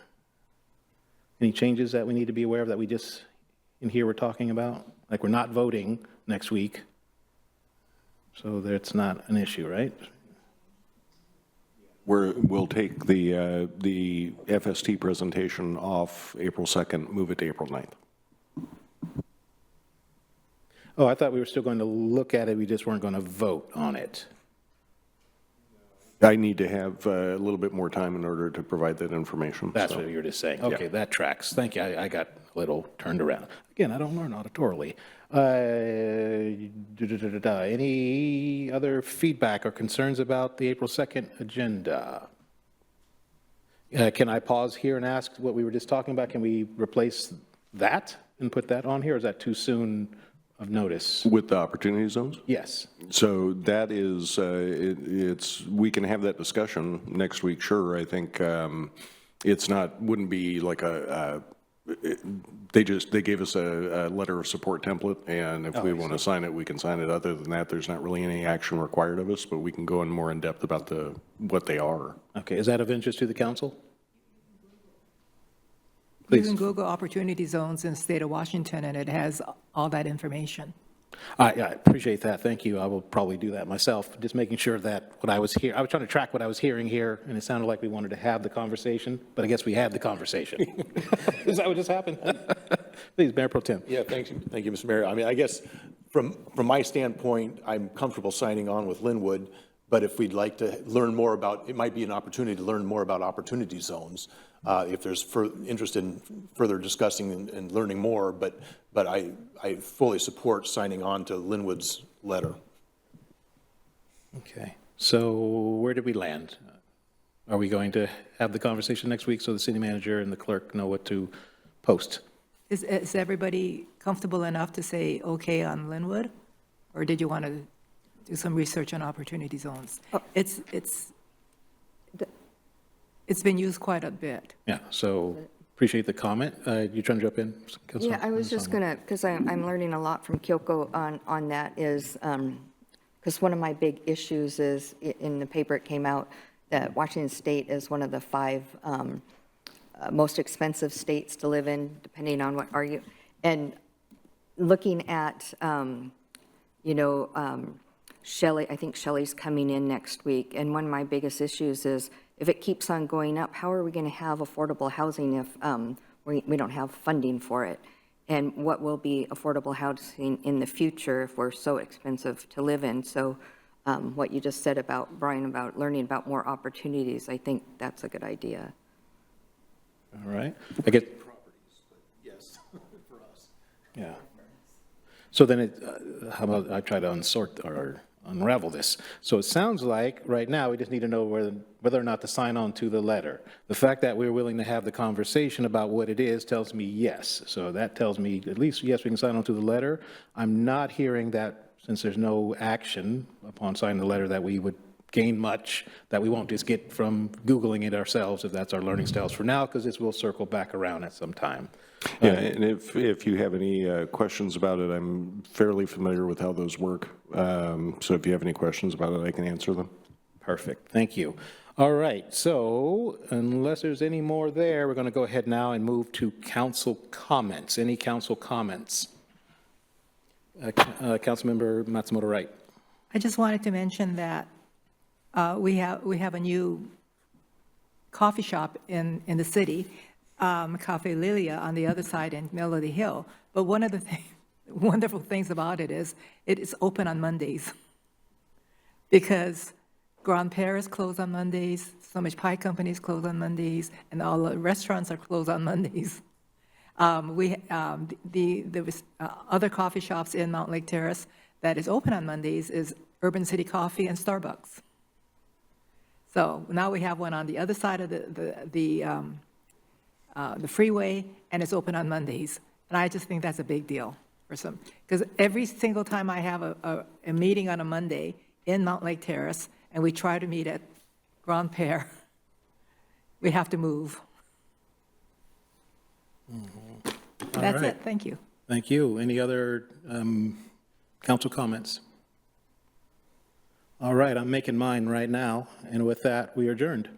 Any changes that we need to be aware of that we just in here we're talking about? Like we're not voting next week. So that's not an issue, right? We'll take the FST presentation off April 2nd, move it to April 9th. Oh, I thought we were still going to look at it, we just weren't going to vote on it. I need to have a little bit more time in order to provide that information. That's so. what you were just saying. Okay, that tracks. Thank you. I got a little turned around. Again, I don't learn auditorily. Any other feedback or concerns about the April 2nd agenda? Can I pause here and ask what we were just talking about? Can we replace that and put that on here? Or is that too soon of notice? With the opportunity zones? Yes. So that is, we can have that discussion next week, sure. I think it's not, wouldn't be like they gave us a letter of support template, and if we want to sign it, we can sign it. Other than that, there's not really any action required of us, but we can go in more in depth about what they are. Okay, is that of interest to the council? You can Google opportunity zones in the state of Washington, and it has all that information. I appreciate that. Thank you. I will probably do that myself. Just making sure that what I was trying to track what I was hearing here, and it sounded like we wanted to have the conversation, but I guess we had the conversation. Is that what just happened? Please, Mayor Pro Tem. Yeah, thank you, Mr. Mayor. I mean, I guess from my standpoint, I'm comfortable signing on with Lynnwood, but if we'd like to learn more about, it might be an opportunity to learn more about opportunity zones. If there's interest in further discussing and learning more, but I fully support signing on to Lynnwood's letter. Okay, so where did we land? Are we going to have the conversation next week so the city manager and the clerk know what to post? Is everybody comfortable enough to say okay on Lynnwood? Or did you want to do some research on opportunity zones? It's been used quite a bit. Yeah, so appreciate the comment. You trying to jump in? Yeah, I was just going to, because I'm learning a lot from Kyoko on that, is because one of my big issues is, in the paper it came out, that Washington State is one of the 5 most expensive states to live in, depending on what are you, and looking at, Shelley, I think Shelley's coming in next week, and one of my biggest issues is, if it keeps on going up, how are we going to have affordable housing if we don't have funding for it? And what will be affordable housing in the future if we're so expensive to live in? So what you just said about, Brian, about learning about more opportunities, I think that's a good idea. All right. I get properties, but yes, for us. Yeah. So then how about I try to unsort or unravel this. So it sounds like right now we just need to know whether or not to sign on to the letter. The fact that we're willing to have the conversation about what it is tells me yes. So that tells me at least yes, we can sign on to the letter. I'm not hearing that since there's no action upon signing the letter that we would gain much, that we won't just get from Googling it ourselves if that's our learning styles for now, because this will circle back around at some time. Yeah, and if you have any questions about it, I'm fairly familiar with how those work. So if you have any questions about it, I can answer them. Perfect. Thank you. All right. So unless there's any more there, we're going to go ahead now and move to council comments. Any council comments? Councilmember Matsumoto Wright. I just wanted to mention that we have a new coffee shop in the city, Cafe Lilia on the other side in Melody Hill. But one of the wonderful things about it is open on Mondays, because Grand Pere is closed on Mondays, So Much Pie Company is closed on Mondays, and all the restaurants are closed on Mondays. The other coffee shops in Mountlake Terrace that is open on Mondays is Urban City Coffee and Starbucks. So now we have one on the other side of the freeway, and it's open on Mondays. And I just think that's a big deal for some, because every single time I have a meeting on a Monday in Mountlake Terrace, and we try to meet at Grand Pere, we have to move. Mm-hmm. That's it. Thank you. Thank you. Any other council comments? All right, I'm making mine right now, and with that, we are adjourned.